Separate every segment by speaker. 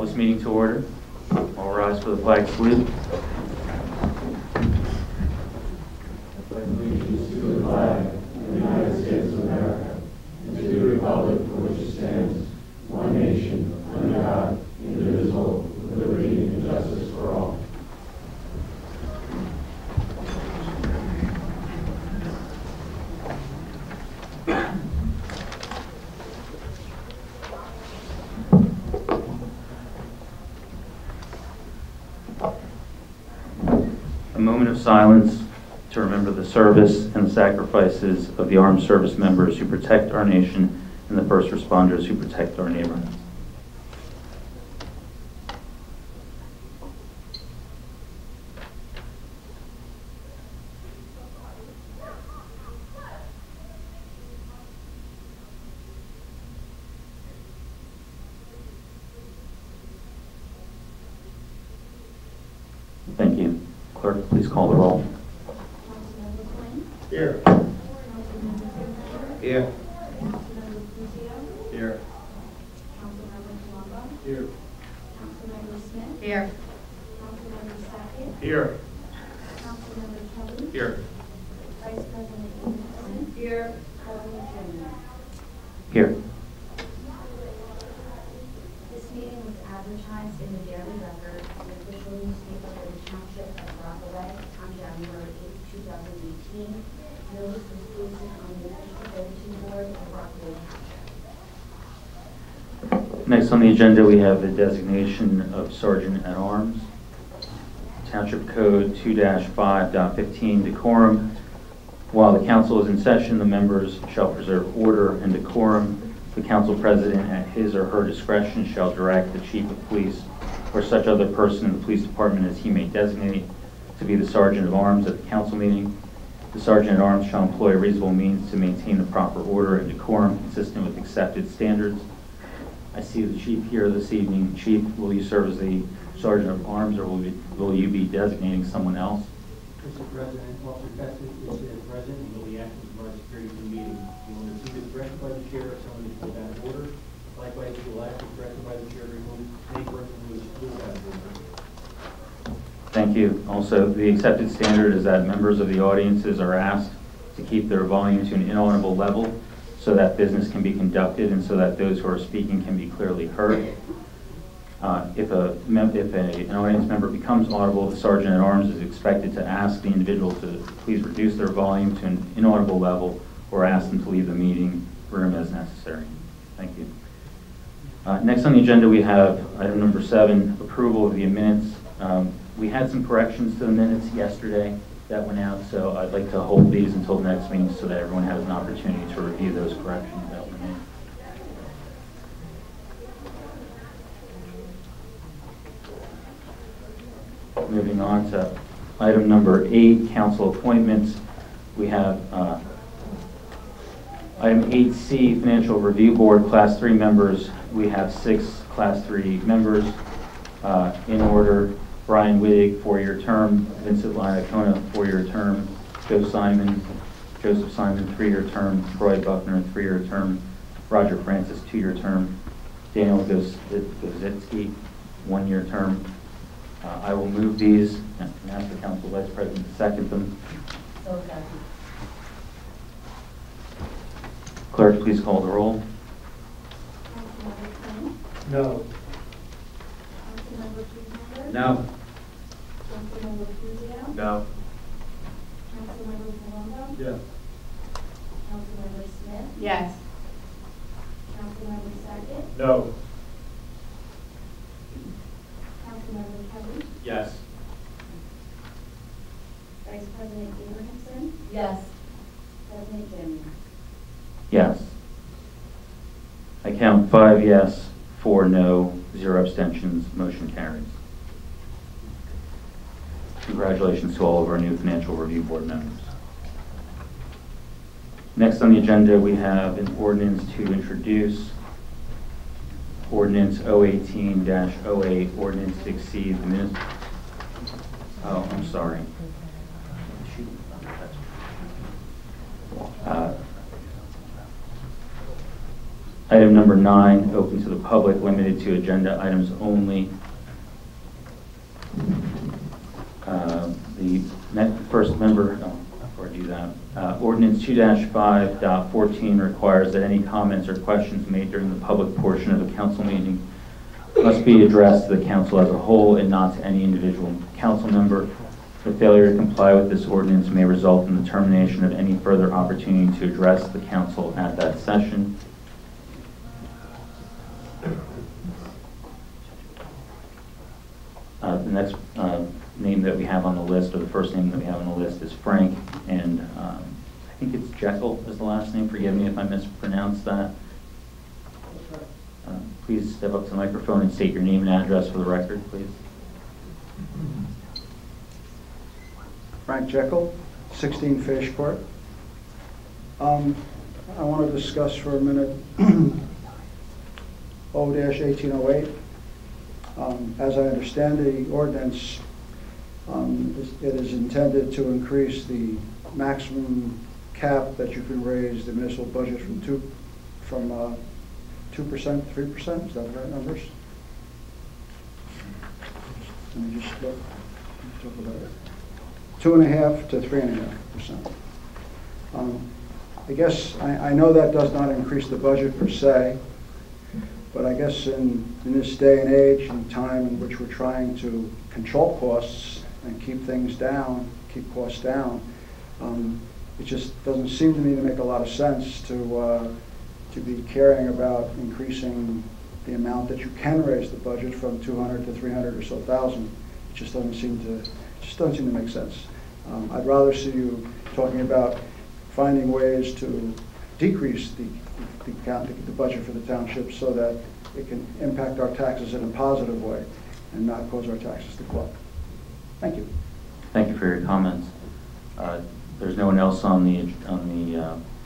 Speaker 1: Call this meeting to order. All rise for the flag salute.
Speaker 2: I pledge allegiance to the flag of the United States of America and to the republic for which it stands, one nation, under God, indivisible, with liberty and justice for all.
Speaker 1: A moment of silence to remember the service and the sacrifices of the armed service members who protect our nation and the first responders who protect our neighborhoods. Thank you. Clerk, please call the roll.
Speaker 2: Here. Here. Here. Here.
Speaker 3: Here.
Speaker 2: Here.
Speaker 3: Here.
Speaker 4: Vice President Anderson.
Speaker 3: Here.
Speaker 1: Here.
Speaker 4: This meeting was advertised in the Daily Record, an official newspaper of the Township of Rockaway, on January 8, 2018. Notice was posted on the official bulletin board of Rockaway Township.
Speaker 1: Next on the agenda, we have the designation of Sergeant at Arms. Township Code 2-5.15 decorum. While the council is in session, the members shall preserve order and decorum. The council president, at his or her discretion, shall direct the chief of police or such other person in the police department as he may designate to be the sergeant at arms at the council meeting. The sergeant at arms shall employ reasonable means to maintain the proper order and decorum consistent with accepted standards. I see the chief here this evening. Chief, will you serve as the sergeant of arms, or will you be designating someone else?
Speaker 5: Mr. President, Officer Festus is present and will be acting as guard security for the meeting. You will receive it directed by the chair if someone is pulled out of order. Likewise, you will act as directed by the chair to remove any person who is pulled out of order.
Speaker 1: Thank you. Also, the accepted standard is that members of the audiences are asked to keep their volume to an inaudible level so that business can be conducted and so that those who are speaking can be clearly heard. If an audience member becomes audible, the sergeant at arms is expected to ask the individual to please reduce their volume to an inaudible level or ask them to leave the meeting room as necessary. Thank you. Next on the agenda, we have item number 7, approval of the minutes. We had some corrections to the minutes yesterday that went out, so I'd like to hold these until the next meeting so that everyone has an opportunity to review those corrections that were made. Moving on to item number 8, council appointments. We have item 8C, Financial Review Board, Class 3 members. We have 6 Class 3 members in order. Brian Wittig, 4-year term. Vincent Liacona, 4-year term. Joseph Simon, 3-year term. Troy Buckner, 3-year term. Roger Francis, 2-year term. Daniel Gozitsky, 1-year term. I will move these and ask the council vice president to second them.
Speaker 4: So second.
Speaker 1: Clerk, please call the roll.
Speaker 4: Councilmember Quinn.
Speaker 2: No.
Speaker 4: Councilmember Kuznetsov.
Speaker 2: No.
Speaker 4: Councilmember Cruzio.
Speaker 2: No.
Speaker 4: Councilmember Palumbo.
Speaker 2: Yes.
Speaker 4: Councilmember Smith.
Speaker 3: Yes.
Speaker 4: Councilmember Sackett.
Speaker 2: No.
Speaker 4: Councilmember Kelly.
Speaker 2: Yes.
Speaker 4: Vice President Abrahamson.
Speaker 3: Yes.
Speaker 4: President Jimmy.
Speaker 1: Yes. I count 5 yes, 4 no, 0 abstentions. Motion carries. Congratulations to all of our new Financial Review Board members. Next on the agenda, we have an ordinance to introduce. Ordinance 018-08, ordinance to exceed the municipal. Oh, I'm sorry. Item number 9, open to the public, limited to agenda items only. First member, before I do that, ordinance 2-5.14 requires that any comments or questions made during the public portion of the council meeting must be addressed to the council as a whole and not to any individual council member. The failure to comply with this ordinance may result in the termination of any further opportunity to address the council at that session. The next name that we have on the list, or the first name that we have on the list, is Frank, and I think it's Jekyll is the last name. Forgive me if I mispronounced that. Please step up to the microphone and state your name and address for the record, please.
Speaker 6: Frank Jekyll, 16 Fish Court. I want to discuss for a minute O-1808. As I understand the ordinance, it is intended to increase the maximum cap that you can raise the municipal budget from 2% to 3%. Is that the right numbers? Let me just look. Talk about it. 2.5% to 3.5%. I guess I know that does not increase the budget per se, but I guess in this day and age and time in which we're trying to control costs and keep things down, keep costs down, it just doesn't seem to me to make a lot of sense to be caring about increasing the amount that you can raise the budget from 200 to 300 or so thousand. It just doesn't seem to make sense. I'd rather see you talking about finding ways to decrease the budget for the township so that it can impact our taxes in a positive way and not cause our taxes to go up. Thank you.
Speaker 1: Thank you for your comments. There's no one else on the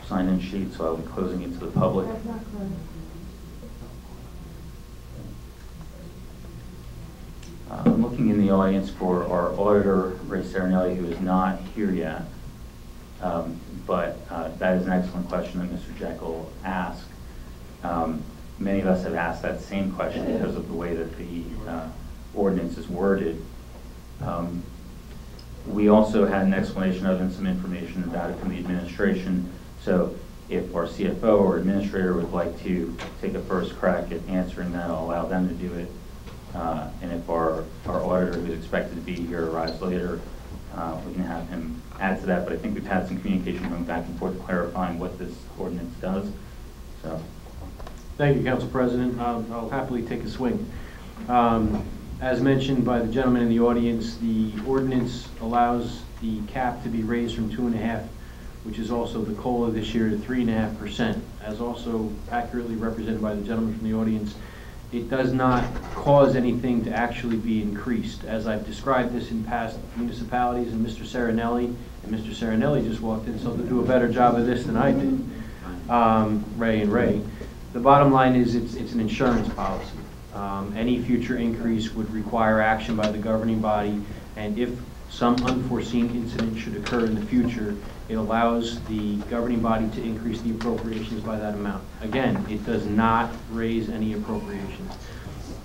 Speaker 1: sign-in sheet, so I'll be closing it to the public.
Speaker 3: That's not closed.
Speaker 1: I'm looking in the audience for our auditor, Ray Serenelli, who is not here yet. But that is an excellent question that Mr. Jekyll asked. Many of us have asked that same question because of the way that the ordinance is worded. We also had an explanation of and some information about it from the administration. So if our CFO or administrator would like to take a first crack at answering that, I'll allow them to do it. And if our auditor, who's expected to be here, arrives later, we can have him add to that. But I think we've had some communication going back and forth clarifying what this ordinance does. So,
Speaker 5: thank you, Council President. I'll happily take a swing. As mentioned by the gentleman in the audience, the ordinance allows the cap to be raised from 2.5%, which is also the COLA this year, to 3.5%. As also accurately represented by the gentleman from the audience, it does not cause anything to actually be increased. As I've described this in past municipalities, and Mr. Serenelli just walked in, so they'll do a better job of this than I did, Ray. The bottom line is it's an insurance policy. Any future increase would require action by the governing body, and if some unforeseen incident should occur in the future, it allows the governing body to increase the appropriations by that amount. Again, it does not raise any appropriations.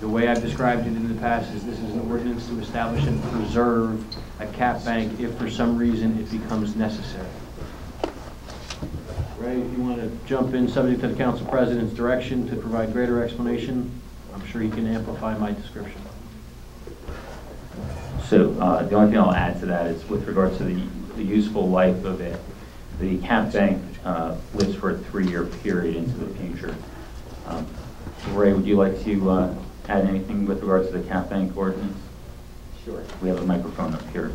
Speaker 5: The way I've described it in the past is this is an ordinance to establish and preserve a cap bank if for some reason it becomes necessary. Ray, if you want to jump in subject to the Council President's direction to provide greater explanation, I'm sure he can amplify my description.
Speaker 1: So the only thing I'll add to that is with regards to the useful life of it. The cap bank lives for a 3-year period into the future. Ray, would you like to add anything with regards to the cap bank ordinance?
Speaker 7: Sure.
Speaker 1: We have a microphone up here.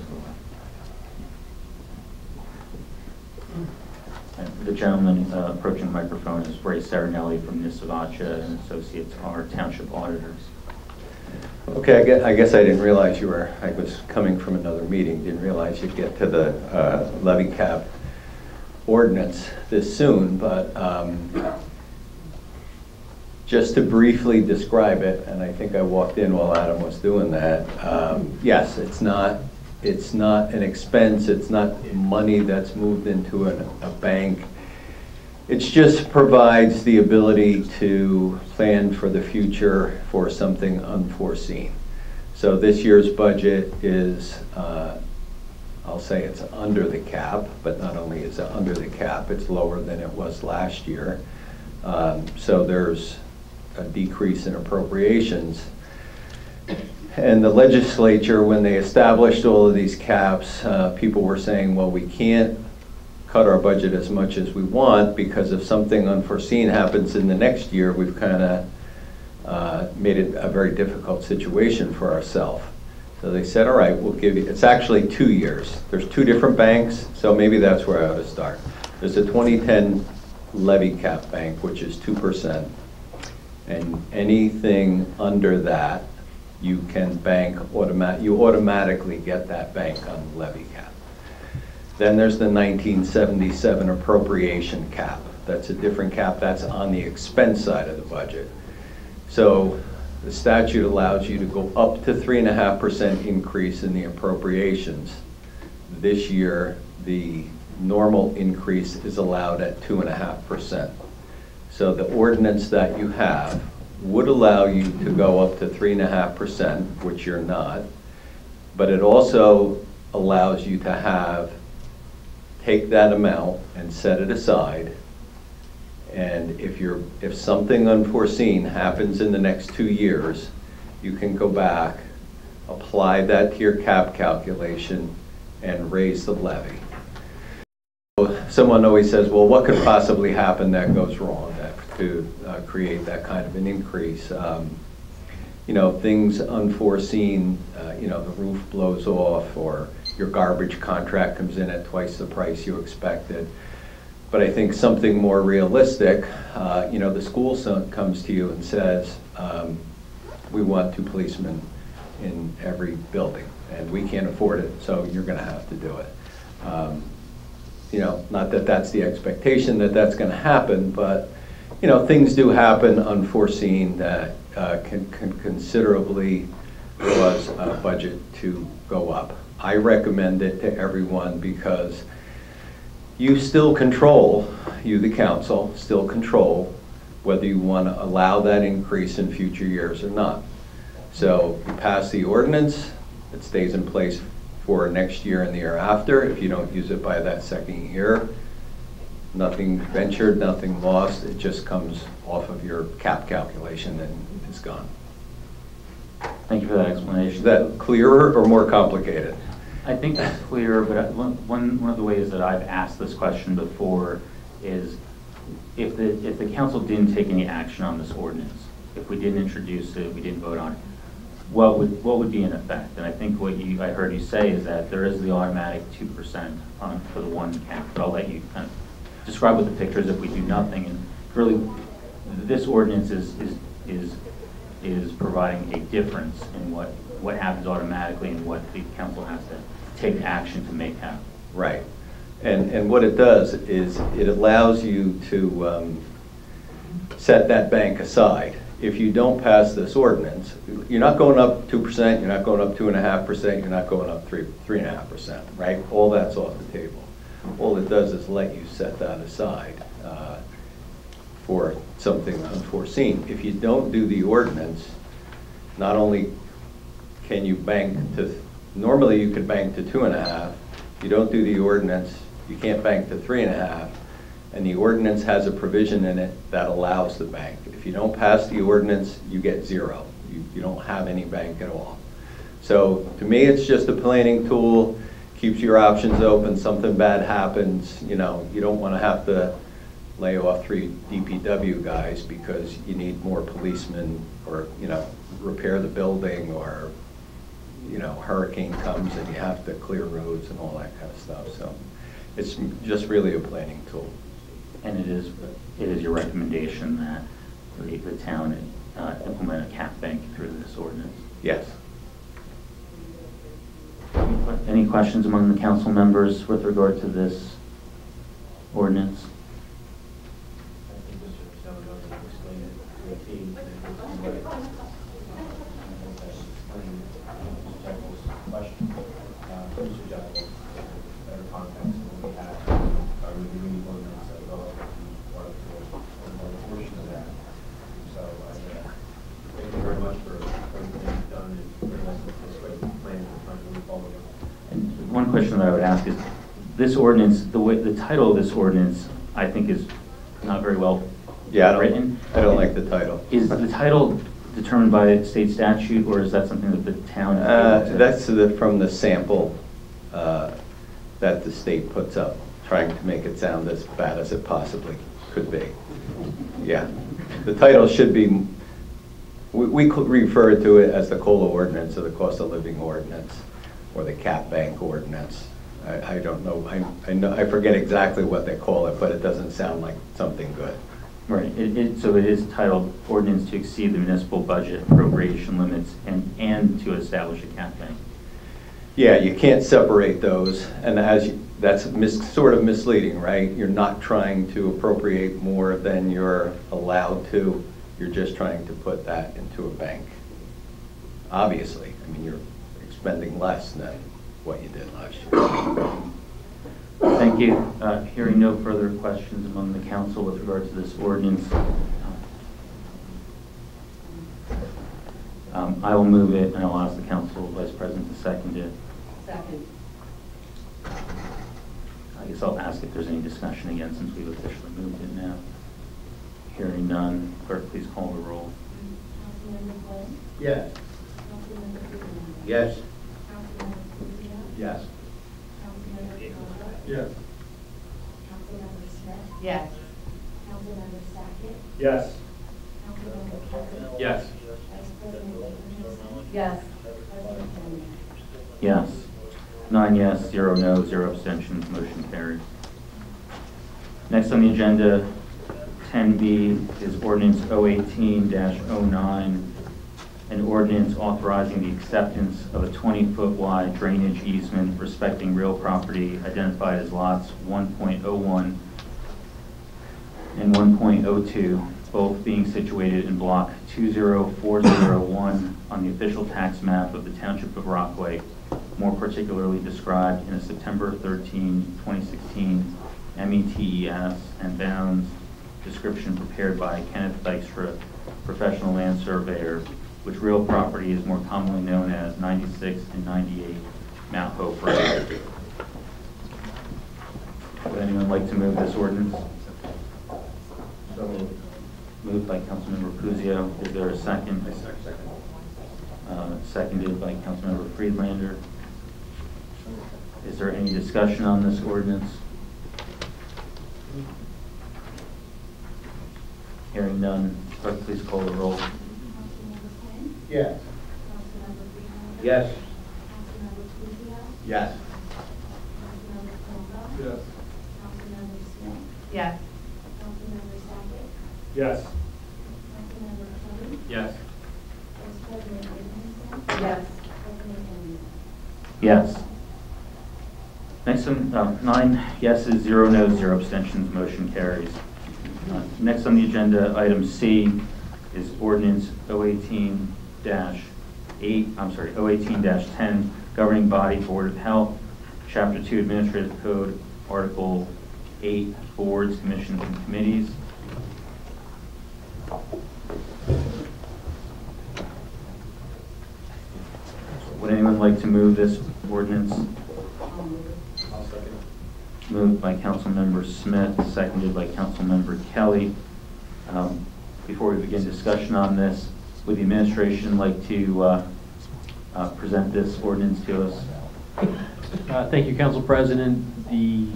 Speaker 1: The gentleman approaching the microphone is Ray Serenelli from Municipal and Associates, our township auditors.
Speaker 7: Okay, I guess I didn't realize I was coming from another meeting, didn't realize you'd get to the levy cap ordinance this soon, but just to briefly describe it, and I think I walked in while Adam was doing that, yes, it's not an expense, it's not money that's moved into a bank. It just provides the ability to plan for the future for something unforeseen. So this year's budget is, I'll say it's under the cap, but not only is it under the cap, it's lower than it was last year. So there's a decrease in appropriations. And the legislature, when they established all of these caps, people were saying, well, we can't cut our budget as much as we want, because if something unforeseen happens in the next year, we've kind of made it a very difficult situation for ourselves. So they said, all right, we'll give you, it's actually 2 years. There's 2 different banks, so maybe that's where I ought to start. There's a 2010 levy cap bank, which is 2%, and anything under that, you can bank, you automatically get that bank on the levy cap. Then there's the 1977 appropriation cap. That's a different cap. That's on the expense side of the budget. So the statute allows you to go up to 3.5% increase in the appropriations. This year, the normal increase is allowed at 2.5%. So the ordinance that you have would allow you to go up to 3.5%, which you're not, but it also allows you to take that amount and set it aside, and if something unforeseen happens in the next 2 years, you can go back, apply that to your cap calculation, and raise the levy. Someone always says, well, what could possibly happen that goes wrong to create that kind of an increase? You know, things unforeseen, you know, the roof blows off, or your garbage contract comes in at twice the price you expected. But I think something more realistic, you know, the school comes to you and says, we want 2 policemen in every building, and we can't afford it, so you're going to have to do it. You know, not that that's the expectation that that's going to happen, but, you know, things do happen unforeseen that can considerably cause a budget to go up. I recommend it to everyone because you still control, you the council, still control whether you want to allow that increase in future years or not. So you pass the ordinance, it stays in place for next year and the year after. If you don't use it by that second year, nothing ventured, nothing lost. It just comes off of your cap calculation and it's gone.
Speaker 1: Thank you for that explanation.
Speaker 7: Is that clearer or more complicated?
Speaker 1: I think that's clear, but one of the ways that I've asked this question before is if the council didn't take any action on this ordinance, if we didn't introduce it, we didn't vote on it, what would be in effect? And I think what I heard you say is that there is the automatic 2% for the one cap, but I'll let you kind of describe what the picture is if we do nothing. And really, this ordinance is providing a difference in what happens automatically and what the council has to take action to make happen.
Speaker 7: Right. And what it does is it allows you to set that bank aside. If you don't pass this ordinance, you're not going up 2%, you're not going up 2.5%, you're not going up 3.5%, right? All that's off the table. All it does is let you set that aside for something unforeseen. If you don't do the ordinance, not only can you bank to, normally you could bank to 2.5, you don't do the ordinance, you can't bank to 3.5, and the ordinance has a provision in it that allows the bank. If you don't pass the ordinance, you get 0. You don't have any bank at all. So to me, it's just a planning tool, keeps your options open. Something bad happens, you know, you don't want to have to lay off 3 DPW guys because you need more policemen, or, you know, repair the building, or, you know, hurricane comes and you have to clear roads and all that kind of stuff. So it's just really a planning tool.
Speaker 1: And it is your recommendation that the town implement a cap bank through this ordinance?
Speaker 7: Yes.
Speaker 1: Any questions among the council members with regard to this ordinance?
Speaker 5: I think Mr. Salvador explained it to a T, and it was question. Mr. Jacko, better context than we have. Are we doing the ordinance that well or
Speaker 1: one question that I would ask is, this ordinance, the title of this ordinance, I think is not very well written.
Speaker 7: I don't like the title.
Speaker 1: Is the title determined by state statute, or is that something that the town?
Speaker 7: That's from the sample that the state puts up, trying to make it sound as bad as it possibly could be. Yeah, the title should be, we could refer to it as the COLA ordinance or the cost of living ordinance or the cap bank ordinance. I don't know, I forget exactly what they call it, but it doesn't sound like something good.
Speaker 1: Right, so it is titled ordinance to exceed the municipal budget appropriation limits and to establish a cap bank.
Speaker 7: Yeah, you can't separate those, and that's sort of misleading, right? You're not trying to appropriate more than you're allowed to. You're just trying to put that into a bank. Obviously, I mean, you're expending less than what you did last year.
Speaker 1: Thank you. Hearing no further questions among the council with regard to this ordinance, I will move it, and I'll ask the council vice president to second it.
Speaker 3: Second.
Speaker 1: I guess I'll ask if there's any discussion again, since we've officially moved it now. Hearing none, clerk, please call the roll.
Speaker 4: Councilmember Quinn.
Speaker 5: Yes.
Speaker 4: Councilmember Freeman.
Speaker 5: Yes.
Speaker 4: Councilmember Crucio.
Speaker 5: Yes.
Speaker 4: Councilmember Conrad.
Speaker 5: Yes.
Speaker 4: Councilmember Smith.
Speaker 3: Yes.
Speaker 4: Councilmember Sackett.
Speaker 5: Yes.
Speaker 4: Councilmember Kelly.
Speaker 5: Yes.
Speaker 4: Vice President Davidson.
Speaker 3: Yes.
Speaker 4: President Kennedy.
Speaker 1: Yes. 9 yes, 0 no, 0 abstentions, motion carries. Next on the agenda, 10B is ordinance 018-09, an ordinance authorizing the acceptance of a 20-foot wide drainage easement respecting real property identified as lots 1.01 and 1.02, both being situated in block 20401 on the official tax map of the Township of Rockaway, more particularly described in a September 13, 2016 METES and bounds description prepared by Kenneth Dykstra, professional land surveyor, which real property is more commonly known as 96 and 98 Mount Hope Road. Would anyone like to move this ordinance?
Speaker 5: So moved.
Speaker 1: Moved by Councilmember Crucio. Is there a second?
Speaker 5: Second.
Speaker 1: Seconded by Councilmember Friedlander. Is there any discussion on this ordinance? Hearing none, clerk, please call the roll.
Speaker 4: Councilmember Quinn.
Speaker 5: Yes.
Speaker 4: Councilmember Freeman.
Speaker 5: Yes.
Speaker 4: Councilmember Crucio.
Speaker 5: Yes.
Speaker 4: Councilmember Conrad.
Speaker 5: Yes.
Speaker 4: Councilmember Smith.
Speaker 3: Yes.
Speaker 4: Councilmember Sackett.
Speaker 5: Yes.
Speaker 4: Councilmember Kelly.
Speaker 5: Yes.
Speaker 4: Vice President Davidson.
Speaker 3: Yes.
Speaker 4: President Kennedy.
Speaker 1: Yes. Next, 9 yeses, 0 noes, 0 abstentions, motion carries. Next on the agenda, item C is ordinance 018-10, governing body Board of Health, Chapter 2 Administrative Code, Article 8, boards, commissions, and committees. Would anyone like to move this ordinance?
Speaker 5: I'll second.
Speaker 1: Moved by Councilmember Smith, seconded by Councilmember Kelly. Before we begin discussion on this, would the administration like to present this ordinance to us?
Speaker 8: Thank you, Council President. The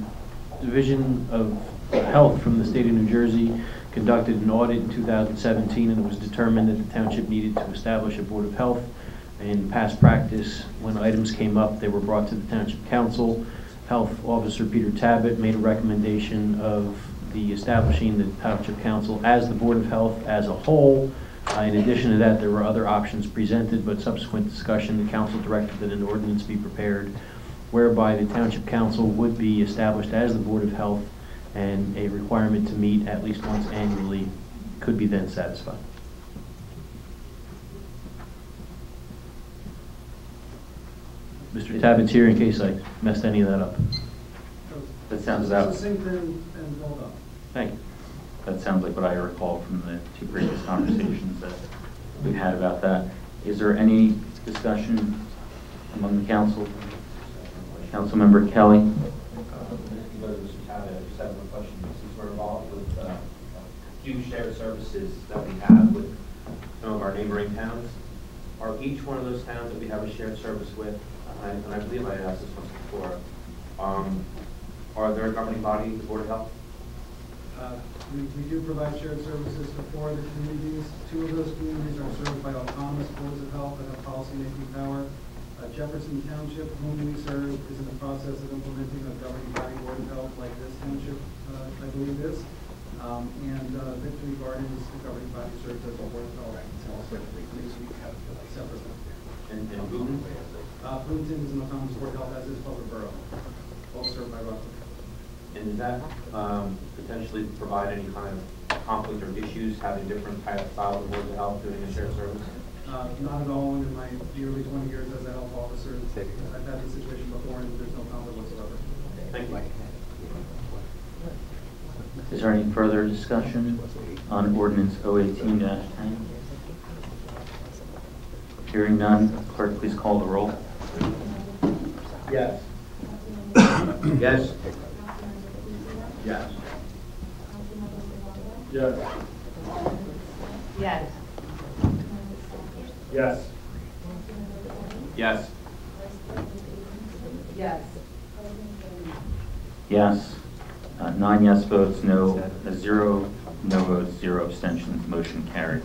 Speaker 8: Division of Health from the state of New Jersey conducted an audit in 2017, and it was determined that the township needed to establish a Board of Health. In past practice, when items came up, they were brought to the Township Council. Health Officer Peter Tabbitt made a recommendation of the establishing the Township Council as the Board of Health as a whole. In addition to that, there were other options presented, but subsequent discussion, the council directed that an ordinance be prepared whereby the Township Council would be established as the Board of Health, and a requirement to meet at least once annually could be then satisfied. Mr. Tabbitt's here in case I messed any of that up.
Speaker 1: That sounds about.
Speaker 2: Succinct and well done.
Speaker 1: Thank you. That sounds like what I recall from the 2 previous conversations that we've had about that. Is there any discussion among the council? Councilmember Kelly.
Speaker 9: Just have a question. Since we're involved with a few shared services that we have with some of our neighboring towns, are each one of those towns that we have a shared service with, and I believe I asked this once before, are there a governing body, the Board of Health?
Speaker 10: We do provide shared services to 4 other communities. 2 of those communities are served by autonomous boards of health that have policy-making power. Jefferson Township, whom we serve, is in the process of implementing a governing body board of health like this township, I believe is. And Victory Gardens, the governing body serves as a board of health. Separately.
Speaker 9: And Boonton?
Speaker 10: Boonton is an autonomous board of health, as is Butler Borough, both served by Rockaway.
Speaker 9: And does that potentially provide any kind of conflict or issues having different type of styles of boards of health doing a shared service?
Speaker 10: Not at all. In my nearly 20 years as a health officer, I've had this situation before, and there's no conflict whatsoever.
Speaker 9: Thank you.
Speaker 1: Is there any further discussion on ordinance 018-10? Hearing none, clerk, please call the roll.
Speaker 2: Yes. Yes. Yes. Yes.
Speaker 3: Yes.
Speaker 2: Yes.
Speaker 9: Yes.
Speaker 3: Yes.
Speaker 1: Yes. 9 yes votes, 0 no votes, 0 abstentions. Motion carries.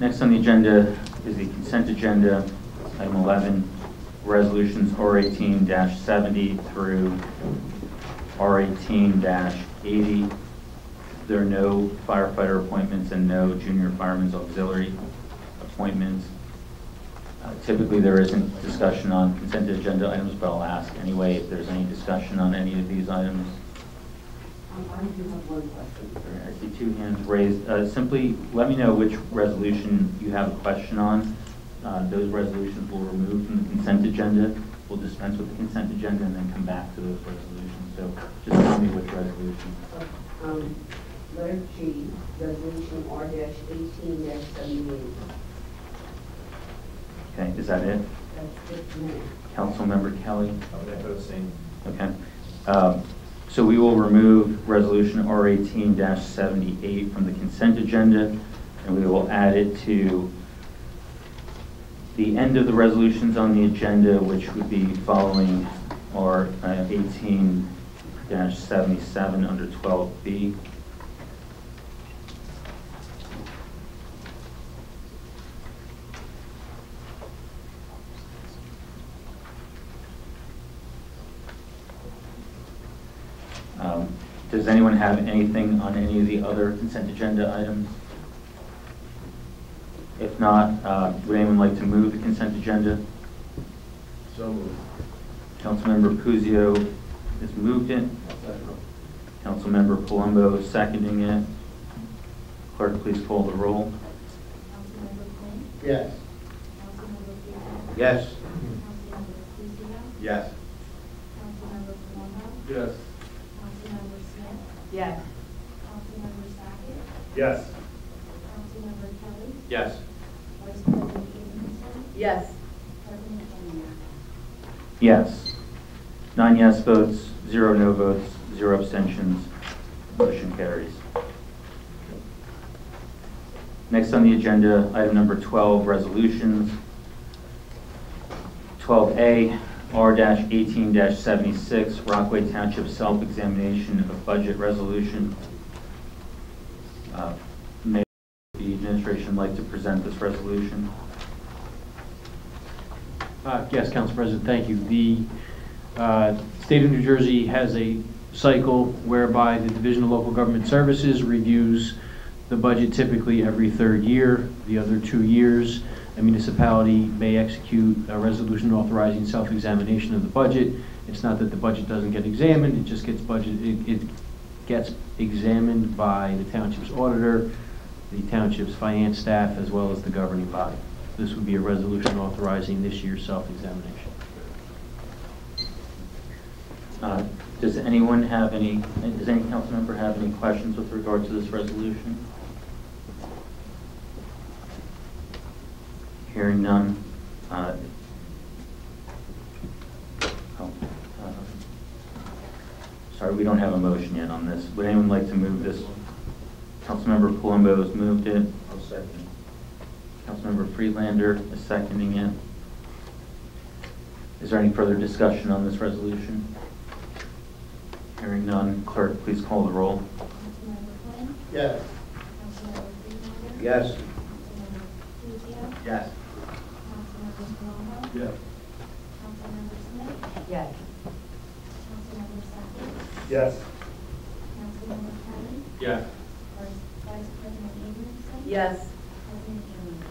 Speaker 1: Next on the agenda is the consent agenda, item 11, resolutions R18-70 through R18-80. There are no firefighter appointments and no junior fireman's auxiliary appointments. Typically, there isn't discussion on consent agenda items, but I'll ask anyway if there's any discussion on any of these items.
Speaker 3: I do have one question.
Speaker 1: I see 2 hands raised. Simply let me know which resolution you have a question on. Those resolutions will remove from the consent agenda. We'll dispense with the consent agenda and then come back to those resolutions. So just tell me which resolution.
Speaker 3: Letter G, resolution R-18-78.
Speaker 1: Okay, is that it?
Speaker 3: That's it, Mayor.
Speaker 1: Councilmember Kelly?
Speaker 9: I would echo the same.
Speaker 1: Okay. So we will remove resolution R18-78 from the consent agenda, and we will add it to the end of the resolutions on the agenda, which would be following R 18-77 under 12B. Does anyone have anything on any of the other consent agenda items? If not, would anyone like to move the consent agenda?
Speaker 2: So moved.
Speaker 1: Councilmember Puzio has moved it. Councilmember Palumbo is seconding it. Clerk, please call the roll.
Speaker 4: Councilmember Quinn.
Speaker 2: Yes.
Speaker 4: Councilmember Puzio.
Speaker 2: Yes.
Speaker 4: Councilmember Puzio.
Speaker 2: Yes.
Speaker 4: Councilmember Palumbo.
Speaker 2: Yes.
Speaker 4: Councilmember Smith.
Speaker 3: Yes.
Speaker 4: Councilmember Sackett.
Speaker 2: Yes.
Speaker 4: Councilmember Kelly.
Speaker 9: Yes.
Speaker 4: Vice President Stevenson.
Speaker 3: Yes.
Speaker 4: President Kennedy.
Speaker 1: Yes. 9 yes votes, 0 no votes, 0 abstentions. Motion carries. Next on the agenda, item number 12, resolutions. 12A, R-18-76, Rockaway Township self-examination of budget resolution. May the administration like to present this resolution?
Speaker 8: Yes, Council President, thank you. The state of New Jersey has a cycle whereby the Division of Local Government Services reviews the budget typically every 3rd year. The other 2 years, a municipality may execute a resolution authorizing self-examination of the budget. It's not that the budget doesn't get examined, it just gets it gets examined by the township's auditor, the township's finance staff, as well as the governing body. This would be a resolution authorizing this year's self-examination.
Speaker 1: Does any council member have any questions with regard to this resolution? Hearing none. sorry, we don't have a motion yet on this. Would anyone like to move this? Councilmember Palumbo has moved it.
Speaker 2: I'll second.
Speaker 1: Councilmember Friedlander is seconding it. Is there any further discussion on this resolution? Hearing none, clerk, please call the roll.
Speaker 4: Councilmember Quinn.
Speaker 2: Yes.
Speaker 4: Councilmember Friedlander.
Speaker 2: Yes.
Speaker 4: Councilmember Tuzio.
Speaker 2: Yes.
Speaker 4: Councilmember Palumbo.
Speaker 2: Yes.
Speaker 4: Councilmember Smith.
Speaker 3: Yes.
Speaker 4: Councilmember Sackett.
Speaker 2: Yes.
Speaker 4: Councilmember Kelly.
Speaker 8: Yes.
Speaker 4: Vice President Abramson.
Speaker 3: Yes.
Speaker 4: President Jones.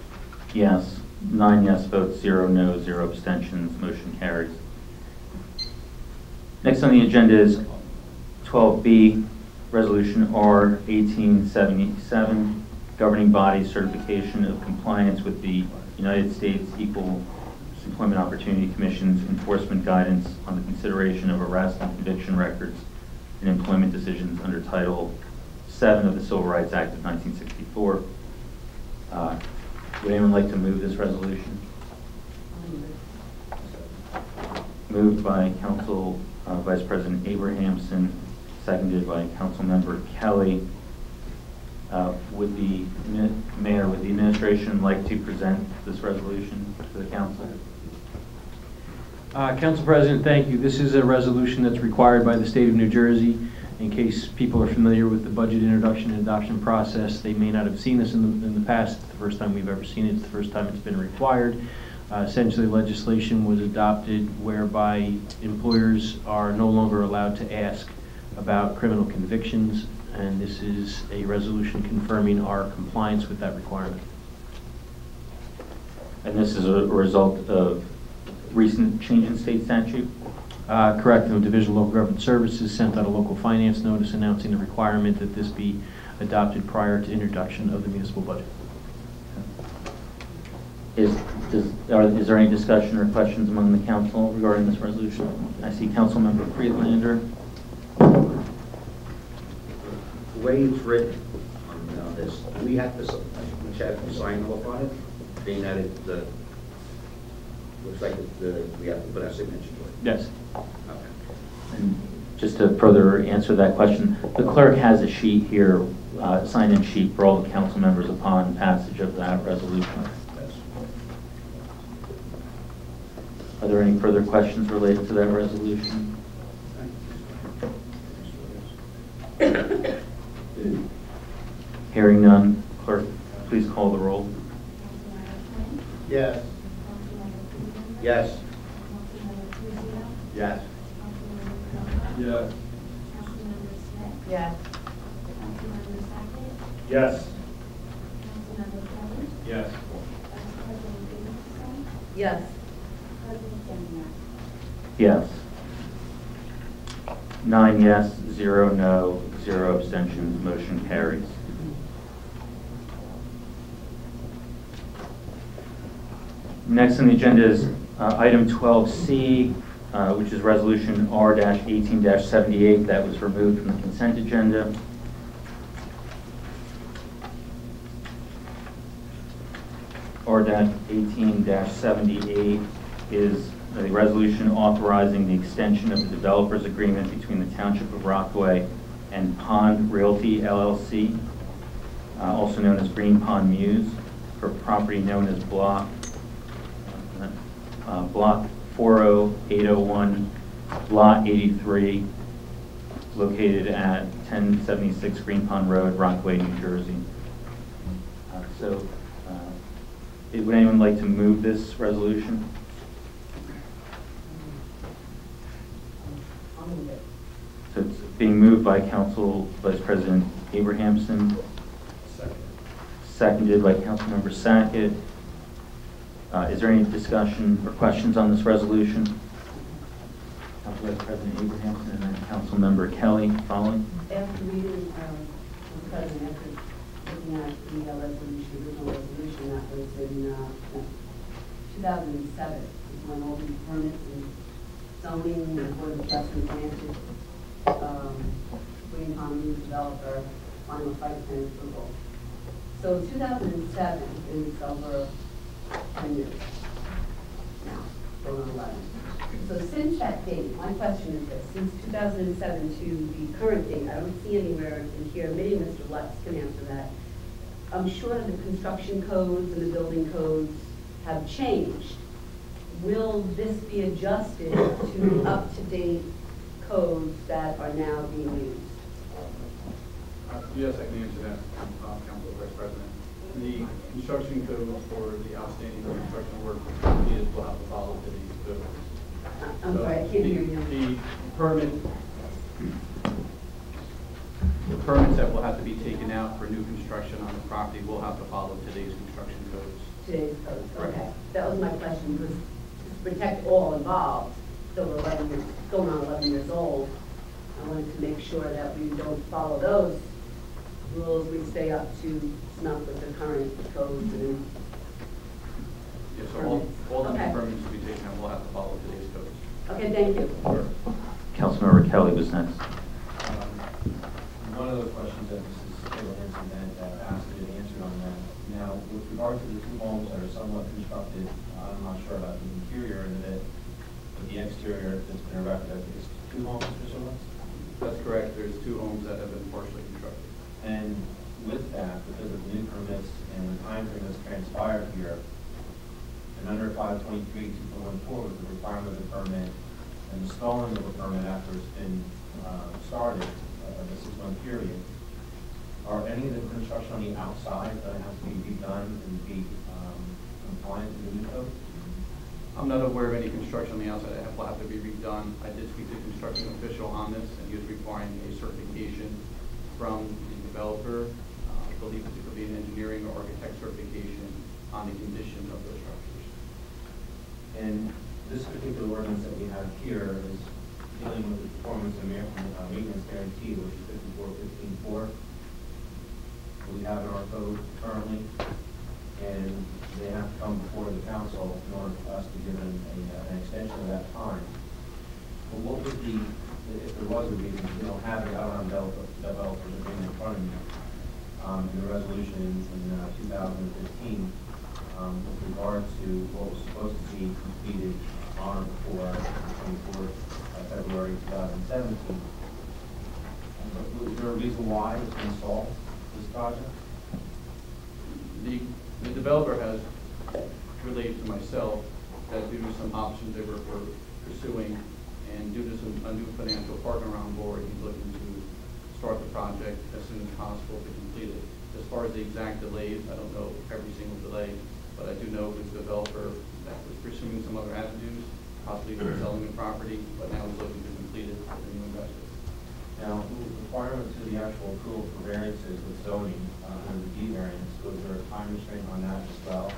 Speaker 1: Yes. 9 yes votes, 0 no, 0 abstentions. Motion carries. Next on the agenda is 12B, Resolution R 1877, Governing Body Certification of Compliance with the United States Equal Employment Opportunity Commission's enforcement guidance on the consideration of arrest and conviction records in employment decisions under Title VII of the Civil Rights Act of 1964. Would anyone like to move this resolution? Moved by Council Vice President Abrahamson, seconded by Councilmember Kelly. Would the Mayor, would the administration like to present this resolution to the council?
Speaker 8: Council President, thank you. This is a resolution that's required by the state of New Jersey. In case people are familiar with the budget introduction and adoption process, they may not have seen this in the past. It's the first time we've ever seen it. It's the first time it's been required. Essentially, legislation was adopted whereby employers are no longer allowed to ask about criminal convictions, and this is a resolution confirming our compliance with that requirement.
Speaker 1: And this is a result of recent change in state statute?
Speaker 8: Correct. The Division of Local Government Services sent out a local finance notice announcing the requirement that this be adopted prior to introduction of the municipal budget.
Speaker 1: Is there any discussion or questions among the council regarding this resolution? I see Councilmember Friedlander.
Speaker 11: The way it's written on this, do we have to, which have to sign off on it, being that it looks like we have to put our signature to it?
Speaker 8: Yes.
Speaker 11: Okay.
Speaker 1: And just to further answer that question, the clerk has a sheet here, sign-in sheet for all the council members upon passage of that resolution. Are there any further questions related to that resolution? Hearing none, clerk, please call the roll.
Speaker 4: Councilmember Quinn.
Speaker 2: Yes.
Speaker 4: Councilmember Friedlander.
Speaker 11: Yes.
Speaker 4: Councilmember Tuzio.
Speaker 11: Yes.
Speaker 4: Councilmember Palumbo.
Speaker 2: Yes.
Speaker 4: Councilmember Smith.
Speaker 3: Yes.
Speaker 4: Councilmember Sackett.
Speaker 2: Yes.
Speaker 4: Councilmember Kelly.
Speaker 2: Yes.
Speaker 4: Vice President Abramson.
Speaker 3: Yes.
Speaker 4: President Jones.
Speaker 1: Yes. 9 yes, 0 no, 0 abstentions. Motion carries. Next on the agenda is item 12C, which is resolution R-18-78 that was removed from the consent agenda. R-18-78 is a resolution authorizing the extension of the developers agreement between the Township of Rockaway and Pond Realty LLC, also known as Green Pond Muse, for property known as Block 40801, Lot 83, located at 1076 Green Pond Road, Rockaway, New Jersey. Would anyone like to move this resolution?
Speaker 3: I'll move it.
Speaker 1: So it's being moved by Council Vice President Abrahamson, seconded by Councilmember Sackett. Is there any discussion or questions on this resolution? Council Vice President Abrahamson and then Councilmember Kelly following.
Speaker 3: After reading, Mr. President, after looking at the resolution, original resolution that was in 2007, is when all the permits and zoning and board of adjustment granted Green Pond Muse developer final site plan approval. So 2007 is over 10 years now, going on 11. So since that date, my question is this, since 2007 to the current date, I don't see anywhere in here, maybe Mr. Lutz can answer that. I'm sure the construction codes and the building codes have changed. Will this be adjusted to up-to-date codes that are now being used?
Speaker 10: Yes, I can answer that, Council Vice President. The construction codes for the outstanding construction work is will have to follow to these codes.
Speaker 3: I'm sorry, I can't hear you.
Speaker 10: The permits that will have to be taken out for new construction on the property will have to follow today's construction codes.
Speaker 3: Today's codes, okay. That was my question, because to protect all involved, still 11 years, going on 11 years old, I wanted to make sure that we don't follow those rules, we stay up to snuff with the current codes and.
Speaker 10: Yes, so all the new
Speaker 3: Okay.
Speaker 10: permits to be taken out will have to follow today's codes.
Speaker 3: Okay, thank you.
Speaker 1: Councilmember Kelly was next.
Speaker 9: One of the questions that Mrs. Taylor had asked me to answer on that. Now, with regard to the two homes that are somewhat constructed, I'm not sure about the interior end of it, but the exterior that's been erected, I think it's two homes, Mr. Lutz?
Speaker 10: That's correct. There's two homes that have been partially constructed.
Speaker 9: And with that, because of the new permits and the time frame that's transpired here, and under 523-2.14 with the requirement of the permit and the stalling of the permit after it's been started, the 6-month period, are any of the construction on the outside that has to be redone and be compliant to the new code?
Speaker 10: I'm not aware of any construction on the outside that will have to be redone. I did speak to the construction official on this, and he was requiring a certification from the developer. I believe it could be an engineering or architect certification on the condition of those structures.
Speaker 9: And this particular ordinance that we have here is dealing with the performance and maintenance guarantee, which is 54-15-4. We have in our code currently, and they have to come before the council in order for us to give them an extension of that time. But what would be, if there was a reason, having out on developers agreement in front of me, in the resolution in 2015, with regard to what was supposed to be completed on or before the 24th of February 2017. Is there a reason why it's been stalled, this project?
Speaker 10: The developer has relayed to myself that due to some options they were pursuing and due to a new financial partner on board, he's looking to start the project as soon as possible to complete it. As far as the exact delays, I don't know every single delay, but I do know this developer that was pursuing some other avenues, possibly selling the property, but now he's looking to complete it with a new investor.
Speaker 9: Now, with requirement to the actual approval for variances with zoning, under the D variance, was there a time restraint on that as well?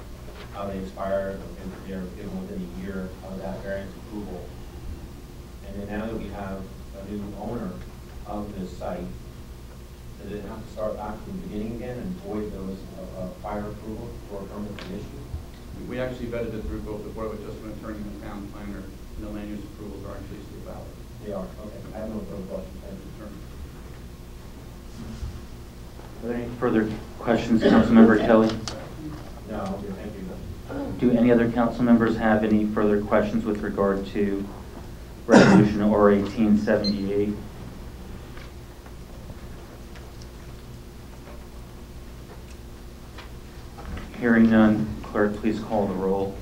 Speaker 9: How they expire, if they're given within a year of that variance approval? And then now that we have a new owner of this site, does it have to start back from the beginning again and void those prior approval for a permit to issue?
Speaker 10: We actually vetted it through both the Board of Adjustment Attorney and the town planner, and the land use approvals are actually still valid.
Speaker 9: They are, okay. I have no further questions. Thank you.
Speaker 1: Are there any further questions, Councilmember Kelly?
Speaker 9: No, okay, thank you.
Speaker 1: Do any other council members have any further questions with regard to Resolution OR 1878? Hearing none, clerk, please call the roll.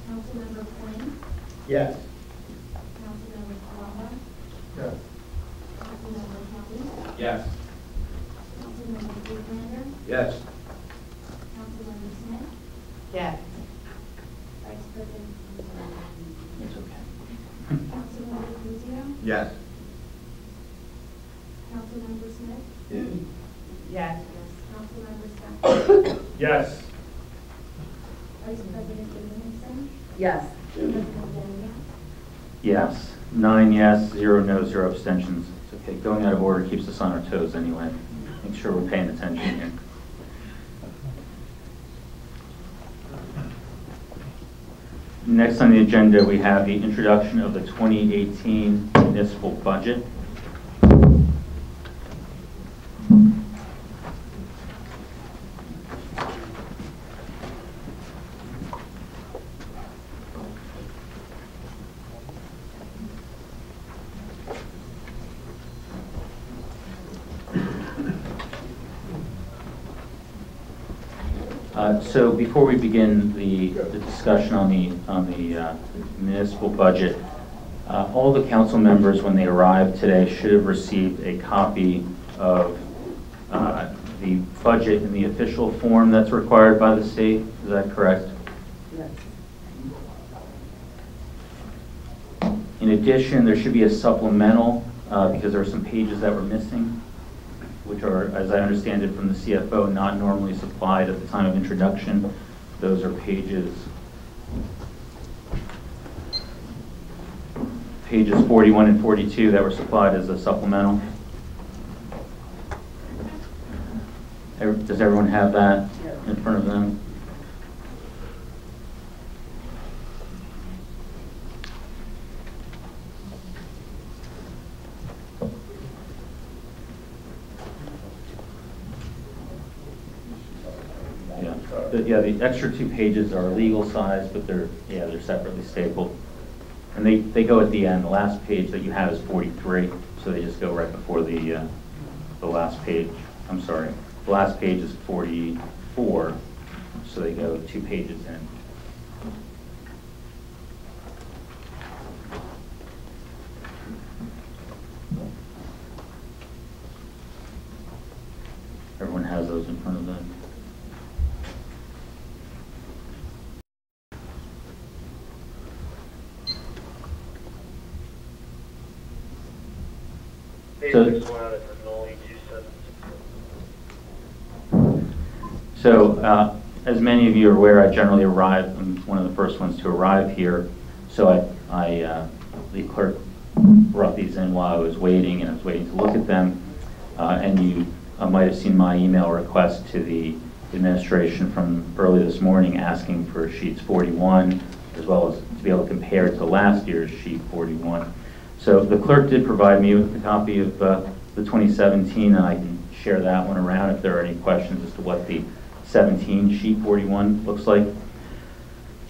Speaker 4: Councilmember Quinn.
Speaker 11: Yes.
Speaker 4: Councilmember Palmer.
Speaker 11: Yes.
Speaker 4: Councilmember Kelly.
Speaker 9: Yes.
Speaker 4: Councilmember Friedlander.
Speaker 11: Yes.
Speaker 4: Councilmember Smith.
Speaker 3: Yes.
Speaker 4: Vice President.
Speaker 1: It's okay.
Speaker 4: Councilmember Cruzio.
Speaker 11: Yes.
Speaker 4: Councilmember Smith.
Speaker 3: Yes.
Speaker 4: Councilmember Scott.
Speaker 10: Yes.
Speaker 4: Vice President Livingston.
Speaker 3: Yes.
Speaker 4: President Daniel.
Speaker 1: Yes. 9 yes, 0 no, 0 abstentions. It's okay. Going out of order keeps us on our toes anyway. Make sure we're paying attention here. Next on the agenda, we have the introduction of the 2018 municipal budget. So before we begin the discussion on the municipal budget, all the council members, when they arrived today, should have received a copy of the budget in the official form that's required by the state. Is that correct?
Speaker 3: Yes.
Speaker 1: In addition, there should be a supplemental because there are some pages that were missing, which are, as I understand it from the CFO, not normally supplied at the time of introduction. Those are pages 41 and 42 that were supplied as a supplemental. Does everyone have that in front of them? Yeah, the extra 2 pages are legal size, but they're separately stapled. And they go at the end. The last page that you have is 43, so they just go right before the last page. I'm sorry, the last page is 44, so they go 2 pages in. Everyone has those in front of them. So, as many of you are aware, I generally arrive. I'm one of the first ones to arrive here. So the clerk brought these in while I was waiting, and I was waiting to look at them. And you might have seen my email request to the administration from early this morning asking for sheets 41, as well as to be able to compare it to last year's sheet 41. So the clerk did provide me with a copy of the 2017, and I can share that one around if there are any questions as to what the 17 sheet 41 looks like.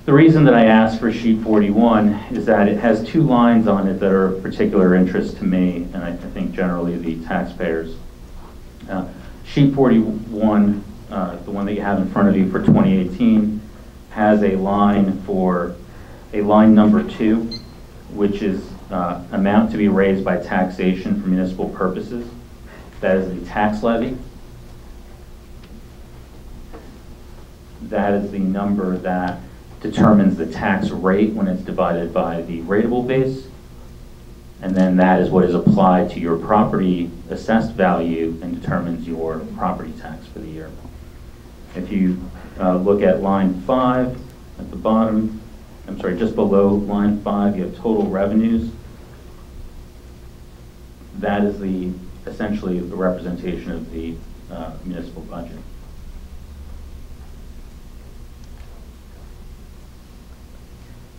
Speaker 1: The reason that I asked for sheet 41 is that it has 2 lines on it that are of particular interest to me, and I think generally the taxpayers. Sheet 41, the one that you have in front of you for 2018, has a line number 2, which is amount to be raised by taxation for municipal purposes. That is the tax levy. That is the number that determines the tax rate when it's divided by the rateable base. And then that is what is applied to your property assessed value and determines your property tax for the year. If you look at line 5 at the bottom, I'm sorry, just below line 5, you have total revenues. That is essentially the representation of the municipal budget.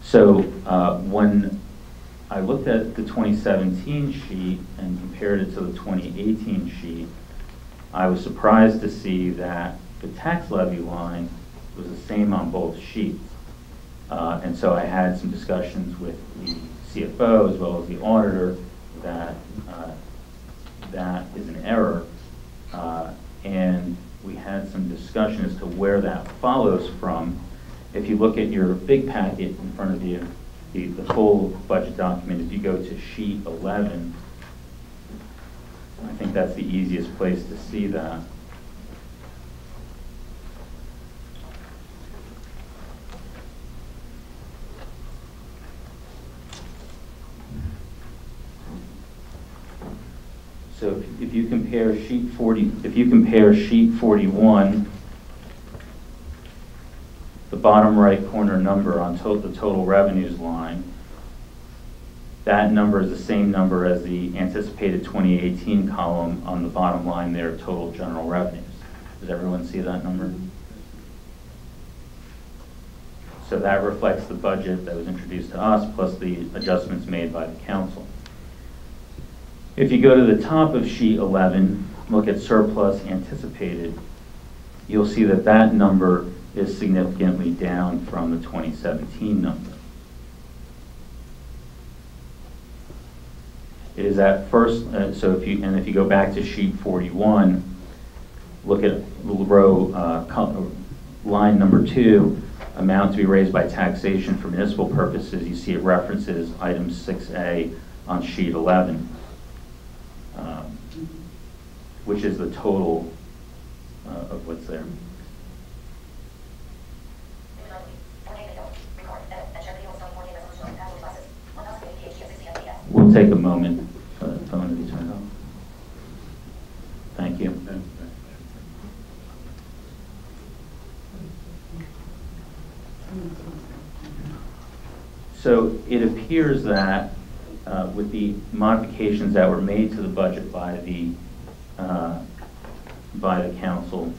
Speaker 1: So when I looked at the 2017 sheet and compared it to the 2018 sheet, I was surprised to see that the tax levy line was the same on both sheets. And so I had some discussions with the CFO as well as the auditor that that is an error. And we had some discussion as to where that follows from. If you look at your big packet in front of you, the full budget document, if you go to sheet 11, I think that's the easiest place to see that. So if you compare sheet 41, the bottom right corner number on the total revenues line, that number is the same number as the anticipated 2018 column on the bottom line there, total general revenues. Does everyone see that number? So that reflects the budget that was introduced to us plus the adjustments made by the council. If you go to the top of sheet 11, look at surplus anticipated, you'll see that that number is significantly down from the 2017 number. It is at first, so if you go back to sheet 41, look at row line number 2, amount to be raised by taxation for municipal purposes, you see it references item 6A on sheet 11, which is the total of what's there. We'll take a moment for the phone to be turned off. Thank you. So it appears that with the modifications that were made to the budget by the council,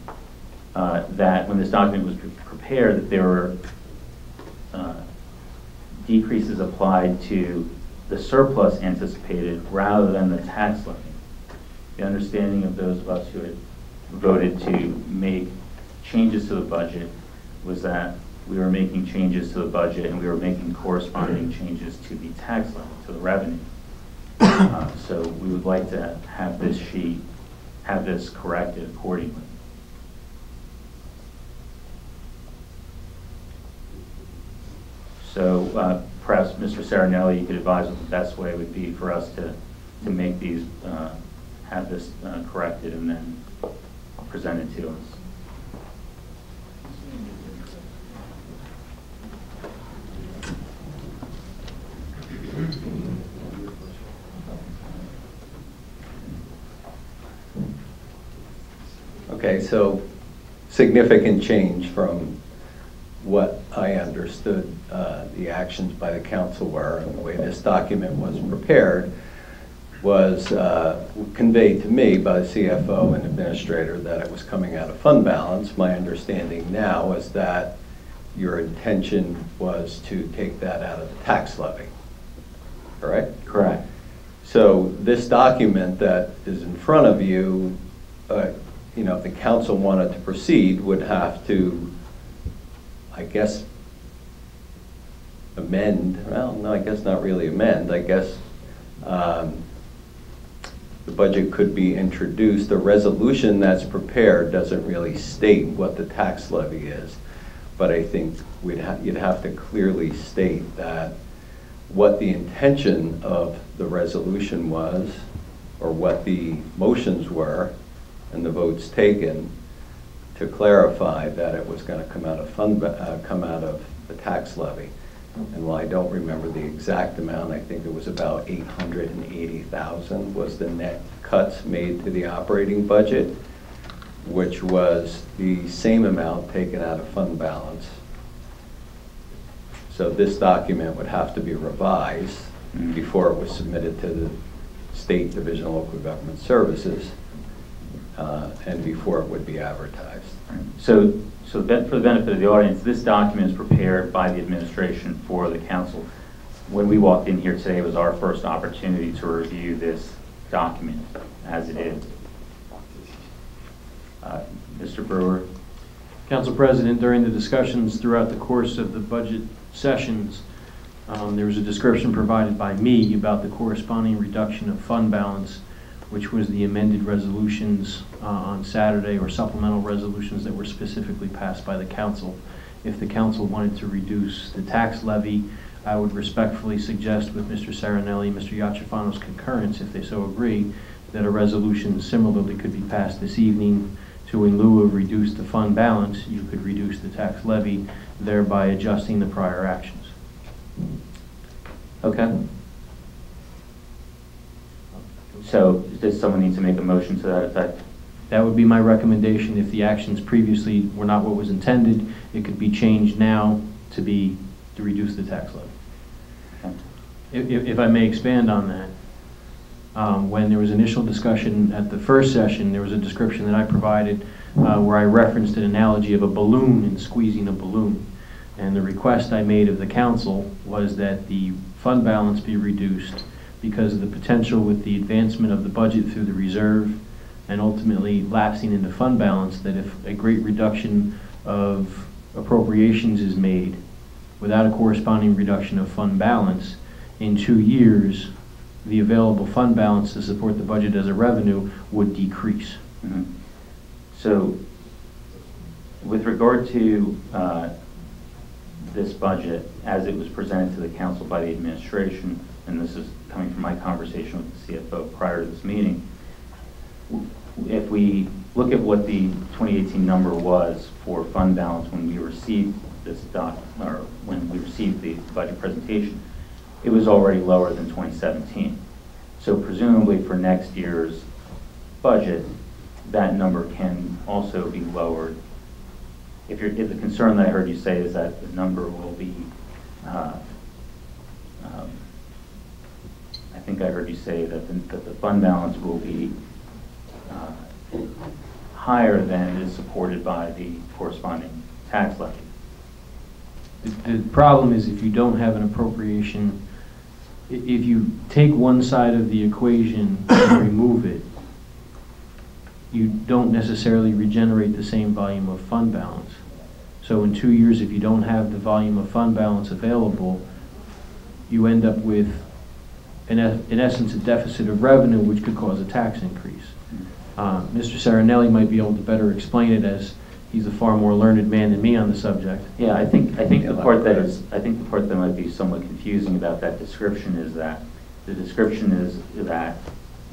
Speaker 1: that when this document was prepared, that there were decreases applied to the surplus anticipated rather than the tax levy. The understanding of those of us who had voted to make changes to the budget was that we were making changes to the budget and we were making corresponding changes to the tax levy, to the revenue. So we would like to have this sheet, have this corrected accordingly. So perhaps Mr. Sarinelli, you could advise what the best way would be for us to make these, have this corrected and then presented to us.
Speaker 7: Okay, so significant change from what I understood the actions by the council were, and the way this document was prepared was conveyed to me by the CFO and administrator that it was coming out of fund balance. My understanding now is that your intention was to take that out of the tax levy, correct?
Speaker 1: Correct.
Speaker 7: So this document that is in front of you, you know, if the council wanted to proceed, would have to, I guess, amend, well, no, I guess not really amend, I guess the budget could be introduced. The resolution that's prepared doesn't really state what the tax levy is, but I think you'd have to clearly state that what the intention of the resolution was, or what the motions were, and the votes taken, to clarify that it was going to come out of come out of the tax levy. And while I don't remember the exact amount, I think it was about $880,000 was the net cuts made to the operating budget, which was the same amount taken out of fund balance. So this document would have to be revised before it was submitted to the State Division of Local Government Services, and before it would be advertised.
Speaker 1: So for the benefit of the audience, this document is prepared by the administration for the council. When we walked in here today, it was our first opportunity to review this document as it is. Mr. Brewer.
Speaker 8: Council President, during the discussions throughout the course of the budget sessions, there was a description provided by me about the corresponding reduction of fund balance, which was the amended resolutions on Saturday, or supplemental resolutions that were specifically passed by the council. If the council wanted to reduce the tax levy, I would respectfully suggest, with Mr. Sarinelli and Mr. Iacofano's concurrence, if they so agree, that a resolution similarly could be passed this evening to, in lieu of reduce the fund balance, you could reduce the tax levy, thereby adjusting the prior actions.
Speaker 1: Okay. So does someone need to make a motion to that effect?
Speaker 8: That would be my recommendation. If the actions previously were not what was intended, it could be changed now to reduce the tax levy.
Speaker 1: Okay.
Speaker 8: If I may expand on that, when there was initial discussion at the first session, there was a description that I provided where I referenced an analogy of a balloon and squeezing a balloon. And the request I made of the council was that the fund balance be reduced because of the potential with the advancement of the budget through the reserve and ultimately lapsing into fund balance, that if a great reduction of appropriations is made without a corresponding reduction of fund balance, in 2 years, the available fund balance to support the budget as a revenue would decrease.
Speaker 1: Mm-hmm. So With regard to this budget, as it was presented to the council by the administration, and this is coming from my conversation with the CFO prior to this meeting, if we look at what the 2018 number was for fund balance when we received this or when we received the budget presentation, it was already lower than 2017. So presumably for next year's budget, that number can also be lowered. If the concern that I heard you say is that the number will be, I think I heard you say that the fund balance will be higher than is supported by the corresponding tax levy.
Speaker 8: The problem is if you don't have an appropriation, if you take one side of the equation and remove it, you don't necessarily regenerate the same volume of fund balance. So in 2 years, if you don't have the volume of fund balance available, you end up with, in essence, a deficit of revenue, which could cause a tax increase. Mr. Serenelli might be able to better explain it, as he's a far more learned man than me on the subject.
Speaker 1: Yeah, I think the part that might be somewhat confusing about that description is that the description is that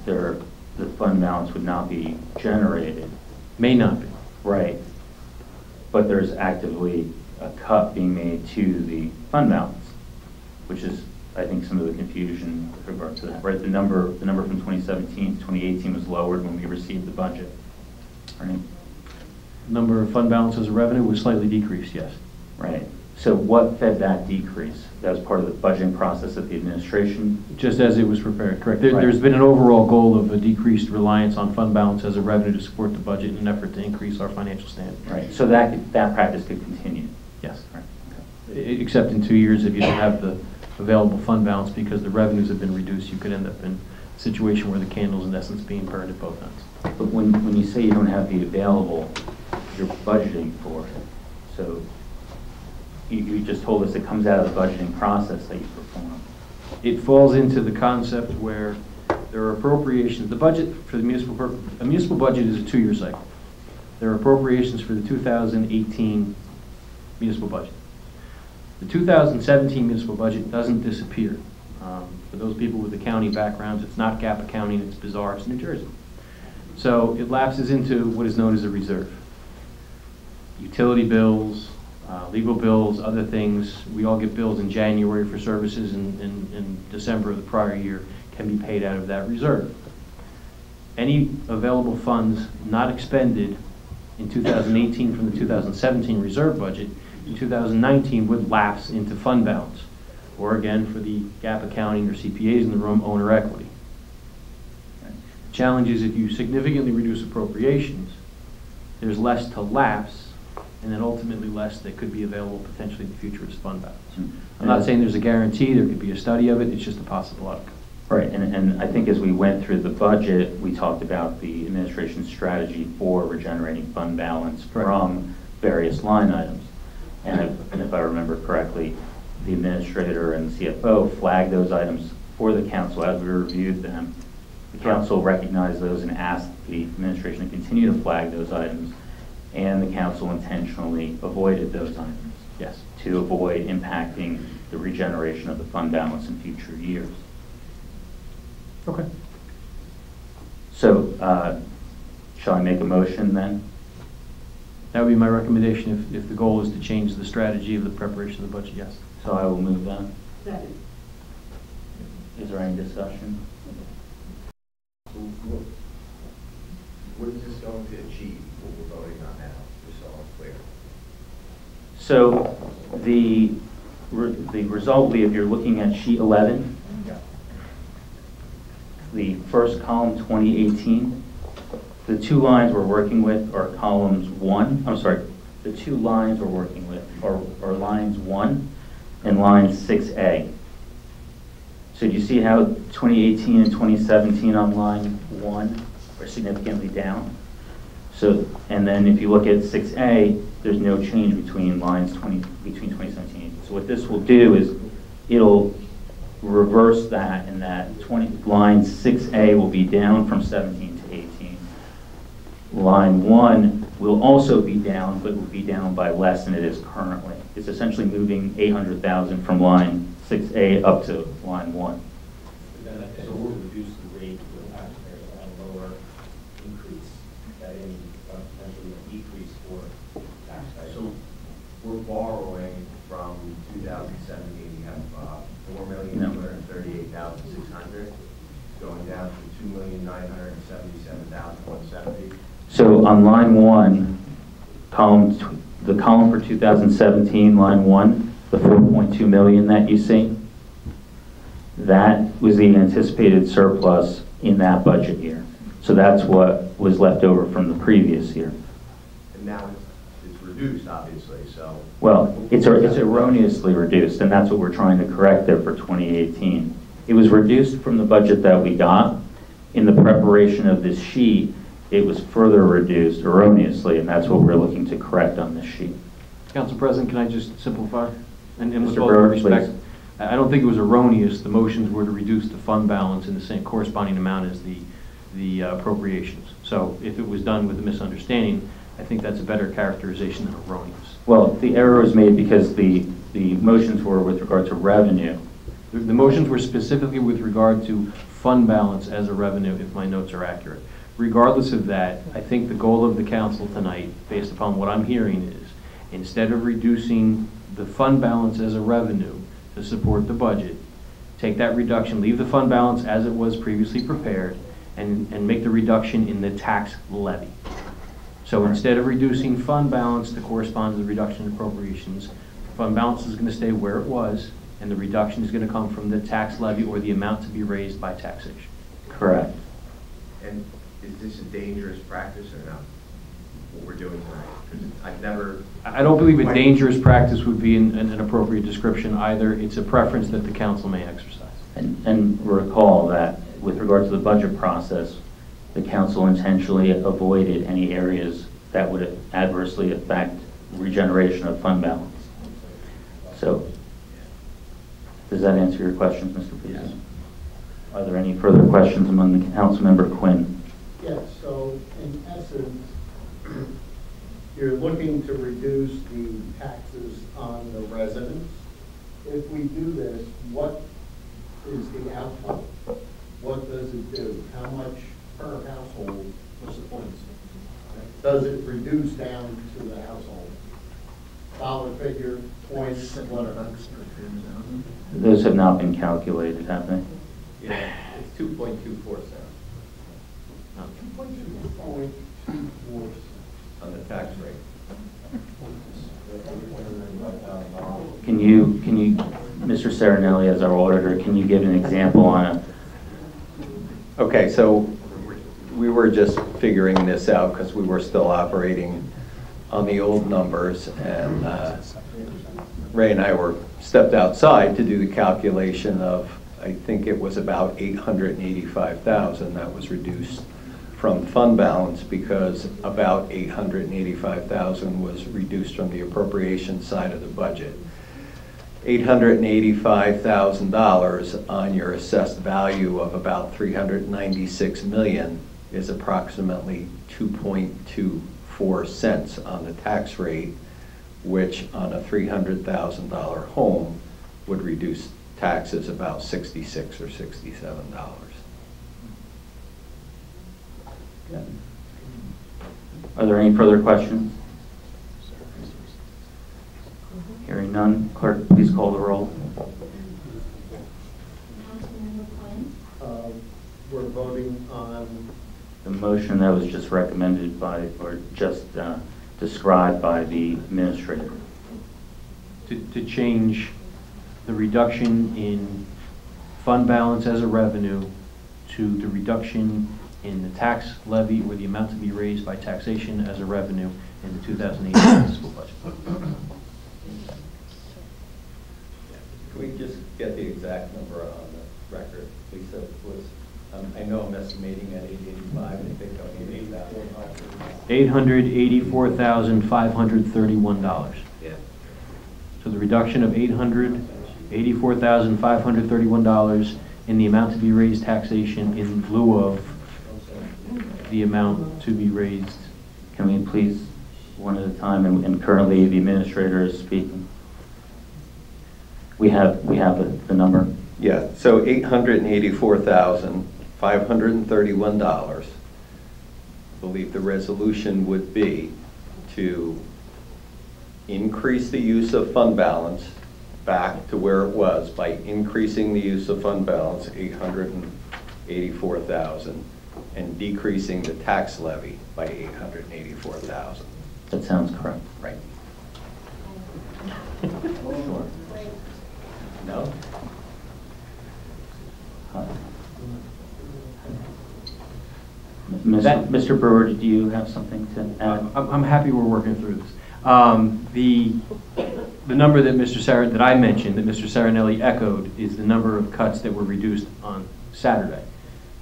Speaker 1: the fund balance would not be generated.
Speaker 8: May not be.
Speaker 1: Right. But there's actively a cut being made to the fund balance, which is, I think, some of the confusion with regard to that. Right. The number from 2017 to 2018 was lowered when we received the budget. Right.
Speaker 8: Number of fund balances of revenue was slightly decreased, yes.
Speaker 1: Right. So what fed that decrease? That was part of the budgeting process of the administration?
Speaker 8: Just as it was prepared, correct.
Speaker 1: Right.
Speaker 8: There's been an overall goal of a decreased reliance on fund balance as a revenue to support the budget in an effort to increase our financial standing.
Speaker 1: Right. So that practice could continue?
Speaker 8: Yes.
Speaker 1: Right. Okay.
Speaker 8: Except in 2 years, if you don't have the available fund balance because the revenues have been reduced, you could end up in a situation where the candle's in essence being burned at both ends.
Speaker 1: But when you say you don't have the available, you're budgeting for it. So you just told us it comes out of the budgeting process that you perform.
Speaker 8: It falls into the concept where there are appropriations. The budget for the a municipal budget is a 2-year cycle. There are appropriations for the 2018 municipal budget. The 2017 municipal budget doesn't disappear. For those people with accounting backgrounds, it's not GAAP accounting, it's bizarre, it's New Jersey. So it lapses into what is known as a reserve. Utility bills, legal bills, other things. We all get bills in January for services in December of the prior year can be paid out of that reserve. Any available funds not expended in 2018 from the 2017 reserve budget in 2019 would lapse into fund balance, or again, for the GAAP accounting or CPAs in the room, owner equity. The challenge is if you significantly reduce appropriations, there's less to lapse, and then ultimately less that could be available potentially in the future as fund balance. I'm not saying there's a guarantee, there could be a study of it, it's just a possible outcome.
Speaker 1: Right, and I think as we went through the budget, we talked about the administration's strategy for regenerating fund balance from various line items. And if I remember correctly, the administrator and the CFO flagged those items for the council as we reviewed them. The council recognized those and asked the administration to continue to flag those items, and the council intentionally avoided those items.
Speaker 8: Yes.
Speaker 1: To avoid impacting the regeneration of the fund balance in future years.
Speaker 8: Okay.
Speaker 1: So, shall I make a motion then?
Speaker 8: That would be my recommendation if the goal is to change the strategy of the preparation of the budget, yes.
Speaker 1: So I will move that.
Speaker 3: Second.
Speaker 1: Is there any discussion?
Speaker 2: What is this going to achieve, what we're voting on now, just so I'm clear?
Speaker 1: So the result will be, if you're looking at sheet 11, the first column, 2018, the two lines we're working with are the two lines we're working with are lines 1 and line 6A. So do you see how 2018 and 2017 on line 1 are significantly down? So, and then if you look at 6A, there's no change between lines between 2017 and 2018. So what this will do is it'll reverse that, and that line 6A will be down from 17 to 18. Line 1 will also be down, but will be down by less than it is currently. It's essentially moving 800,000 from line 6A up to line 1.
Speaker 9: So we'll reduce the rate for the taxpayers at a lower increase, that in potentially a decrease for taxpayers.
Speaker 2: So we're borrowing from 2017, we have $4,238,600, going down to $2,977,170.
Speaker 1: So on line 1, the column for 2017, line 1, the 4.2 million that you see, that was the anticipated surplus in that budget year. So that's what was left over from the previous year.
Speaker 2: And now it's reduced, obviously, so.
Speaker 1: Well, it's erroneously reduced, and that's what we're trying to correct there for 2018. It was reduced from the budget that we got. In the preparation of this sheet, it was further reduced erroneously, and that's what we're looking to correct on this sheet.
Speaker 8: Council President, can I just simplify? And with
Speaker 1: Mr.
Speaker 8: all due
Speaker 1: Brewer,
Speaker 8: respect,
Speaker 1: please.
Speaker 8: I don't think it was erroneous. The motions were to reduce the fund balance in the same corresponding amount as the appropriations. So if it was done with a misunderstanding, I think that's a better characterization than erroneous.
Speaker 1: Well, the error was made because the motions were with regard to revenue.
Speaker 8: The motions were specifically with regard to fund balance as a revenue, if my notes are accurate. Regardless of that, I think the goal of the council tonight, based upon what I'm hearing, is instead of reducing the fund balance as a revenue to support the budget, take that reduction, leave the fund balance as it was previously prepared, and make the reduction in the tax levy. So instead of reducing fund balance to correspond to the reduction in appropriations, fund balance is going to stay where it was, and the reduction is going to come from the tax levy or the amount to be raised by taxation.
Speaker 1: Correct.
Speaker 2: And is this a dangerous practice or not, what we're doing tonight? 'Cause I've never...
Speaker 8: I don't believe a dangerous practice would be an appropriate description either. It's a preference that the council may exercise.
Speaker 1: And recall that with regard to the budget process, the council intentionally avoided any areas that would adversely affect regeneration of fund balance. So, does that answer your questions, Mr. Peterson? Yes. Are there any further questions among the council member Quinn?
Speaker 12: Yes, so in essence, you're looking to reduce the taxes on the residents. If we do this, what is the outcome? What does it do? How much per household?
Speaker 5: What's the point?
Speaker 12: Does it reduce down to the household? Dollar figure, points, whatever.
Speaker 1: Those have not been calculated, have they?
Speaker 7: Yeah, it's 2.24 cents on the tax rate.
Speaker 1: Can you, Mr. Serenelli, as our auditor, can you give an example on a?
Speaker 7: Okay, so we were just figuring this out because we were still operating on the old numbers, and Ray and I stepped outside to do the calculation of, I think it was about $885,000 that was reduced from fund balance, because about $885,000 was reduced from the appropriation side of the budget. $885,000 on your assessed value of about $396 million is approximately 2.24 cents on the tax rate, which on a $300,000 home would reduce taxes about $66 or $67.
Speaker 1: Are there any further questions? Hearing none, clerk, please call the roll.
Speaker 4: Councilmember Quinn?
Speaker 12: We're voting on,
Speaker 1: The motion that was just recommended by, or just described by the administrator.
Speaker 8: To change the reduction in fund balance as a revenue to the reduction in the tax levy or the amount to be raised by taxation as a revenue in the 2018 municipal budget.
Speaker 7: Can we just get the exact number on the record, Lisa? I know I'm estimating at 885. I think I'll be
Speaker 8: $884,531.
Speaker 2: Yeah.
Speaker 8: So the reduction of $884,531 in the amount to be raised taxation in lieu of the amount to be raised.
Speaker 1: Can we please one at a time, and currently the administrator is speaking. We have the number.
Speaker 7: Yeah, so $884,531. I believe the resolution would be to increase the use of fund balance back to where it was by increasing the use of fund balance, $884,000, and decreasing the tax levy by $884,000.
Speaker 1: That sounds correct.
Speaker 7: Right. Sure. No?
Speaker 1: Mr. Brewer, do you have something to add?
Speaker 8: I'm happy we're working through this. The number that that I mentioned, that Mr. Sarinelli echoed, is the number of cuts that were reduced on Saturday.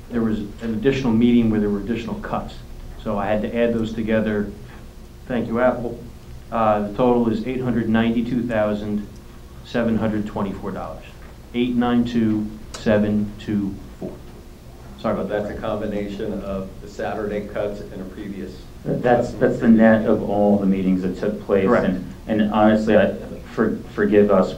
Speaker 8: There was an additional meeting where there were additional cuts. So I had to add those together. Thank you, Apple. The total is $892,724. $892,724. Sorry about that.
Speaker 7: That's a combination of the Saturday cuts and a previous.
Speaker 1: That's the net of all the meetings that took place.
Speaker 8: Correct.
Speaker 1: And honestly, forgive us.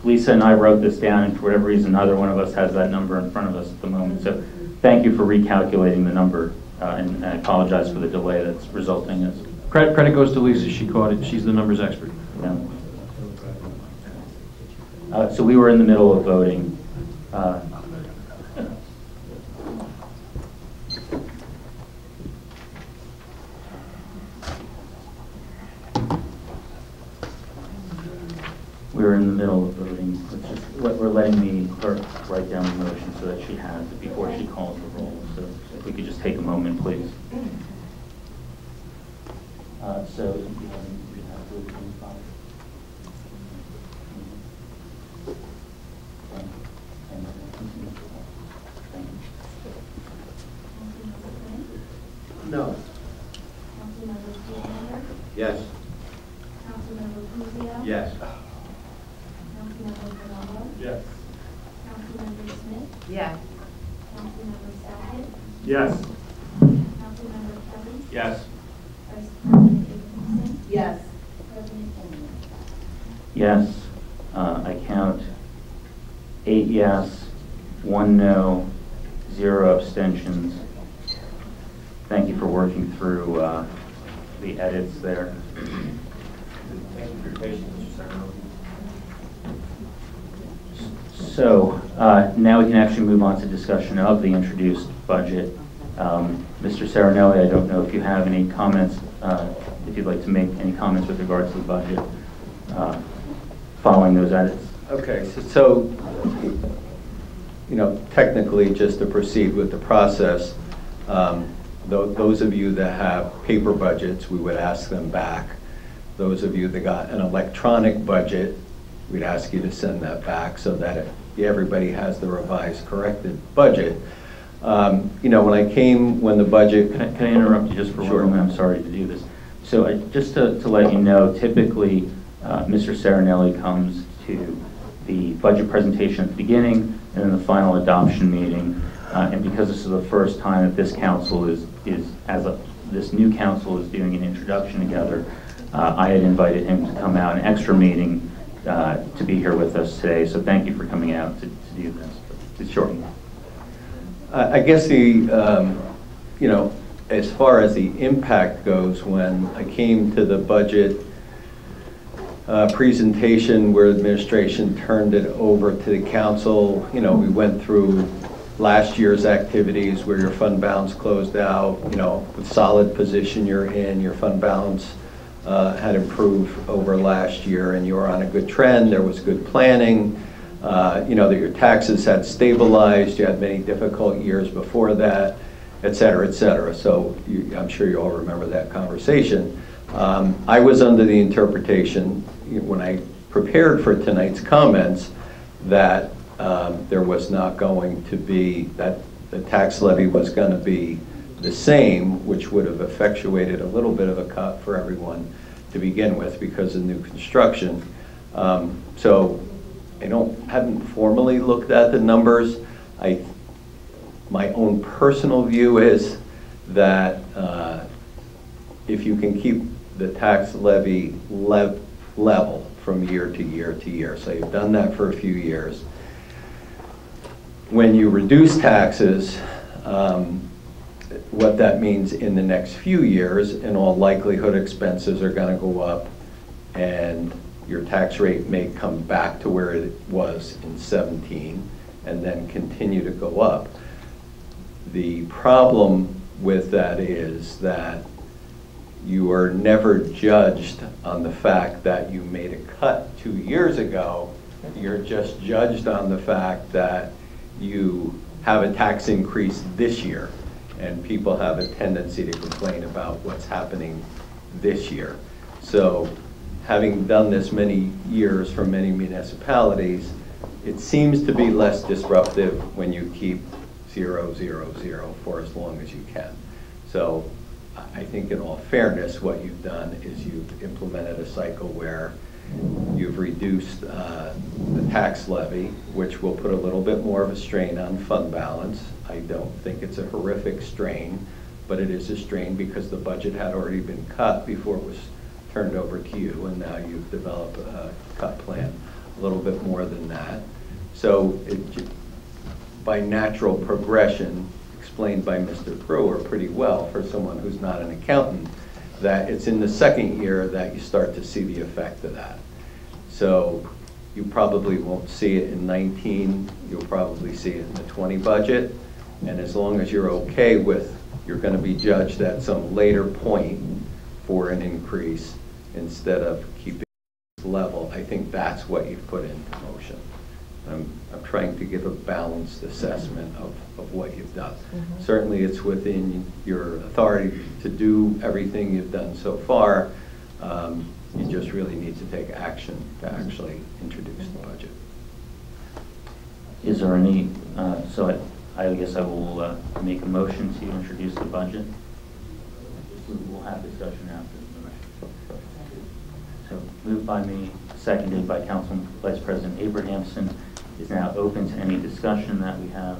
Speaker 1: Lisa and I wrote this down, and for whatever reason, neither one of us has that number in front of us at the moment. So thank you for recalculating the number, and I apologize for the delay that's resulting in this.
Speaker 8: Credit goes to Lisa. She caught it. She's the numbers expert.
Speaker 1: Yeah. So we were in the middle of voting. We were in the middle of voting. We're letting the clerk write down the motion so that she has it before she calls the roll. So if we could just take a moment, please. So you have to
Speaker 11: No.
Speaker 4: Councilmember Stevenson.
Speaker 11: Yes.
Speaker 4: Councilmember Puccio.
Speaker 11: Yes.
Speaker 4: Councilmember Ronaldo.
Speaker 2: Yes.
Speaker 4: Councilmember Smith.
Speaker 3: Yes.
Speaker 4: Councilmember Sackett.
Speaker 2: Yes.
Speaker 4: Councilmember Kelly.
Speaker 2: Yes.
Speaker 4: Vice President Dickinson.
Speaker 3: Yes.
Speaker 4: President Kennedy.
Speaker 1: Yes. I count 8 yes, 1 no, 0 abstentions. Thank you for working through the edits there.
Speaker 9: Thank you for your patience, Mr. Sarinelli.
Speaker 1: So now we can actually move on to discussion of the introduced budget. Mr. Sarinelli, I don't know if you have any comments, if you'd like to make any comments with regard to the budget following those edits.
Speaker 7: Okay, so technically, just to proceed with the process, those of you that have paper budgets, we would ask them back. Those of you that got an electronic budget, we'd ask you to send that back so that everybody has the revised, corrected budget. When the budget...
Speaker 1: Can I interrupt you just for
Speaker 7: Sure.
Speaker 1: one moment? I'm sorry to do this. So just to let you know, typically, Mr. Sarinelli comes to the budget presentation at the beginning and then the final adoption meeting. And because this is the first time that this council this new council is doing an introduction together, I had invited him to come out, an extra meeting, to be here with us today. So thank you for coming out to do this. It's short.
Speaker 7: I guess as far as the impact goes, when I came to the budget presentation where the administration turned it over to the council, we went through last year's activities where your fund balance closed out, with solid position you're in, your fund balance had improved over last year and you were on a good trend, there was good planning, that your taxes had stabilized, you had many difficult years before that, et cetera, et cetera. So I'm sure you all remember that conversation. I was under the interpretation when I prepared for tonight's comments that there was not going to be, that the tax levy was going to be the same, which would have effectuated a little bit of a cut for everyone to begin with because of new construction. So I haven't formally looked at the numbers. My own personal view is that if you can keep the tax levy level from year to year to year. So you've done that for a few years. When you reduce taxes, what that means in the next few years, in all likelihood, expenses are going to go up, and your tax rate may come back to where it was in 17 and then continue to go up. The problem with that is that you are never judged on the fact that you made a cut 2 years ago. You're just judged on the fact that you have a tax increase this year, and people have a tendency to complain about what's happening this year. So having done this many years for many municipalities, it seems to be less disruptive when you keep 0, 0, 0 for as long as you can. So I think in all fairness, what you've done is you've implemented a cycle where you've reduced the tax levy, which will put a little bit more of a strain on fund balance. I don't think it's a horrific strain, but it is a strain because the budget had already been cut before it was turned over to you, and now you've developed a cut plan a little bit more than that. So by natural progression, explained by Mr. Brewer pretty well for someone who's not an accountant, that it's in the second year that you start to see the effect of that. So you probably won't see it in 19, you'll probably see it in the 20 budget, and as long as you're okay with, you're going to be judged at some later point for an increase instead of keeping it level. I think that's what you've put into motion. I'm trying to give a balanced assessment of what you've done. Certainly it's within your authority to do everything you've done so far. You just really need to take action to actually introduce the budget.
Speaker 1: Is there any, so I guess I will make a motion to introduce the budget. We'll have discussion after the motion. So moved by me, seconded by Council Vice President Abrahamson. Is now open to any discussion that we have.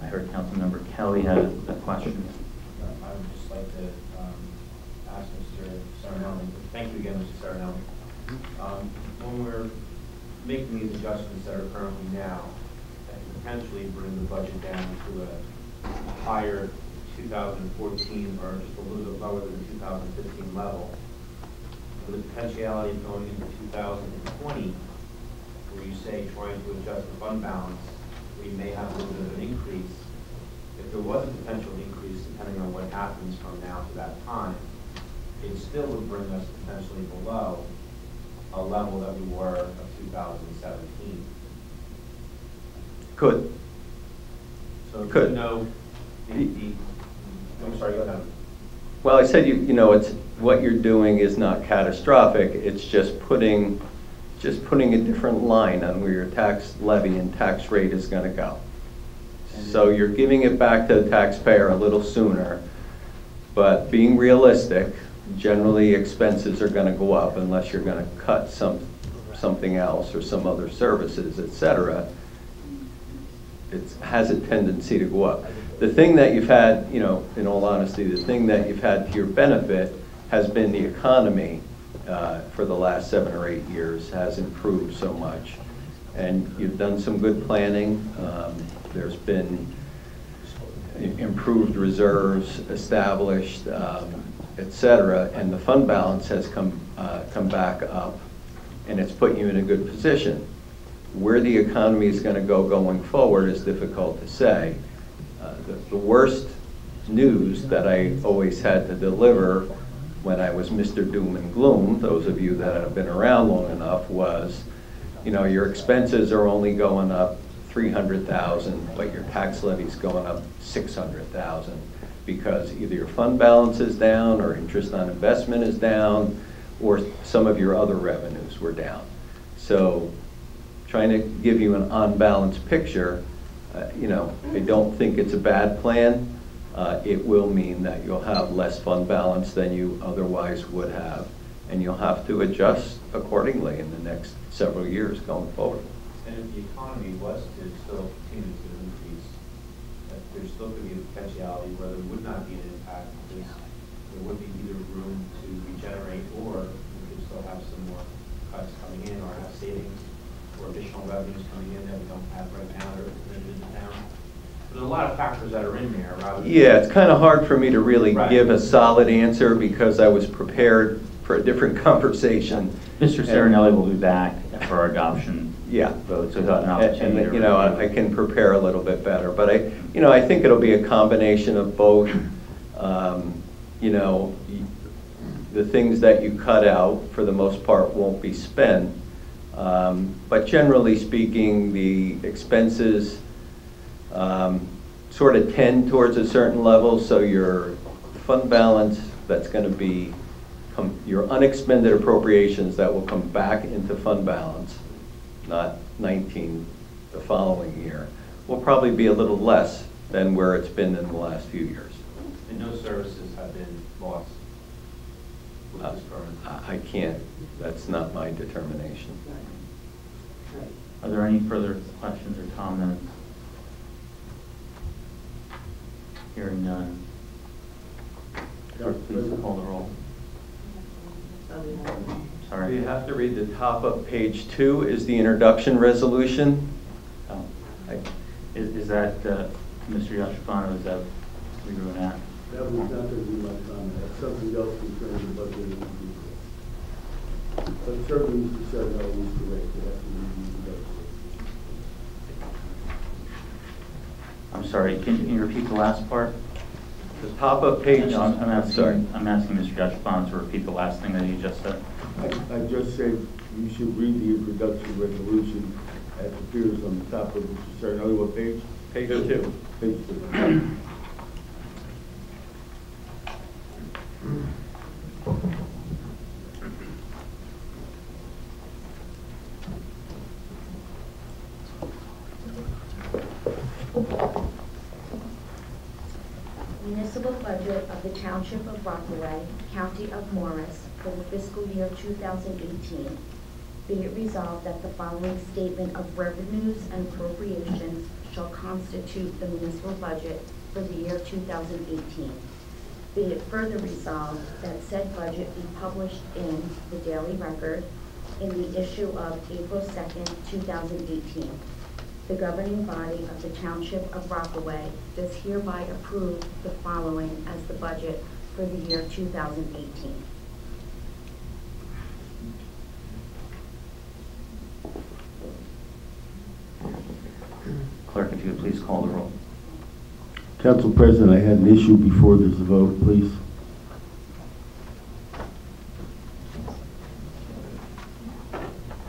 Speaker 1: I heard Councilmember Kelly had a question.
Speaker 9: I would just like to ask Mr. Sarinelli, thank you again, Mr. Sarinelli. When we're making these adjustments that are currently now, that can potentially bring the budget down to a higher 2014 or just a little bit lower than the 2015 level, with the potentiality of going into 2020, where you say trying to adjust the fund balance, we may have a little bit of an increase. If there was a potential increase, depending on what happens from now to that time, it still would bring us potentially below a level that we were of 2017.
Speaker 7: Could.
Speaker 9: So if
Speaker 7: Could.
Speaker 9: you know, I'm sorry, go ahead.
Speaker 7: Well, I said, you know, it's what you're doing is not catastrophic. It's just putting a different line on where your tax levy and tax rate is going to go. So you're giving it back to the taxpayer a little sooner, but being realistic, generally expenses are going to go up unless you're going to cut something else or some other services, etc. It has a tendency to go up. The thing that you've had, you know, in all honesty, the thing that you've had to your benefit has been the economy. For the last 7 or 8 years has improved so much, and you've done some good planning. There's been improved reserves established, etc., and the fund balance has come back up, and it's put you in a good position. Where the economy is going to go going forward is difficult to say. The worst news that I always had to deliver when I was Mr. Doom and Gloom, those of you that have been around long enough, was, you know, your expenses are only going up $300,000, but your tax levy's going up $600,000 because either your fund balance is down, or interest on investment is down, or some of your other revenues were down. So, trying to give you an on-balance picture, you know, I don't think it's a bad plan. It will mean that you'll have less fund balance than you otherwise would have, and you'll have to adjust accordingly in the next several years going forward.
Speaker 9: And if the economy was to still continue to increase, that there still could be a potentiality where there would not be an impact, because there would be either room to regenerate, or we could still have some more cuts coming in, or have savings or additional revenues coming in that we don't have right now that are permitted in the town. There's a lot of factors that are in there, Rob.
Speaker 7: Yeah, it's kind of hard for me to really
Speaker 9: Right.
Speaker 7: give a solid answer because I was prepared for a different conversation.
Speaker 1: Mr. Serinelli will be back for our adoption
Speaker 7: Yeah.
Speaker 1: vote, so he'll have an opportunity to
Speaker 7: And, you know,
Speaker 1: review.
Speaker 7: I can prepare a little bit better, but I think it'll be a combination of both. You know, the things that you cut out, for the most part, won't be spent. But generally speaking, the expenses sort of tend towards a certain level, so your fund balance, that's going to be your unexpended appropriations that will come back into fund balance, not 19 the following year, will probably be a little less than where it's been in the last few years.
Speaker 9: And no services have been lost with this program.
Speaker 7: I can't, that's not my determination.
Speaker 1: Are there any further questions or comments? Hearing none. Clerk, please call the roll. Sorry.
Speaker 7: You have to read the top of page 2 is the introduction resolution.
Speaker 1: Oh, is that, Mr. Yashifano, is that we were going at?
Speaker 2: That was not going to be my comment. That's something else concerning the budget. But certainly, Mr. Serinelli is correct. You have to review the budget.
Speaker 1: I'm sorry, can you repeat the last part?
Speaker 7: The top of page,
Speaker 1: No, I'm asking,
Speaker 7: sorry.
Speaker 1: I'm asking Mr. Yashifano to repeat the last thing that you just said.
Speaker 2: I just said you should read the introduction resolution as appears on the top of Mr. Serinelli. What page?
Speaker 7: Page 2.
Speaker 2: Page 2.
Speaker 4: Municipal budget of the Township of Rockaway, County of Morris, for the fiscal year 2018. Be it resolved that the following statement of revenues and appropriations shall constitute the municipal budget for the year 2018. Be it further resolved that said budget be published in the Daily Record in the issue of April 2nd, 2018. The governing body of the Township of Rockaway does hereby approve the following as the budget for the year 2018.
Speaker 1: Clerk, if you would please call the roll.
Speaker 2: Council President, I had an issue before there's a vote, please.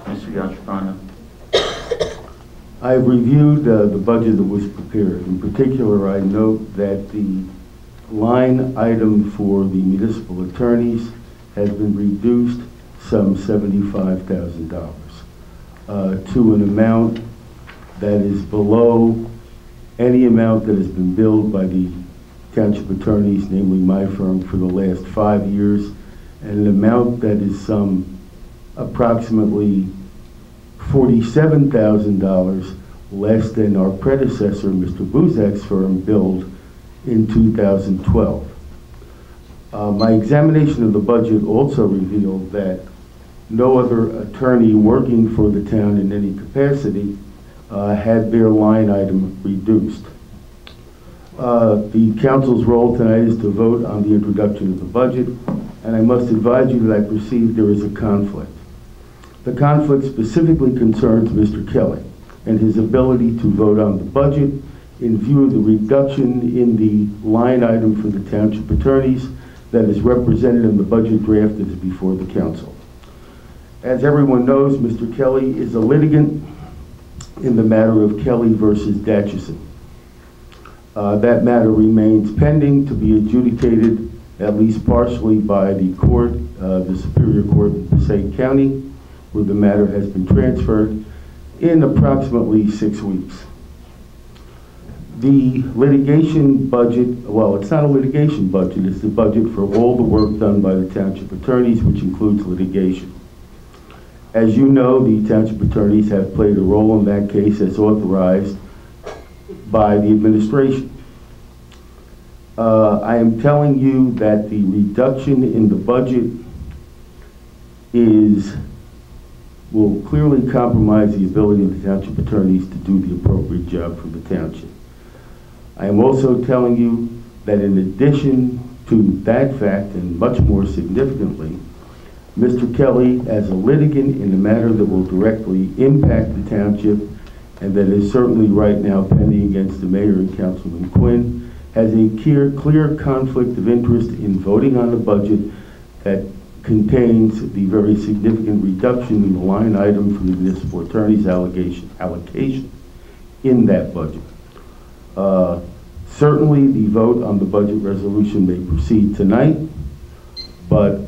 Speaker 1: Mr. Yashifano.
Speaker 2: I have reviewed the budget that was prepared. In particular, I note that the line item for the municipal attorneys has been reduced some $75,000 to an amount that is below any amount that has been billed by the township attorneys, namely my firm, for the last 5 years, and an amount that is some approximately $47,000 less than our predecessor, Mr. Buzak's firm, billed in 2012. My examination of the budget also revealed that no other attorney working for the town in any capacity had their line item reduced. The council's role tonight is to vote on the introduction of the budget, and I must advise you that I perceive there is a conflict. The conflict specifically concerns Mr. Kelly and his ability to vote on the budget in view of the reduction in the line item for the township attorneys that is represented in the budget draft that is before the council. As everyone knows, Mr. Kelly is a litigant in the matter of Kelly versus Datchison. That matter remains pending to be adjudicated, at least partially, by the court, the Superior Court in Passaic County, where the matter has been transferred in approximately 6 weeks. The litigation budget, well, it's not a litigation budget, it's the budget for all the work done by the township attorneys, which includes litigation. As you know, the township attorneys have played a role in that case as authorized by the administration. I am telling you that the reduction in the budget will clearly compromise the ability of the township attorneys to do the appropriate job for the township. I am also telling you that in addition to that fact, and much more significantly, Mr. Kelly, as a litigant in a matter that will directly impact the township, and that is certainly right now pending against the mayor and Councilman Quinn, has a clear conflict of interest in voting on a budget that contains the very significant reduction in the line item for the municipal attorney's allocation in that budget. Certainly the vote on the budget resolution may proceed tonight, but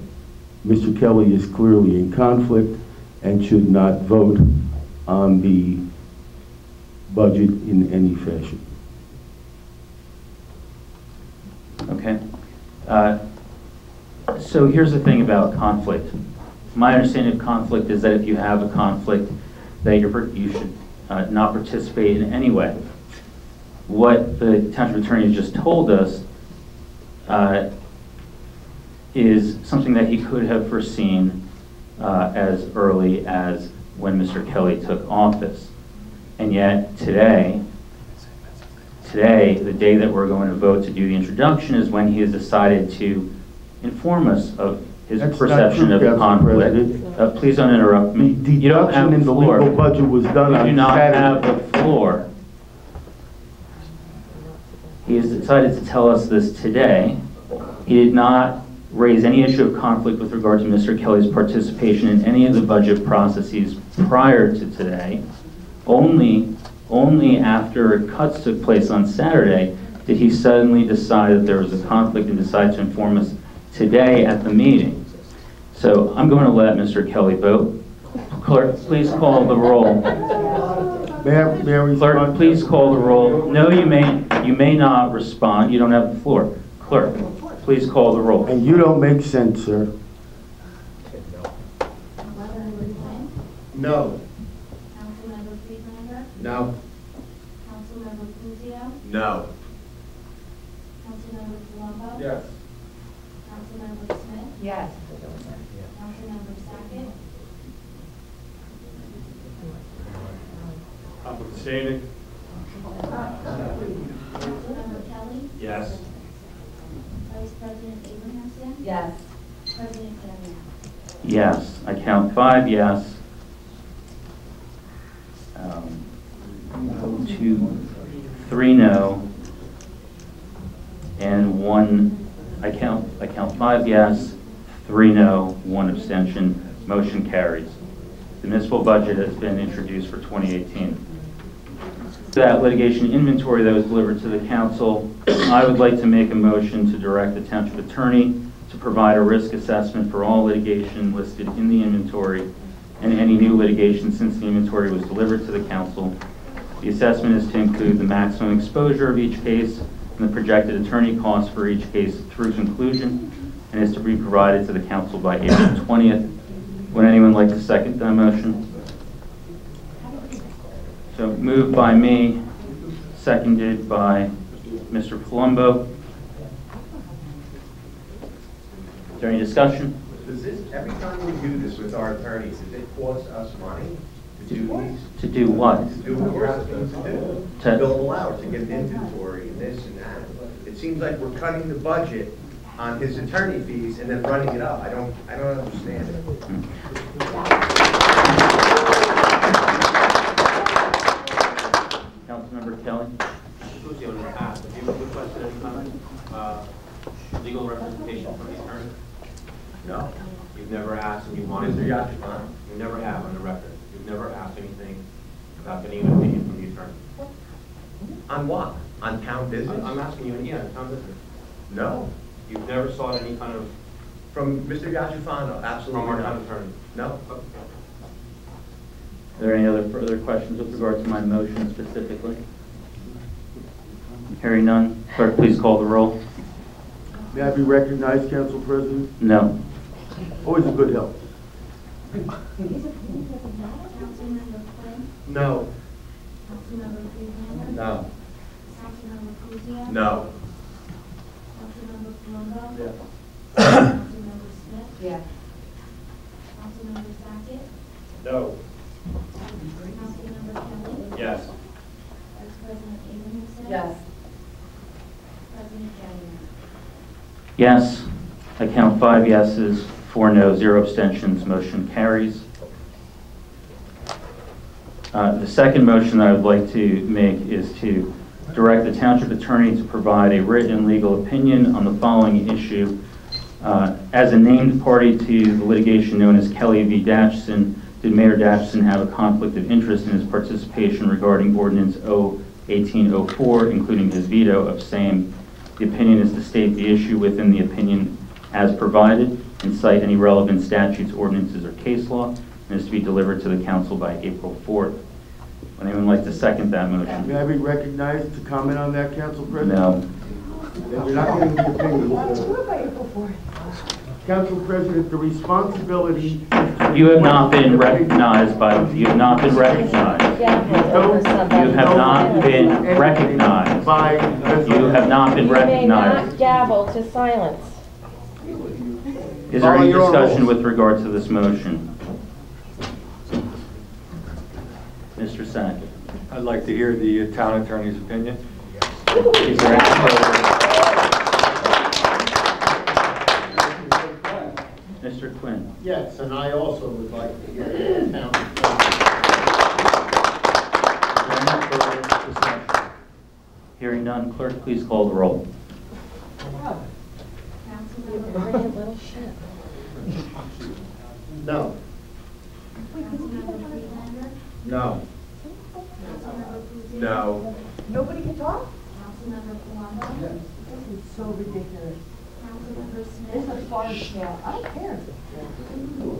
Speaker 2: Mr. Kelly is clearly in conflict and should not vote on the budget in any fashion.
Speaker 1: Okay. So here's the thing about conflict. My understanding of conflict is that if you have a conflict, that you should not participate in any way. What the township attorney just told us is something that he could have foreseen as early as when Mr. Kelly took office. And yet today, the day that we're going to vote to do the introduction, is when he has decided to inform us of his perception of conflict. Please don't interrupt me. You don't have the floor.
Speaker 2: The legal budget was done on Saturday.
Speaker 1: You do not have the floor. He has decided to tell us this today. He did not raise any issue of conflict with regard to Mr. Kelly's participation in any of the budget processes prior to today. Only after cuts took place on Saturday did he suddenly decide that there was a conflict and decide to inform us today at the meeting. So I'm going to let Mr. Kelly vote. Clerk, please call the roll. Clerk, please call the roll. No, you may not respond. You don't have the floor. Clerk, please call the roll.
Speaker 2: And you don't make sense, sir.
Speaker 12: No.
Speaker 4: Councilmember Friedlander?
Speaker 11: No.
Speaker 4: Councilmember Cruzio?
Speaker 11: No.
Speaker 4: Councilmember Palumbo?
Speaker 12: Yes.
Speaker 4: Councilmember Smith?
Speaker 3: Yes.
Speaker 4: Councilmember Sackett?
Speaker 12: I'm abstaining.
Speaker 4: Councilmember Kelly?
Speaker 11: Yes.
Speaker 4: Vice President Abrahamson?
Speaker 3: Yes.
Speaker 4: President Daniel?
Speaker 1: Yes. I count 5 yes. 2, 3 no, and 1. I count 5 yes, 3 no, 1 abstention. Motion carries. The municipal budget has been introduced for 2018. That litigation inventory that was delivered to the council, I would like to make a motion to direct the township attorney to provide a risk assessment for all litigation listed in the inventory and any new litigation since the inventory was delivered to the council. The assessment is to include the maximum exposure of each case and the projected attorney costs for each case through conclusion, and is to be provided to the council by April 20th. Would anyone like to second that motion? So moved by me, seconded by Mr. Palumbo. Is there any discussion?
Speaker 11: Does this, every time we do this with our attorneys, does it cost us money to do these?
Speaker 1: To do what?
Speaker 11: To do what we're asking to do?
Speaker 1: To-
Speaker 11: Billable hours, to get an inventory and this and that. It seems like we're cutting the budget on his attorney fees and then running it up. I don't understand it.
Speaker 1: Councilmember Kelly?
Speaker 9: Lucio, in the past, have you requested any kind of legal representation from the attorney?
Speaker 11: No.
Speaker 9: You've never asked and you wanted to?
Speaker 11: Mr. Yachimano?
Speaker 9: You never have on the record. You've never asked anything about getting an opinion from the attorney?
Speaker 11: On what? On town business?
Speaker 9: I'm asking you, yeah, town business.
Speaker 11: No.
Speaker 9: You've never sought any kind of,
Speaker 11: From Mr. Yachimano, absolutely
Speaker 9: from our
Speaker 11: not.
Speaker 9: town attorney?
Speaker 11: No.
Speaker 1: Are there any other further questions with regard to my motion specifically? Hearing none, clerk, please call the roll.
Speaker 2: May I be recognized, Council President?
Speaker 1: No.
Speaker 2: Always a good help.
Speaker 4: Councilmember Quinn?
Speaker 11: No.
Speaker 4: Councilmember Friedlander?
Speaker 11: No.
Speaker 4: Councilmember Cruzio?
Speaker 11: No.
Speaker 4: Councilmember Palumbo?
Speaker 5: Yes.
Speaker 4: Councilmember Smith?
Speaker 3: Yes.
Speaker 4: Councilmember Sackett?
Speaker 9: No.
Speaker 4: Councilmember Kelly?
Speaker 9: Yes.
Speaker 4: Vice President Abraham?
Speaker 3: Yes.
Speaker 4: President Jones?
Speaker 1: Yes. I count 5 yeses, 4 no, 0 abstentions. Motion carries. The second motion I would like to make is to direct the township attorney to provide a written legal opinion on the following issue. As a named party to the litigation known as Kelly v. Datchison, did Mayor Datchison have a conflict of interest in his participation regarding Ordinance 1804, including his veto of same? The opinion is to state the issue within the opinion as provided and cite any relevant statutes, ordinances, or case law, and is to be delivered to the council by April 4th. Would anyone like to second that motion?
Speaker 12: May I be recognized to comment on that, Council President?
Speaker 1: No.
Speaker 12: Then you're not getting the opinion, sir. Council President, the responsibility...
Speaker 1: You have not been recognized by, you have not been recognized. You have not been recognized. You have not been
Speaker 13: You may
Speaker 1: recognized.
Speaker 13: not gavel to silence.
Speaker 1: Is there any discussion with regard to this motion? Mr. Sackett.
Speaker 14: I'd like to hear the town attorney's opinion.
Speaker 1: Is there any further? Mr. Quinn.
Speaker 12: Yes, and I also would like to hear the town
Speaker 1: Is there any further discussion? Hearing none, clerk, please call the roll.
Speaker 4: Councilmember
Speaker 13: Little shit.
Speaker 12: No.
Speaker 4: Councilmember Freelander?
Speaker 11: No.
Speaker 4: Councilmember Pucci?
Speaker 9: No.
Speaker 13: Nobody can talk?
Speaker 4: Councilmember Palumbo?
Speaker 13: This is so ridiculous.
Speaker 4: Councilmember Smith?
Speaker 13: This is far scale. I don't care.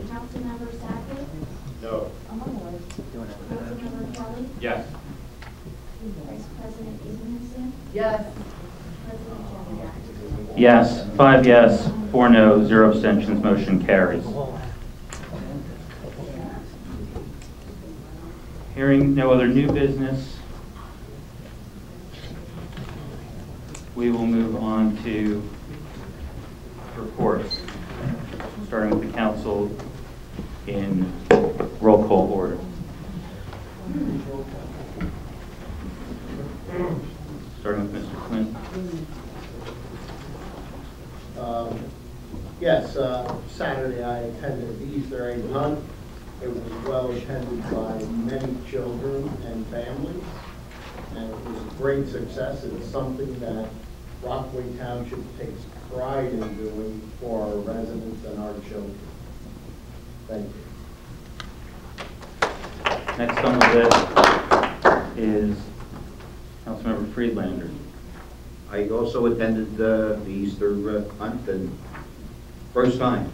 Speaker 4: Councilmember Sackett?
Speaker 9: No.
Speaker 13: I'm on the way.
Speaker 4: Councilmember Kelly?
Speaker 9: Yes.
Speaker 4: Vice President Abraham?
Speaker 3: Yes.
Speaker 4: President Jones?
Speaker 1: Yes, 5 yes, 4 no, 0 abstentions. Motion carries. Hearing no other new business, we will move on to reports, starting with the council in roll call order. Starting with Mr. Quinn.
Speaker 12: Yes, Saturday I attended the Easter egg hunt. It was well attended by many children and families, and it was a great success. It's something that Rockaway Township takes pride in doing for our residents and our children. Thank you.
Speaker 1: Next on the list is Councilmember Friedlander.
Speaker 11: I also attended the Easter hunt, and first time.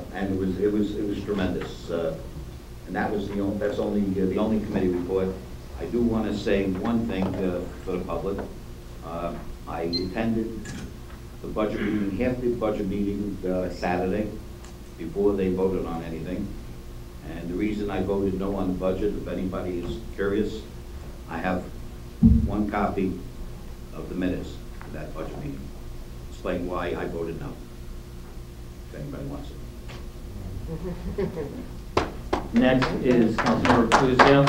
Speaker 11: And it was tremendous. And that's only the only committee report. I do want to say one thing for the public. I attended the budget meeting, half the budget meeting Saturday, before they voted on anything. And the reason I voted no on the budget, if anybody is curious, I have one copy of the minutes of that budget meeting, explain why I voted no, if anybody wants it.
Speaker 1: Next is Councilmember Puzio.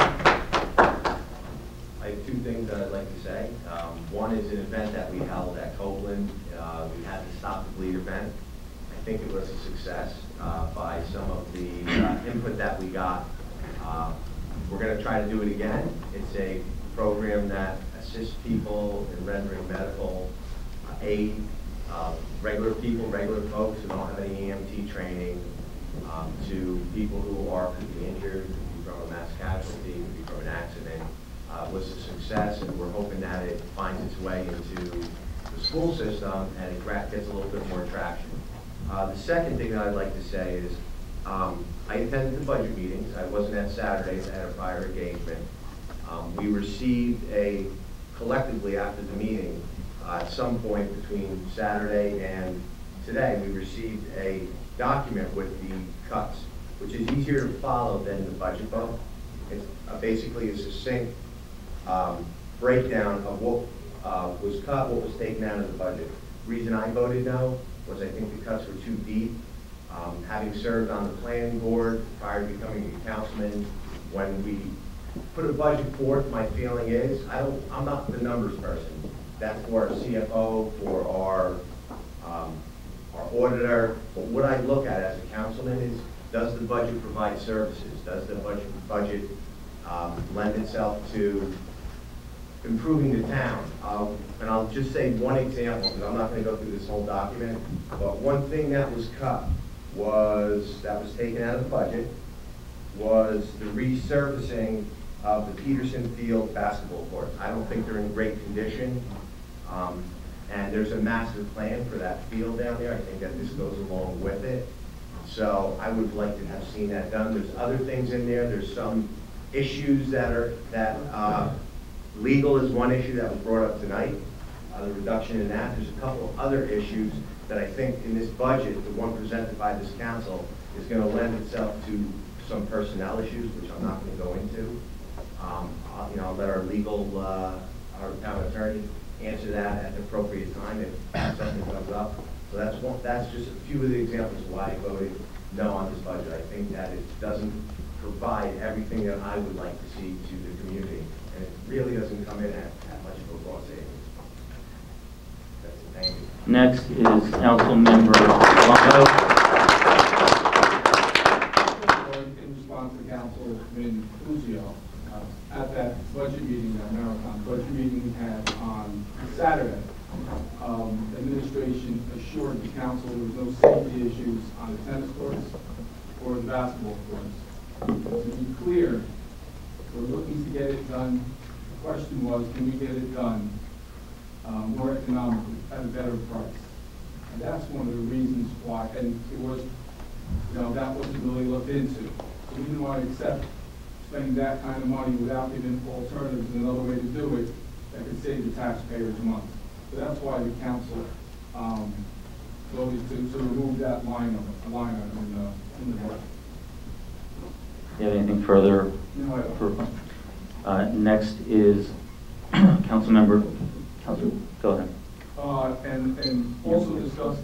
Speaker 15: I have two things that I'd like to say. One is an event that we held at Copeland. We had the Stop the Bleed event. I think it was a success by some of the input that we got. We're going to try to do it again. It's a program that assists people in rendering medical aid, regular people, regular folks who don't have any EMT training, to people who could be injured, could be from a mass casualty, could be from an accident. Was a success, and we're hoping that it finds its way into the school system and it gets a little bit more traction. The second thing that I'd like to say is I attended the budget meetings. I wasn't at Saturdays. I had a prior engagement. We received collectively after the meeting, at some point between Saturday and today, we received a document with the cuts, which is easier to follow than the budget book. It's basically a succinct breakdown of what was cut, what was taken out of the budget. Reason I voted no was I think the cuts were too deep. Having served on the planning board prior to becoming a councilman, when we put a budget forth, my feeling is, I'm not the numbers person. That's for our CFO, for our auditor. But what I look at as a councilman is, does the budget provide services? Does the budget lend itself to improving the town? And I'll just say one example, because I'm not going to go through this whole document, but one thing that was cut that was taken out of the budget was the resurfacing of the Peterson Field basketball courts. I don't think they're in great condition. And there's a master plan for that field down there. I think that this goes along with it. So I would like to have seen that done. There's other things in there. There's some issues that legal is one issue that was brought up tonight. The reduction in that. There's a couple of other issues that I think in this budget, the one presented by this council, is going to lend itself to some personnel issues, which I'm not going to go into. I'll let our legal, our town attorney answer that at the appropriate time if something comes up. So that's just a few of the examples of why I voted no on this budget. I think that it doesn't provide everything that I would like to see to the community, and it really doesn't come in at much of a cost savings. That's it. Thank you.
Speaker 1: Next is Council Member Longo.
Speaker 16: In response to Councilman Fuzio, at that budget meeting, that marathon budget meeting we had on Saturday, the administration assured the council there was no safety issues on the tennis courts or the basketball courts. To be clear, we're looking to get it done. The question was, can we get it done more economically at a better price? And that's one of the reasons why, and it was, that wasn't really looked into. So we didn't want to accept spending that kind of money without giving alternatives and another way to do it that could save the taxpayers money. So that's why the council voted to remove that line item in the budget.
Speaker 1: Do you have anything further?
Speaker 16: No, I don't.
Speaker 1: Next is Councilmember. Go ahead.
Speaker 16: And also discussed,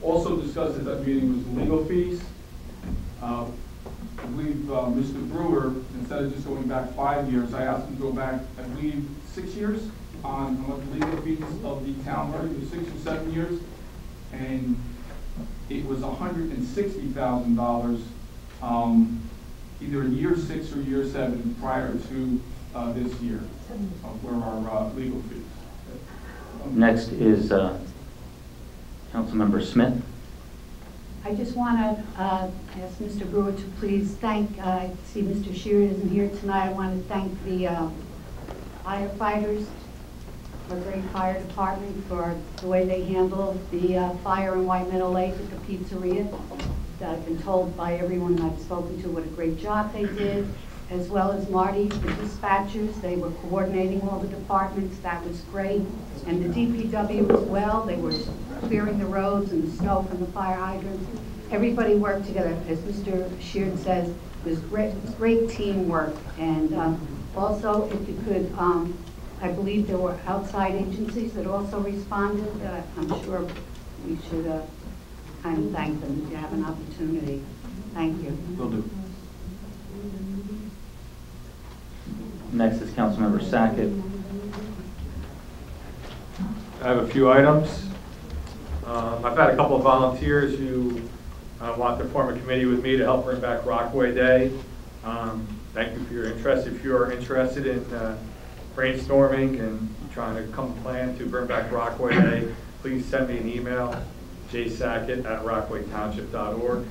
Speaker 16: also discussed at that meeting was legal fees. I believe Mr. Brewer, instead of just going back 5 years, I asked him to go back, I believe, 6 years on what the legal fees of the town were. It was 6 or 7 years, and it was $160,000, either in year 6 or year 7 prior to this year, were our legal fees.
Speaker 1: Next is Councilmember Smith.
Speaker 17: I just want to ask Mr. Brewer to please thank, I see Mr. Shearer isn't here tonight. I want to thank the firefighters, the great fire department, for the way they handled the fire in White Meadow Lake at the pizzeria. I've been told by everyone I've spoken to what a great job they did, as well as Marty, the dispatchers. They were coordinating all the departments. That was great. And the DPW as well. They were clearing the roads and the snow from the fire hydrants. Everybody worked together. As Mr. Sheard says, it was great teamwork. And also, if you could, I believe there were outside agencies that also responded. I'm sure we should kind of thank them if you have an opportunity. Thank you.
Speaker 1: Will do. Next is Councilmember Sackett.
Speaker 14: I have a few items. I've had a couple of volunteers who want to form a committee with me to help bring back Rockaway Day. Thank you for your interest. If you are interested in brainstorming and trying to come plan to bring back Rockaway Day, please send me an email, jsackett@rockawaytownship.org,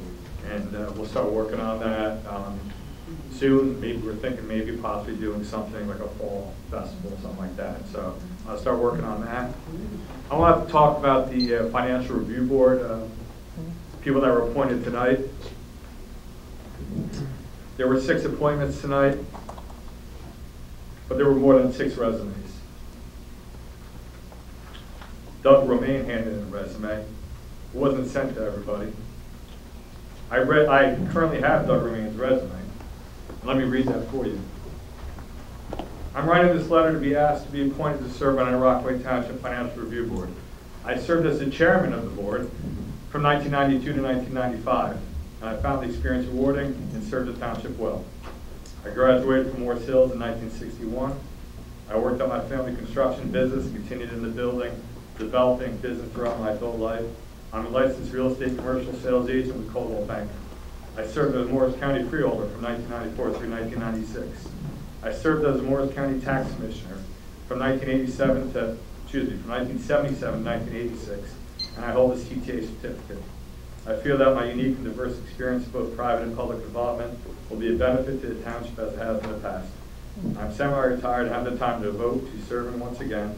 Speaker 14: and we'll start working on that soon. Maybe we're thinking maybe possibly doing something like a fall festival, something like that. So I'll start working on that. I want to talk about the Financial Review Board, people that were appointed tonight. There were 6 appointments tonight, but there were more than 6 resumes. Doug Romaine handed in a resume. It wasn't sent to everybody. I currently have Doug Romaine's resume. Let me read that for you. I'm writing this letter to be asked to be appointed to serve on the Rockaway Township Financial Review Board. I served as the chairman of the board from 1992 to 1995, and I found the experience rewarding and served the township well. I graduated from Morse Hills in 1961. I worked on my family construction business and continued in the building, developing business throughout my adult life. I'm a licensed real estate commercial sales agent with Coldwell Banker. I served as Morris County freeholder from 1994 through 1996. I served as a Morris County tax commissioner from 1977 to 1986, and I hold a CTA certificate. I feel that my unique and diverse experience in both private and public involvement will be a benefit to the township as it has in the past. I'm semi-retired and have the time to devote to serving once again.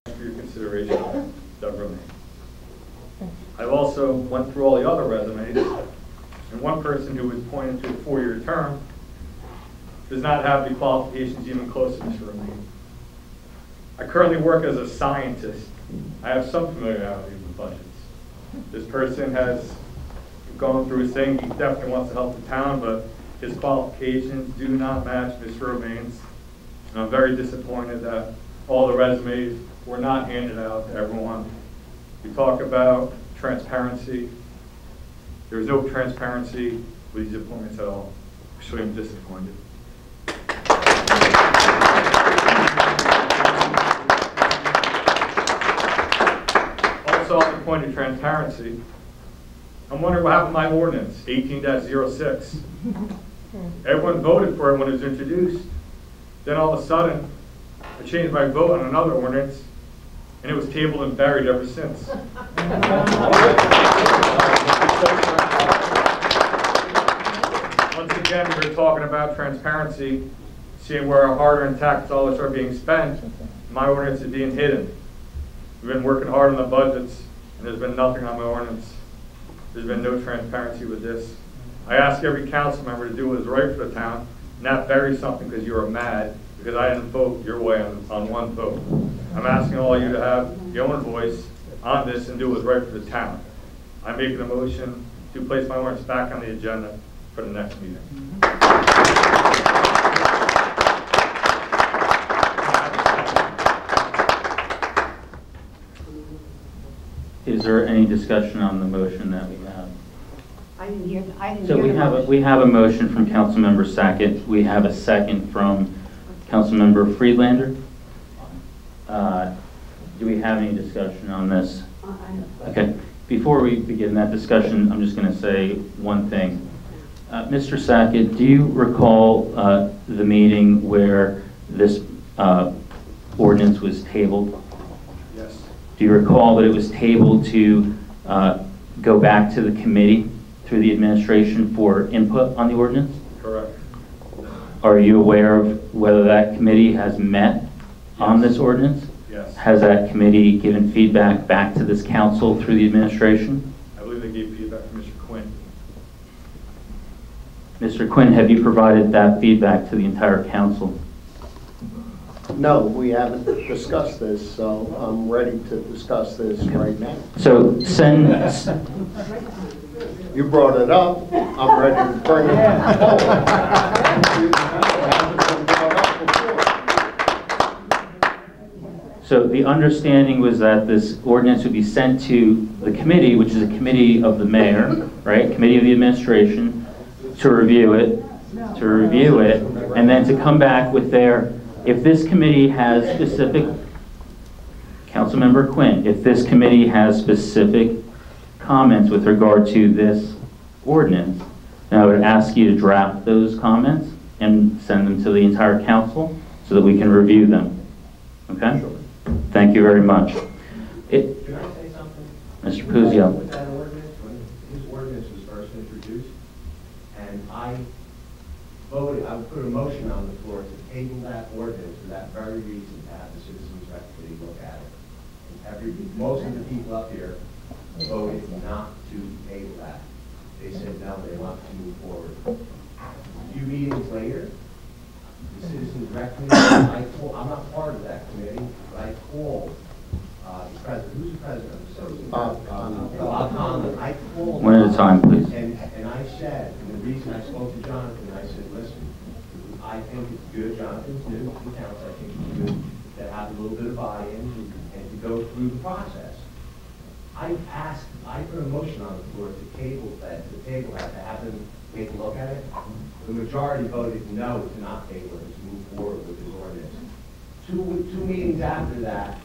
Speaker 14: Thank you for your consideration, Doug Romaine. I've also went through all the other resumes, and one person who was appointed to a 4-year term does not have the qualifications even close to Mr. Romaine. I currently work as a scientist. I have some familiarity with budgets. This person has gone through his thing. He definitely wants to help the town, but his qualifications do not match Mr. Romaine's. And I'm very disappointed that all the resumes were not handed out to everyone. We talk about transparency. There is no transparency with these appointments at all. Actually, I'm disappointed. Also, on the point of transparency, I'm wondering what happened to my ordinance, 18-06. Everyone voted for it when it was introduced. Then all of a sudden, I changed my vote on another ordinance, and it was tabled and buried ever since. Once again, we're talking about transparency, seeing where our hard-earned tax dollars are being spent. My ordinance is being hidden. We've been working hard on the budgets, and there's been nothing on my ordinance. There's been no transparency with this. I ask every council member to do what is right for the town, not bury something because you are mad because I didn't vote your way on one vote. I'm asking all of you to have your own voice on this and do what's right for the town. I'm making a motion to place my ordinance back on the agenda for the next meeting.
Speaker 1: Is there any discussion on the motion that we have?
Speaker 17: I didn't hear.
Speaker 1: So we have a motion from Councilmember Sackett. We have a second from Councilmember Friedlander. Do we have any discussion on this? Okay. Before we begin that discussion, I'm just going to say one thing. Mr. Sackett, do you recall the meeting where this ordinance was tabled?
Speaker 14: Yes.
Speaker 1: Do you recall that it was tabled to go back to the committee through the administration for input on the ordinance?
Speaker 14: Correct.
Speaker 1: Are you aware of whether that committee has met on this ordinance?
Speaker 14: Yes.
Speaker 1: Has that committee given feedback back to this council through the administration?
Speaker 14: I believe they gave feedback to Mr. Quinn.
Speaker 1: Mr. Quinn, have you provided that feedback to the entire council?
Speaker 12: No, we haven't discussed this, so I'm ready to discuss this right now.
Speaker 1: So send...
Speaker 12: You brought it up, I'm ready to bring it forward. It hasn't been brought up before.
Speaker 1: So the understanding was that this ordinance would be sent to the committee, which is a committee of the mayor, right? Committee of the administration, to review it, and then to come back with their, if this committee has specific, Councilmember Quinn, if this committee has specific comments with regard to this ordinance, then I would ask you to draft those comments and send them to the entire council so that we can review them. Okay? Sure. Thank you very much.
Speaker 15: Can I say something?
Speaker 1: Mr. Puzio.
Speaker 15: With that ordinance, when his ordinance was first introduced, and I voted, I would put a motion on the floor to table that ordinance for that very reason, to have the Citizens Rep Committee look at it. Most of the people up here voted not to table that. They said no, they want to move forward. A few meetings later, the Citizens Rep Committee, I'm not part of that committee, but I called the president. Who's the president of the Citizens? Bob Conlon. I called
Speaker 1: One at a time, please.
Speaker 15: And I said, and the reason I spoke to Jonathan, I said, listen, I think good, Jonathan's new to the council, I think it's good to have a little bit of buy-in and to go through the process. I put a motion on the floor to table that, to have them take a look at it. The majority voted no to not table it, to move forward with this ordinance. Two meetings after that,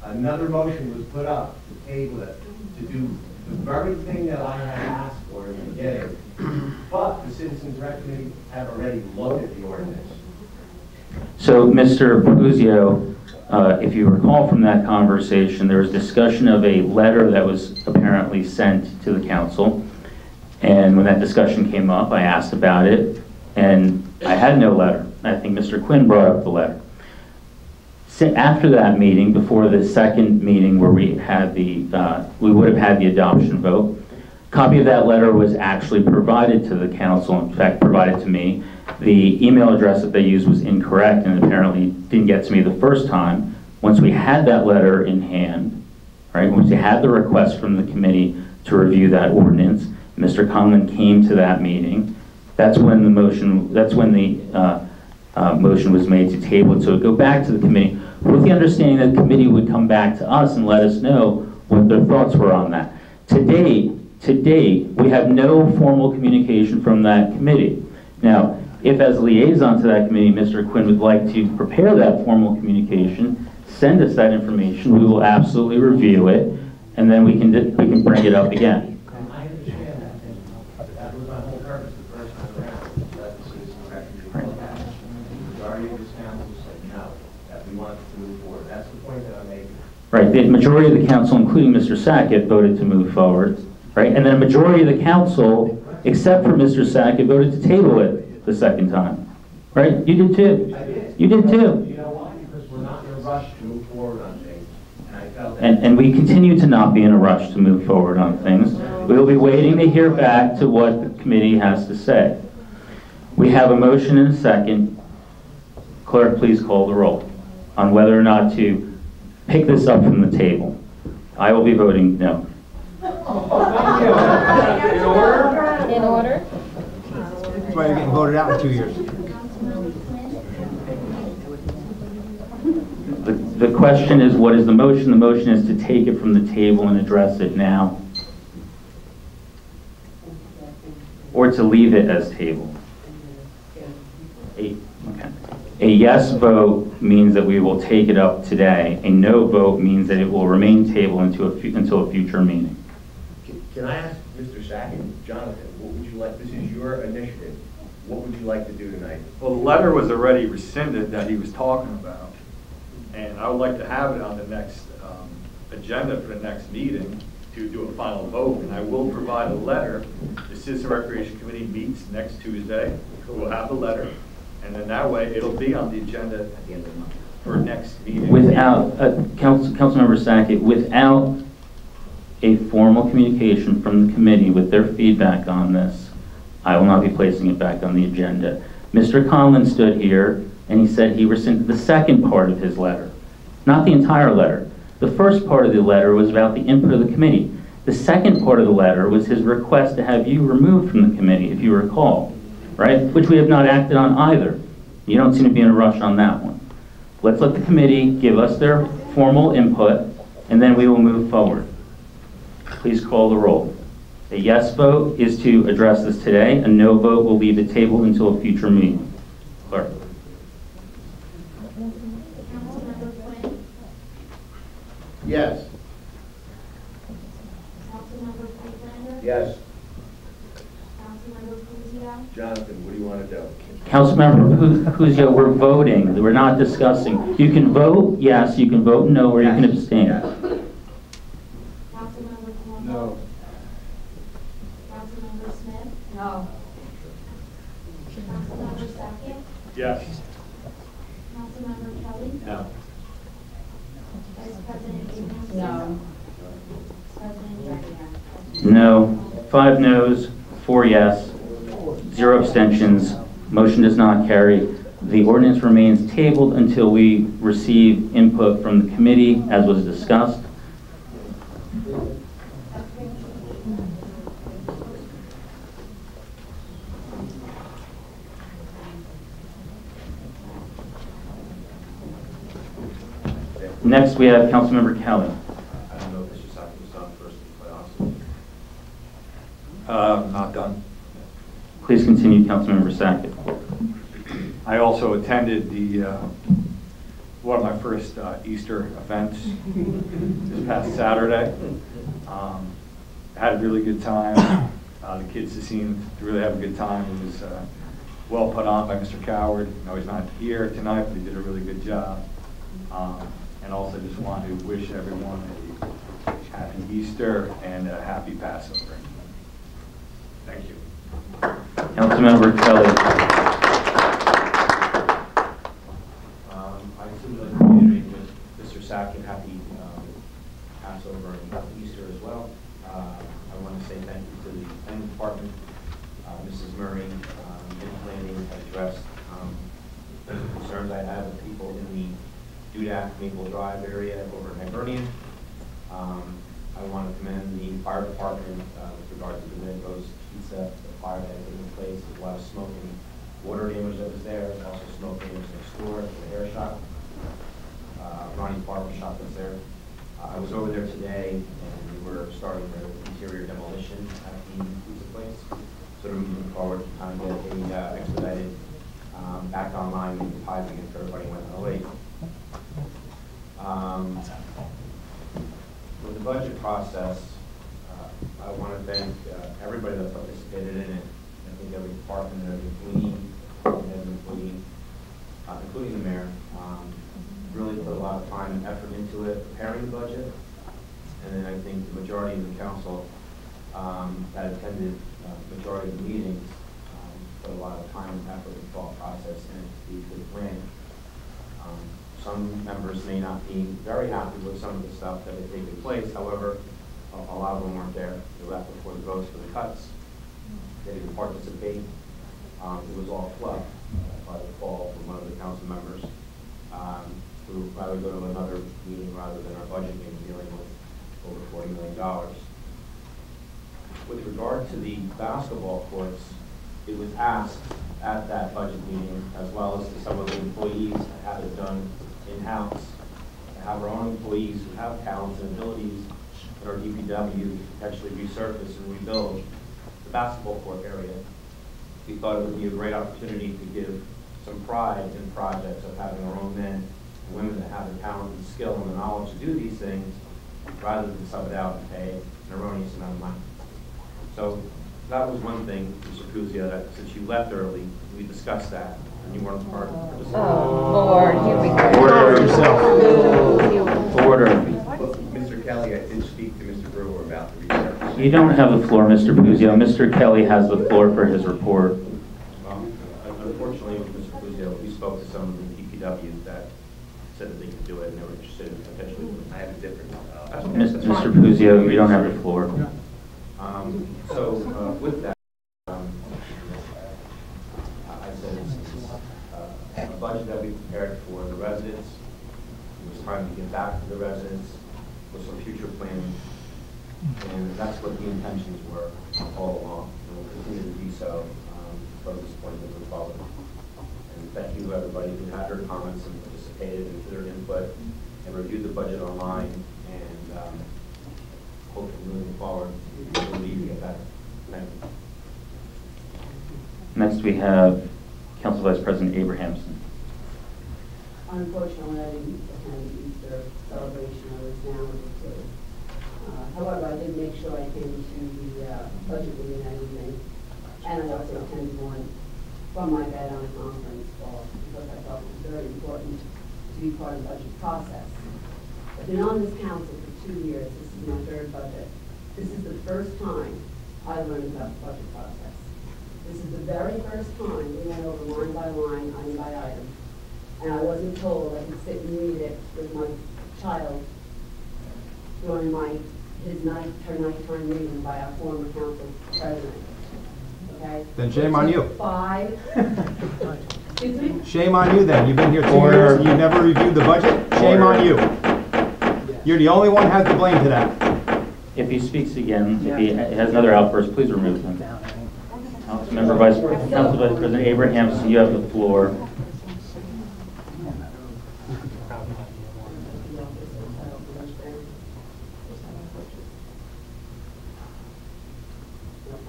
Speaker 15: another motion was put up to table it, to do the very thing that I had asked for in the beginning. But the Citizens Rec Committee have already looked at the ordinance.
Speaker 1: So, Mr. Puzio, if you recall from that conversation, there was discussion of a letter that was apparently sent to the council. And when that discussion came up, I asked about it, and I had no letter. I think Mr. Quinn brought up the letter. After that meeting, before the second meeting where we had we would have had the adoption vote, a copy of that letter was actually provided to the council, in fact, provided to me. The email address that they used was incorrect and apparently didn't get to me the first time. Once we had that letter in hand, right, once we had the request from the committee to review that ordinance, Mr. Conlon came to that meeting. That's when the motion was made to table it, so it would go back to the committee, with the understanding that the committee would come back to us and let us know what their thoughts were on that. To date, we have no formal communication from that committee. Now, if as liaison to that committee, Mr. Quinn would like to prepare that formal communication, send us that information, we will absolutely review it, and then we can bring it up again.
Speaker 15: I understand that, and that was my whole purpose the first time around, that the Citizens Rec Committee look at it. The majority of this council said no, that we wanted to move forward. That's the point that I'm making.
Speaker 1: Right, the majority of the council, including Mr. Sackett, voted to move forward, right? And then a majority of the council, except for Mr. Sackett, voted to table it the second time, right? You did too.
Speaker 15: I did.
Speaker 1: You did too.
Speaker 15: You know why? Because we're not in a rush to move forward on things. And I felt that.
Speaker 1: And we continue to not be in a rush to move forward on things. We will be waiting to hear back to what the committee has to say. We have a motion and a second. Clerk, please call the roll on whether or not to pick this up from the table. I will be voting no.
Speaker 13: In order?
Speaker 18: That's why you're getting voted out in 2 years.
Speaker 1: The question is, what is the motion? The motion is to take it from the table and address it now, or to leave it as table. A yes vote means that we will take it up today. A no vote means that it will remain tabled until a future meeting.
Speaker 15: Can I ask Mr. Sackett, Jonathan, what would you like, this is your initiative, what would you like to do tonight?
Speaker 14: Well, the letter was already rescinded that he was talking about, and I would like to have it on the next agenda for the next meeting to do a final vote, and I will provide a letter. The Citizen Recreation Committee meets next Tuesday. We'll have the letter, and then that way it'll be on the agenda at the end of the month for next meeting.
Speaker 1: Without, Councilmember Sackett, without a formal communication from the committee with their feedback on this, I will not be placing it back on the agenda. Mr. Conlon stood here and he said he rescinded the second part of his letter, not the entire letter. The first part of the letter was about the input of the committee. The second part of the letter was his request to have you removed from the committee, if you recall, right? Which we have not acted on either. You don't seem to be in a rush on that one. Let's let the committee give us their formal input, and then we will move forward. Please call the roll. A yes vote is to address this today. A no vote will leave the table until a future meeting. Clerk.
Speaker 4: Councilmember Quinn,
Speaker 12: Yes.
Speaker 4: Councilmember Friedlander,
Speaker 15: Yes.
Speaker 4: Councilmember Puzio,
Speaker 15: Jonathan, what do you want to do?
Speaker 1: Councilmember Puzio, we're voting. We're not discussing. You can vote yes, you can vote no, or you can abstain.
Speaker 15: Yes.
Speaker 4: Councilmember Campbell.
Speaker 16: No.
Speaker 4: Councilmember Smith.
Speaker 17: No.
Speaker 4: Councilmember Sackett.
Speaker 14: Yes.
Speaker 4: Councilmember Kelly.
Speaker 15: No.
Speaker 4: Vice President Abrams.
Speaker 17: No.
Speaker 4: President Dyer.
Speaker 1: No. 5 noes, 4 yes, 0 abstentions. Motion does not carry. The ordinance remains tabled until we receive input from the committee, as was discussed. Next, we have Councilmember Kelly.
Speaker 9: I don't know if Mr. Sack was done first, to be quite honest.
Speaker 14: Not done.
Speaker 1: Please continue, Councilmember Sackett.
Speaker 14: I also attended one of my first Easter events this past Saturday. Had a really good time. The kids seemed to really have a good time. It was well put on by Mr. Coward. I know he's not here tonight, but he did a really good job. And also just want to wish everyone a happy Easter and a happy Passover. Thank you.
Speaker 1: Councilmember Kelly.
Speaker 9: I simply like to reiterate with Mr. Sackett, happy Passover and Easter as well. I want to say thank you to the planning department. Mrs. Murray, in planning, had addressed the concerns I had with people in the Dudak Maple Drive area over in Hibernian. I want to commend the fire department with regard to the Wind Rose Pizza, the fire that was in place. There's a lot of smoke and water damage that was there. There's also smoke damage next door to the hair shop. Ronnie Barber shop was there. I was over there today, and we were starting the interior demolition at the pizza place. So we're moving forward to kind of get a expedited back online and piping if everybody went on late. With the budget process, I want to thank everybody that participated in it. I think every department, every employee, including the mayor, really put a lot of time and effort into it, preparing the budget. And then I think the majority of the council that attended the majority of the meetings put a lot of time and effort and thought process into the plan. Some members may not be very happy with some of the stuff that had taken place. However, a lot of them weren't there. They left before the votes for the cuts. They didn't participate. It was all fluff by the call from one of the council members who would rather go to another meeting rather than our budget meeting dealing with over $40 million. With regard to the basketball courts, it was asked at that budget meeting, as well as to some of the employees, to have it done in-house, to have our own employees who have talents and abilities at our DPW actually resurface and rebuild the basketball court area. We thought it would be a great opportunity to give some pride in projects of having our own men and women that have the talent and skill and the knowledge to do these things, rather than sub it out and pay an erroneous amount of money. So that was one thing, Mr. Puzia, that since you left early, we discussed that, and you weren't part of it.
Speaker 13: Oh, Lord, here we go.
Speaker 1: Order.
Speaker 15: Mr. Kelly, I did speak to Mr. Brewer about the research.
Speaker 1: You don't have the floor, Mr. Puzio. Mr. Kelly has the floor for his report.
Speaker 9: Unfortunately, with Mr. Puzio, we spoke to some of the DPWs that said that they could do it, and they were interested in potentially doing it.
Speaker 15: I have a different.
Speaker 1: Mr. Puzio, you don't have the floor.
Speaker 9: With that, I said it's a budget that we prepared for the residents. It was time to give back to the residents with some future planning. And that's what the intentions were all along. And we'll continue to do so from this point moving forward. And thank you to everybody who had their comments and participated and their input and reviewed the budget online. And hopefully moving forward, we'll leave you better. Thank you.
Speaker 1: Next, we have Council Vice President Abrahamson.
Speaker 3: Unfortunately, I didn't attend the Easter celebration. I was down with the kids. However, I did make sure I came to the budget meeting that evening, and I also attended one from my bed on a conference call because I thought it was very important to be part of the budget process. I've been on this council for 2 years. This is my 3rd budget. This is the first time I learned about the budget process. This is the very first time we went over line by line, item by item, and I wasn't told I could sit and read it with my child during her nighttime reading by our former council president. Okay?
Speaker 18: Then shame on you.
Speaker 3: 5. Excuse me?
Speaker 18: Shame on you then. You've been here 2 years and you never reviewed the budget. Shame on you. You're the only one who has the blame to that.
Speaker 1: If he speaks again, if he has another outburst, please remove him. Council Vice President Abrahamson, you have the floor.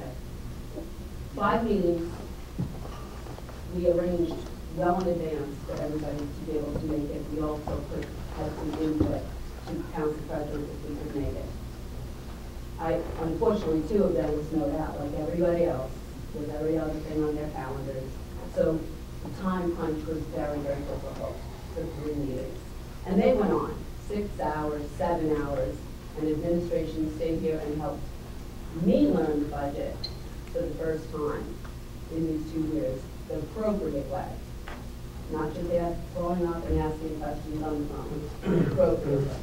Speaker 3: Okay. 5 meetings, we arranged well in advance for everybody to be able to make it. We also had some input to council president if we could make it. Unfortunately, 2 of them were snowed out like everybody else, with every other thing on their calendars. So the time crunch was very, very difficult for 3 meetings. And they went on 6 hours, 7 hours, and administration stayed here and helped me learn the budget for the first time in these 2 years, the appropriate way. Not just throwing up and asking questions on the phone, the appropriate way.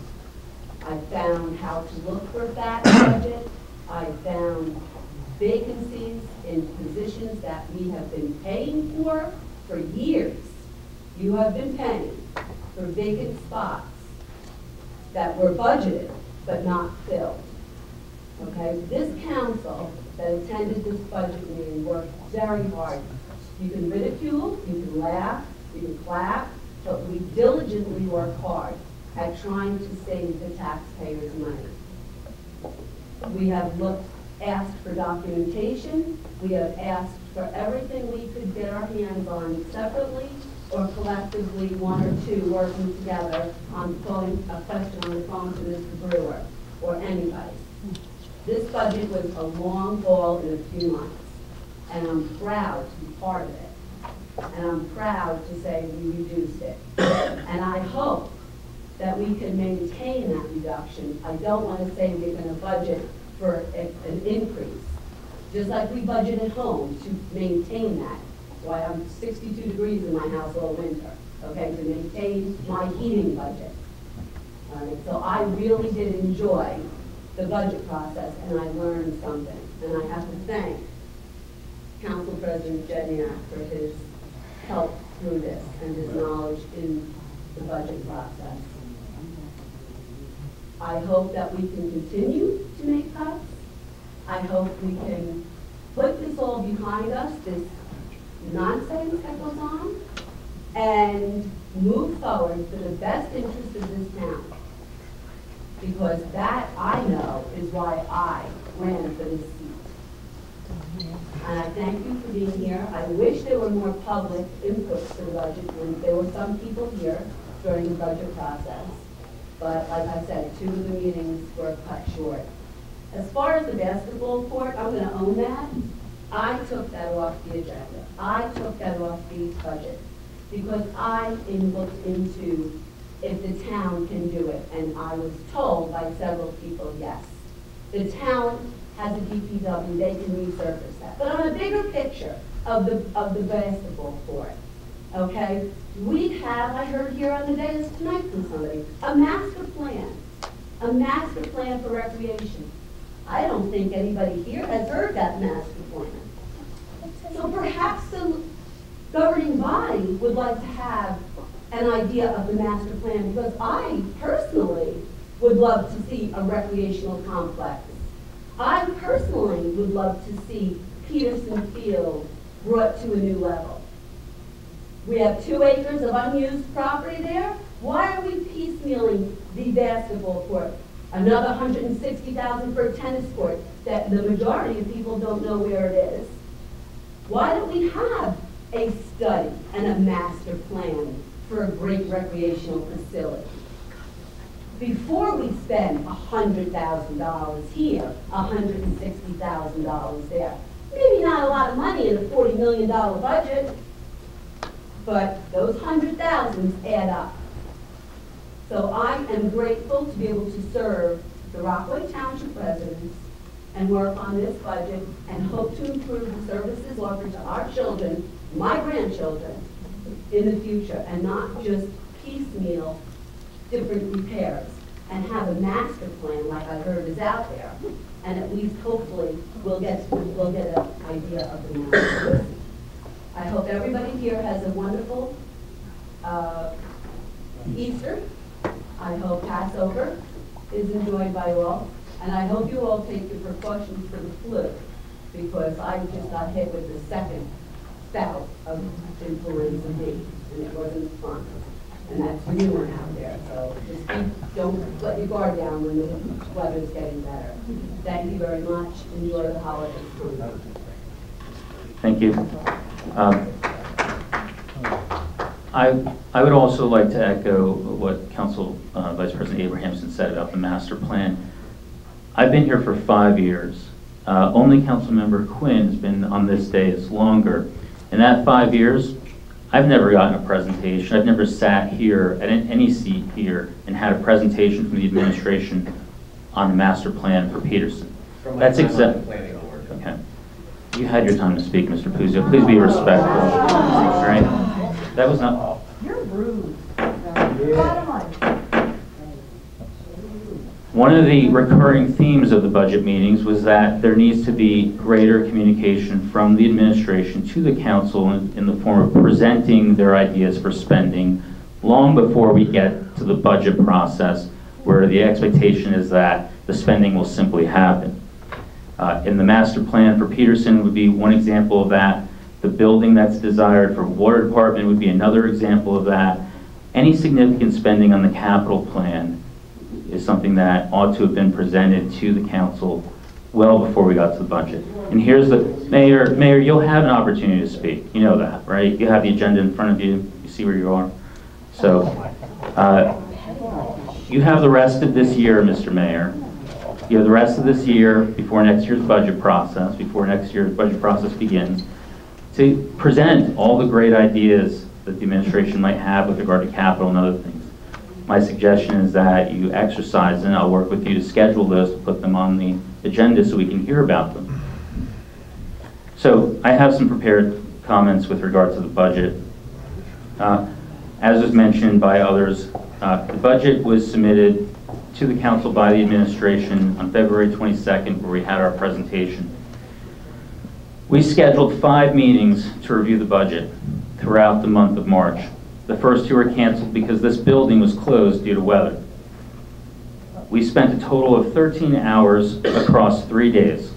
Speaker 3: I found how to look for that budget. I found vacancies in positions that we have been paying for years. You have been paying for vacant spots that were budgeted but not filled. Okay, this council that attended this budget meeting worked very hard. You can ridicule, you can laugh, you can clap, but we diligently work hard at trying to save the taxpayers' money. We have asked for documentation. We have asked for everything we could get our hands on separately or collectively, 1 or 2 working together on pulling a question on the phone to Mr. Brewer or anybody. This budget was a long haul in a few months, and I'm proud to be part of it. And I'm proud to say we reduced it. And I hope that we can maintain that reduction. I don't want to say we're going to budget for an increase, just like we budget at home to maintain that. That's why I'm 62 degrees in my house all winter, okay, to maintain my heating budget. All right, so I really did enjoy the budget process, and I learned something. And I have to thank Council President Jedniak for his help through this and his knowledge in the budget process. I hope that we can continue to make cuts. I hope we can put this all behind us, this nonsense that goes on, and move forward for the best interest of this town. Because that, I know, is why I ran for this seat. And I thank you for being here. I wish there were more public input for the budget, and there were some people here during the budget process. But like I said, 2 of the meetings were cut short. As far as the basketball court, I'm going to own that. I took that off the agenda. I took that off the budget because I looked into if the town can do it, and I was told by several people, yes. The town has a DPW, they can resurface that. But on a bigger picture of the basketball court, okay, we have, I heard here on the dais tonight from somebody, a master plan for recreation. I don't think anybody here has heard that master plan. So perhaps the governing body would like to have an idea of the master plan, because I personally would love to see a recreational complex. I personally would love to see Peterson Field brought to a new level. We have 2 acres of unused property there. Why are we piecemealing the basketball court? Another $160,000 for a tennis court that the majority of people don't know where it is. Why don't we have a study and a master plan for a great recreational facility? Before we spend $100,000 here, $160,000 there. Maybe not a lot of money in a $40 million budget, but those 100,000s add up. So I am grateful to be able to serve the Rockaway Township residents and work on this budget and hope to improve the services offered to our children, my grandchildren, in the future, and not just piecemeal different repairs, and have a master plan like I heard is out there, and at least hopefully we'll get an idea of the master. I hope everybody here has a wonderful Easter. I hope Passover is enjoyed by all, and I hope you all take your precautions for the flu, because I just got hit with the second bout of influenza B, and it wasn't fun. and that's the new one out there. So just don't let your guard down when the weather's getting better. Thank you very much. Enjoy the holidays.
Speaker 1: Thank you. I would also like to echo what Council Vice President Abrahamson said about the master plan. I've been here for 5 years. Only Councilmember Quinn has been on this dais longer. In that 5 years, I've never gotten a presentation. I've never sat here at any seat here and had a presentation from the administration on the master plan for Peterson. That's exactly. Okay. You had your time to speak, Mr. Puzo. Please be respectful. All right? That was not.
Speaker 13: You're rude.
Speaker 1: One of the recurring themes of the budget meetings was that there needs to be greater communication from the administration to the council in the form of presenting their ideas for spending long before we get to the budget process, where the expectation is that the spending will simply happen. In the master plan for Peterson would be one example of that. The building that's desired for water department would be another example of that. Any significant spending on the capital plan is something that ought to have been presented to the council well before we got to the budget. And here's the, Mayor, you'll have an opportunity to speak. You know that, right? You have the agenda in front of you. You see where you are. So, you have the rest of this year, Mr. Mayor. You have the rest of this year before next year's budget process, begins, to present all the great ideas that the administration might have with regard to capital and other things. My suggestion is that you exercise, and I'll work with you to schedule those, to put them on the agenda so we can hear about them. So I have some prepared comments with regard to the budget. As was mentioned by others, the budget was submitted to the council by the administration on February 22nd, where we had our presentation. We scheduled 5 meetings to review the budget throughout the month of March. The first 2 were canceled because this building was closed due to weather. We spent a total of 13 hours across 3 days.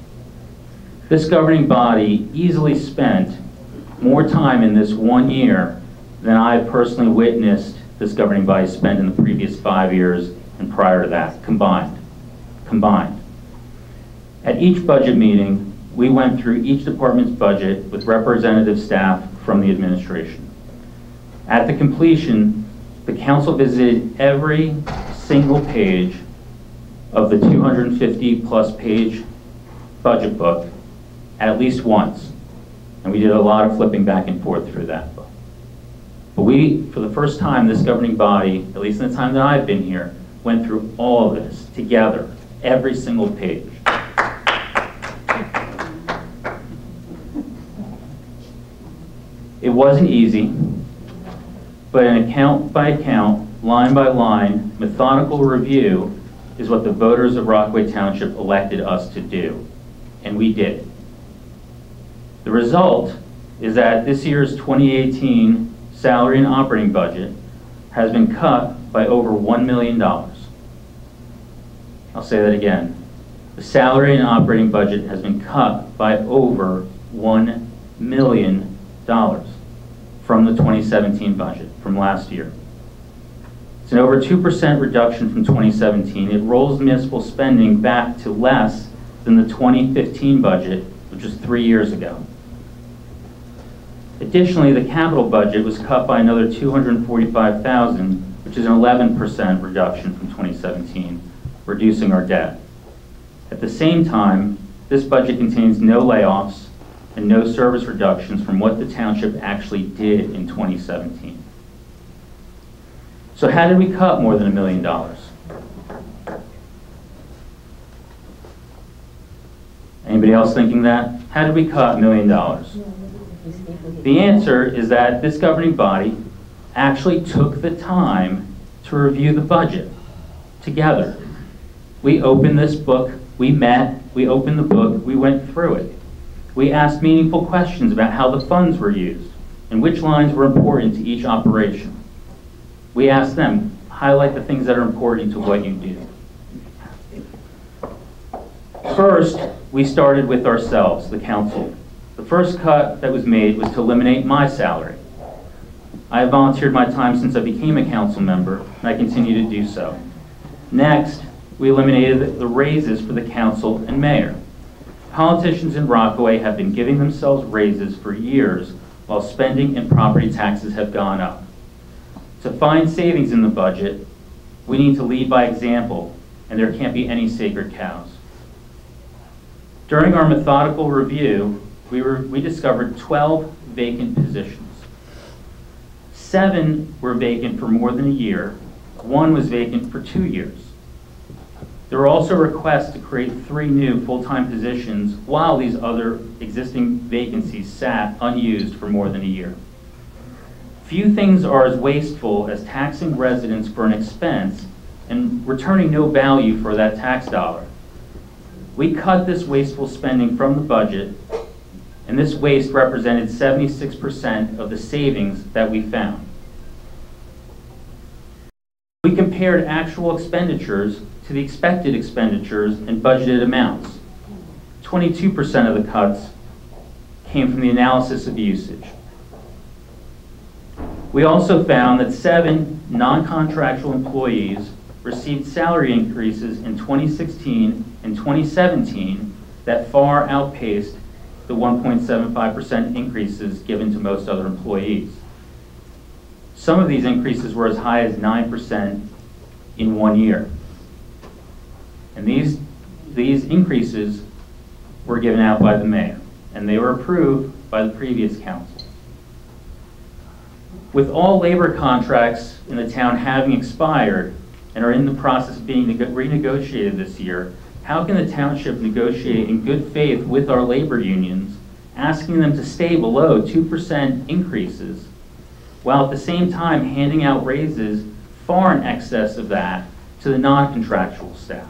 Speaker 1: This governing body easily spent more time in this 1 year than I personally witnessed this governing body spend in the previous 5 years and prior to that, combined. At each budget meeting, we went through each department's budget with representative staff from the administration. At the completion, the council visited every single page of the 250+ page budget book at least once. And we did a lot of flipping back and forth through that book. But we, for the first time, this governing body, at least in the time that I've been here, went through all of this together, every single page. It wasn't easy, but an account by account, line by line, methodical review is what the voters of Rockaway Township elected us to do, and we did it. The result is that this year's 2018 salary and operating budget has been cut by over $1 million. I'll say that again. The salary and operating budget has been cut by over $1 million from the 2017 budget, from last year. It's an over 2% reduction from 2017. It rolls municipal spending back to less than the 2015 budget, which was 3 years ago. Additionally, the capital budget was cut by another $245,000, which is an 11% reduction from 2017, reducing our debt. At the same time, this budget contains no layoffs and no service reductions from what the township actually did in 2017. So how did we cut more than $1 million? Anybody else thinking that? How did we cut $1 million? The answer is that this governing body actually took the time to review the budget together. We opened this book, we met, we opened the book, we went through it. We asked meaningful questions about how the funds were used and which lines were important to each operation. We asked them, highlight the things that are important to what you do. First, we started with ourselves, the council. The first cut that was made was to eliminate my salary. I have volunteered my time since I became a council member, and I continue to do so. Next, we eliminated the raises for the council and mayor. Politicians in Rockaway have been giving themselves raises for years while spending and property taxes have gone up. To find savings in the budget, we need to lead by example, and there can't be any sacred cows. During our methodical review, we discovered 12 vacant positions. 7 were vacant for more than a year. 1 was vacant for 2 years. There were also requests to create 3 new full-time positions while these other existing vacancies sat unused for more than a year. Few things are as wasteful as taxing residents for an expense and returning no value for that tax dollar. We cut this wasteful spending from the budget, and this waste represented 76% of the savings that we found. We compared actual expenditures to the expected expenditures and budgeted amounts. 22% of the cuts came from the analysis of usage. We also found that 7 non-contractual employees received salary increases in 2016 and 2017 that far outpaced the 1.75% increases given to most other employees. Some of these increases were as high as 9% in 1 year. And these increases were given out by the mayor, and they were approved by the previous council. With all labor contracts in the town having expired and are in the process of being renegotiated this year, how can the township negotiate in good faith with our labor unions, asking them to stay below 2% increases, while at the same time handing out raises far in excess of that to the non-contractual staff?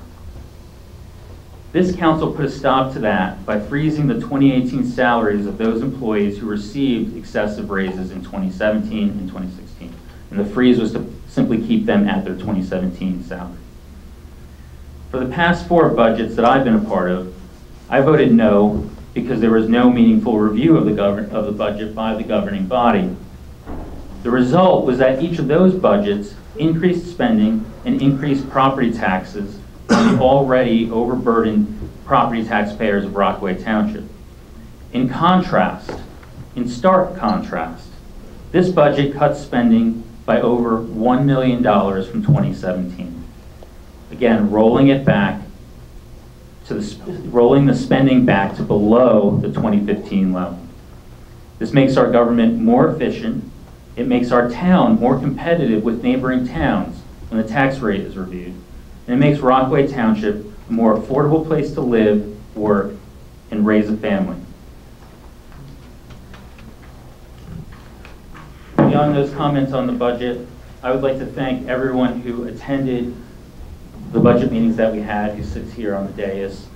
Speaker 1: This council put a stop to that by freezing the 2018 salaries of those employees who received excessive raises in 2017 and 2016. And the freeze was to simply keep them at their 2017 salary. For the past 4 budgets that I've been a part of, I voted no because there was no meaningful review of the budget by the governing body. The result was that each of those budgets increased spending and increased property taxes on the already overburdened property taxpayers of Rockaway Township. In stark contrast, this budget cuts spending by over $1 million from 2017. Again, rolling the spending back to below the 2015 level. This makes our government more efficient. It makes our town more competitive with neighboring towns when the tax rate is reviewed. And it makes Rockaway Township a more affordable place to live, work, and raise a family. Beyond those comments on the budget, I would like to thank everyone who attended the budget meetings that we had, who sits here on the dais.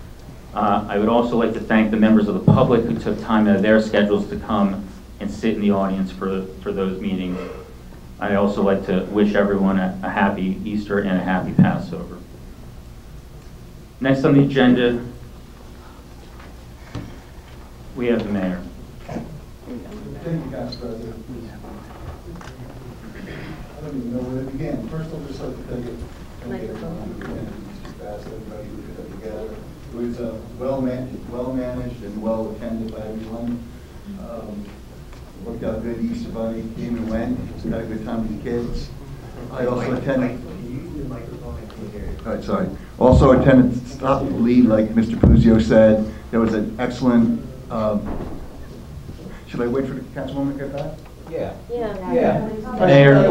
Speaker 1: I would also like to thank the members of the public who took time out of their schedules to come and sit in the audience for those meetings. I'd also like to wish everyone a happy Easter and a happy Passover. Next on the agenda, we have the mayor.
Speaker 12: Thank you, Council President. I don't even know where to begin. First, I'll just like to thank everyone who asked everybody who put it together. It was well managed and well attended by everyone. Worked out good. Easter Bunny came and went. Had a good time with the kids. I also attended. All right, sorry. Also attended Stop the Bleed, like Mr. Puzio said. There was an excellent. Should I wait for the councilwoman to get back?
Speaker 15: Yeah.
Speaker 1: Mayor.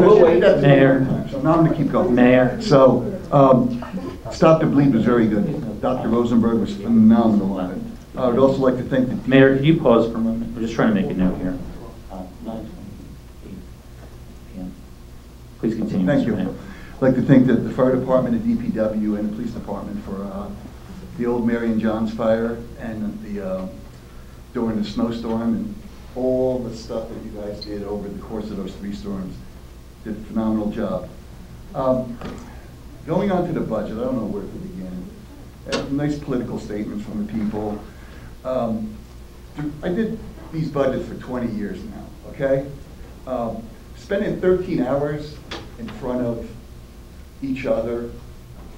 Speaker 12: So now I'm going to keep going.
Speaker 1: Mayor.
Speaker 12: So, Stop the Bleed was very good. Dr. Rosenberg was phenomenal on it. I would also like to thank the
Speaker 1: Mayor, could you pause for a moment? We're just trying to make a note here. 9:28 p.m. Please continue.
Speaker 12: Thank
Speaker 1: Mr.
Speaker 12: you.
Speaker 1: Mayor.
Speaker 12: I'd like to thank the fire department, the DPW, and the police department for the old Mary and John's fire and during the snowstorm and all the stuff that you guys did over the course of those 3 storms. Did a phenomenal job. Going on to the budget, I don't know where to begin. Nice political statements from the people. I did these budgets for 20 years now, okay?
Speaker 2: spending 13 hours in front of each other,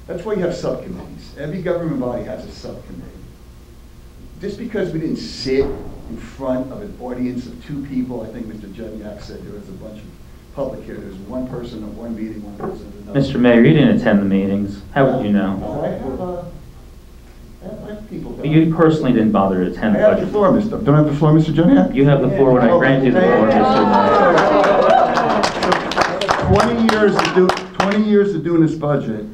Speaker 2: that's why you have subcommittees. Every government body has a subcommittee. Just because we didn't sit in front of an audience of 2 people, I think Mr. Juniak said there was a bunch of public here. There was 1 person at one meeting, 1 person at another.
Speaker 1: Mr. Mayor, you didn't attend the meetings. How would you know?
Speaker 2: No, I have people.
Speaker 1: You personally didn't bother to attend
Speaker 2: I
Speaker 1: the
Speaker 2: have the
Speaker 1: budget.
Speaker 2: floor, Mr. Don't I have the floor, Mr. Juniak?
Speaker 1: You have the floor when I grant you the floor, Mr. Mayor.
Speaker 2: 20 years of doing this budget,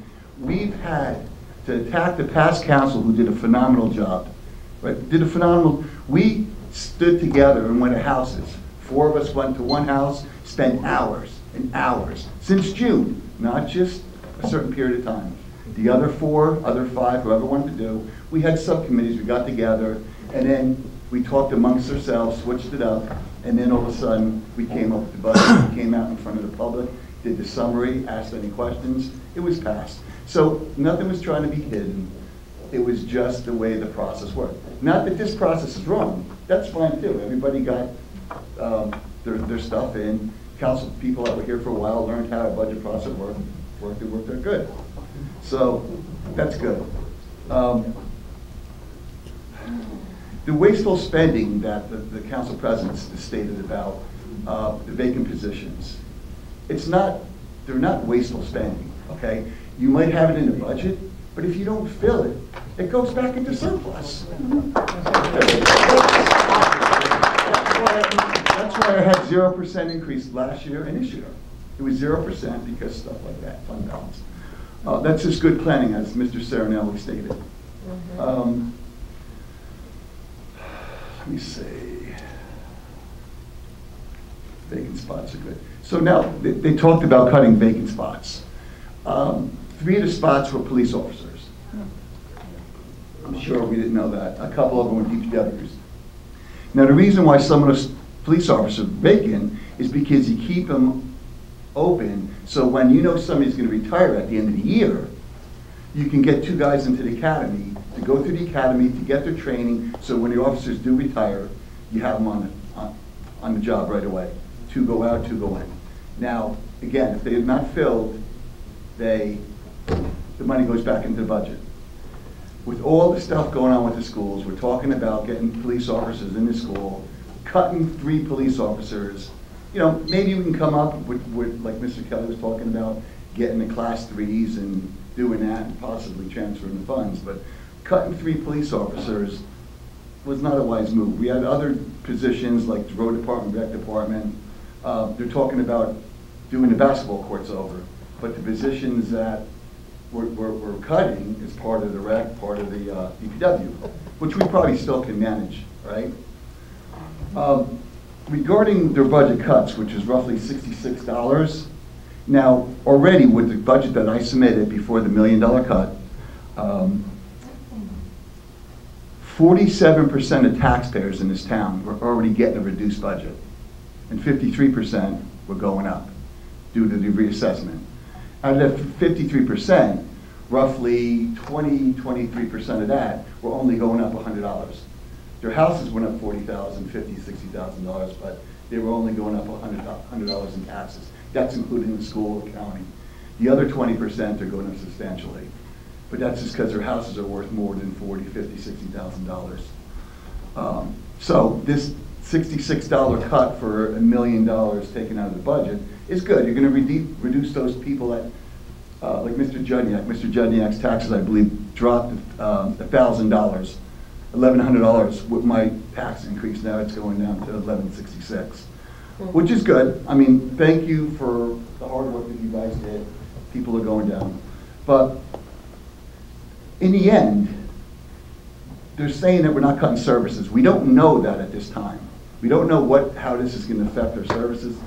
Speaker 2: we've had to attack the past council who did a phenomenal job. Right? We stood together and went to houses. 4 of us went to one house, spent hours and hours, since June, not just a certain period of time. The other 4, other 5, whoever wanted to do, we had subcommittees, we got together, and then we talked amongst ourselves, switched it up, and then all of a sudden, we came up with the budget, we came out in front of the public, did the summary, asked any questions, it was passed. So nothing was trying to be hidden. It was just the way the process worked. Not that this process is wrong. That's fine too. Everybody got their stuff in. Council people that were here for a while learned how a budget process worked. It worked out good. So that's good. The wasteful spending that the council president stated about the vacant positions, they're not wasteful spending, okay? You might have it in the budget, but if you don't fill it, it goes back into surplus. That's why I had 0% increase last year and this year. It was 0% because stuff like that, fund balance. That's just good planning, as Mr. Serinelli stated. Let me see. Vacant spots are good. So now, they talked about cutting vacant spots. 3 of the spots were police officers. I'm sure we didn't know that. A couple of them were DPWs. Now, the reason why some of those police officers are vacant is because you keep them open, so when you know somebody's going to retire at the end of the year, you can get 2 guys into the academy to go through the academy to get their training, so when the officers do retire, you have them on the job right away. 2 go out, 2 go in. Now, again, if they have not filled, the money goes back into the budget. With all the stuff going on with the schools, we're talking about getting police officers in the school, cutting 3 police officers. You know, maybe we can come up with, like Mr. Kelly was talking about, getting the class 3s and doing that and possibly transferring the funds. But cutting 3 police officers was not a wise move. We had other positions like the road department, rec department. They're talking about doing the basketball courts over. But the positions that we're cutting is part of the rec, part of the DPW, which we probably still can manage, right? Regarding their budget cuts, which is roughly $66, now already with the budget that I submitted before the $1 million cut, 47% of taxpayers in this town were already getting a reduced budget, and 53% were going up due to the reassessment. Out of that 53%, roughly 23% of that were only going up $100. Their houses went up $40,000, $50,000, $60,000, but they were only going up $100 in taxes. That's including the school, the county. The other 20% are going up substantially. But that's just because their houses are worth more than $40,000, $50,000, $60,000. So this $66 cut for $1 million taken out of the budget is good. You're going to reduce those people that, like Mr. Juniak. Mr. Juniak's taxes, I believe, dropped $1,000, $1,100 with my tax increase. Now it's going down to $1,166, which is good. I mean, thank you for the hard work that you guys did. People are going down. But in the end, they're saying that we're not cutting services. We don't know that at this time. We don't know how this is going to affect our services.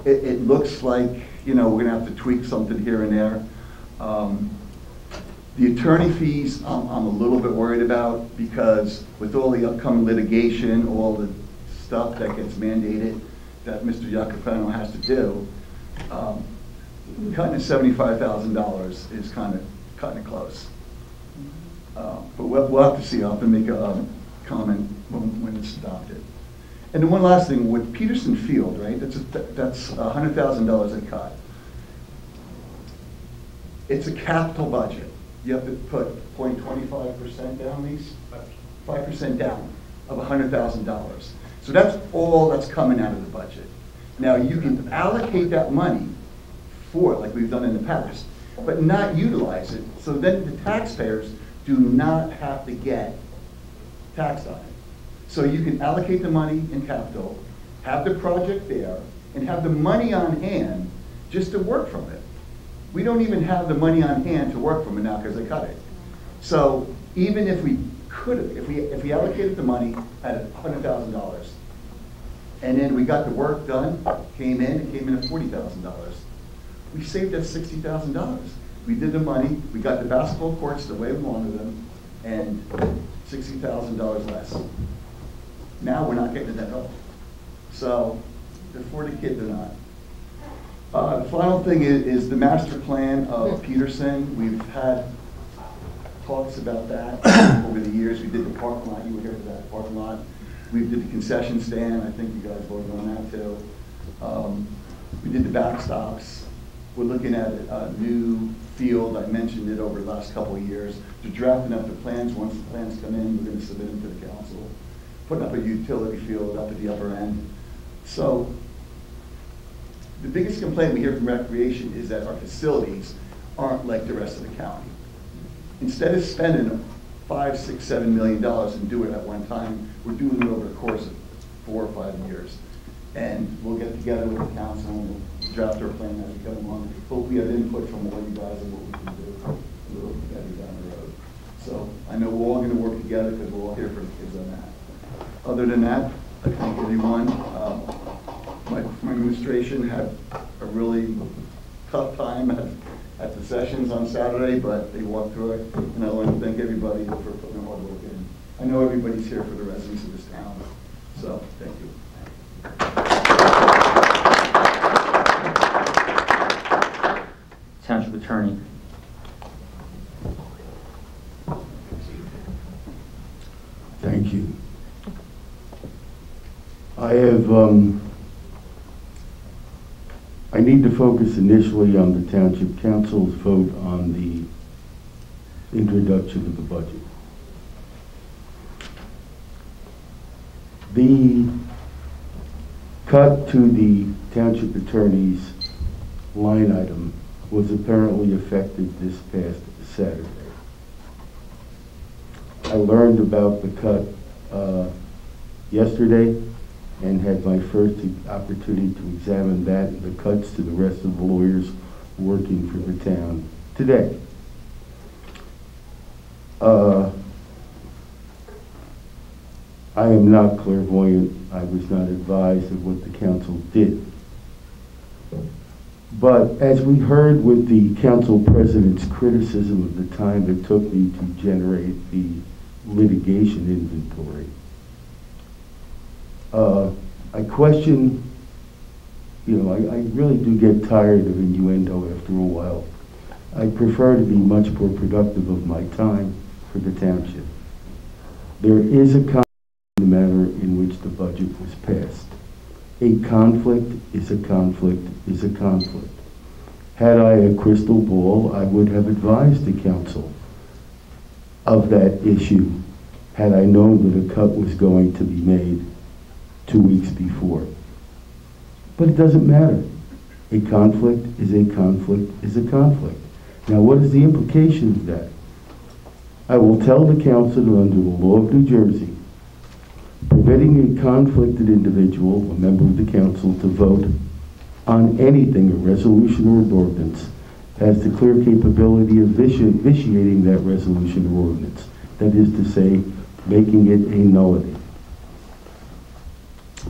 Speaker 2: It looks like, you know, we're going to have to tweak something here and there. The attorney fees, I'm a little bit worried about, because with all the upcoming litigation, all the stuff that gets mandated that Mr. Iacofano has to do, cutting at $75,000 is kind of cutting it close. But we'll have to see. I'll have to make a comment when it's adopted. And then one last thing, with Peterson Field, right, that's $100,000 a cut. It's a capital budget. You have to put 0.25% down, these, 5% down of $100,000. So that's all that's coming out of the budget. Now, you can allocate that money for it, like we've done in the past, but not utilize it, so then the taxpayers do not have to get taxed on it. So you can allocate the money in capital, have the project there, and have the money on hand just to work from it. We don't even have the money on hand to work from it now because they cut it. So even if we could, if we allocated the money at $100,000, and then we got the work done, it came in at $40,000. We saved us $60,000. We did the money, we got the basketball courts the way we wanted them, and $60,000 less. Now we're not getting it at all. So they're for the kid, they're not. The final thing is the master plan of Peterson. We've had talks about that over the years. We did the parking lot, you were here for that parking lot. We did the concession stand, I think you guys voted on that too. We did the backstops. We're looking at a new field, I mentioned it over the last couple of years. They're drafting up the plans. Once the plans come in, we're going to submit them to the council. Putting up a utility field up at the upper end. So the biggest complaint we hear from recreation is that our facilities aren't like the rest of the county. Instead of spending $5, $6, $7 million and do it at one time, we're doing it over the course of 4 or 5 years. And we'll get together with the council and we'll draft our plan as we come along. Hope we have input from all you guys on what we can do a little together down the road. So I know we're all going to work together because we're all here for the kids on that. Other than that, I thank everyone. My administration had a really tough time at the sessions on Saturday, but they walked through it. And I want to thank everybody for putting their hard work in. I know everybody's here for the residents of this town. So thank you.
Speaker 1: Township Attorney.
Speaker 19: Thank you. I need to focus initially on the Township Council's vote on the introduction of the budget. The cut to the Township Attorney's line item was apparently effective this past Saturday. I learned about the cut yesterday and had my first opportunity to examine that and the cuts to the rest of the lawyers working for the town today. I am not clairvoyant. I was not advised of what the council did. But as we heard with the council president's criticism of the time it took me to generate the litigation inventory, I question, I really do get tired of innuendo after a while. I prefer to be much more productive of my time for the township. There is a conflict in the manner in which the budget was passed. A conflict is a conflict is a conflict. Had I a crystal ball, I would have advised the council of that issue had I known that a cut was going to be made 2 weeks before. But it doesn't matter. A conflict is a conflict is a conflict. Now, what is the implication of that? I will tell the council that under the law of New Jersey, permitting a conflicted individual, a member of the council, to vote on anything, a resolution or an ordinance, has the clear capability of vitiating that resolution or ordinance. That is to say, making it a nullity.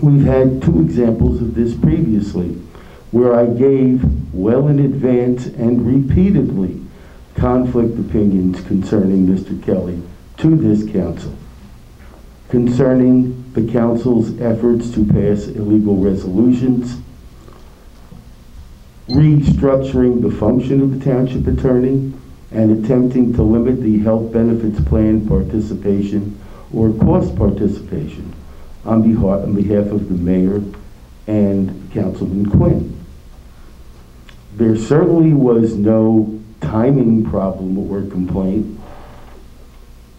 Speaker 19: We've had 2 examples of this previously, where I gave well in advance and repeatedly conflict opinions concerning Mr. Kelly to this council, concerning the council's efforts to pass illegal resolutions, restructuring the function of the township attorney, and attempting to limit the health benefits plan participation or cost participation on behalf of the mayor and Councilman Quinn. There certainly was no timing problem or complaint,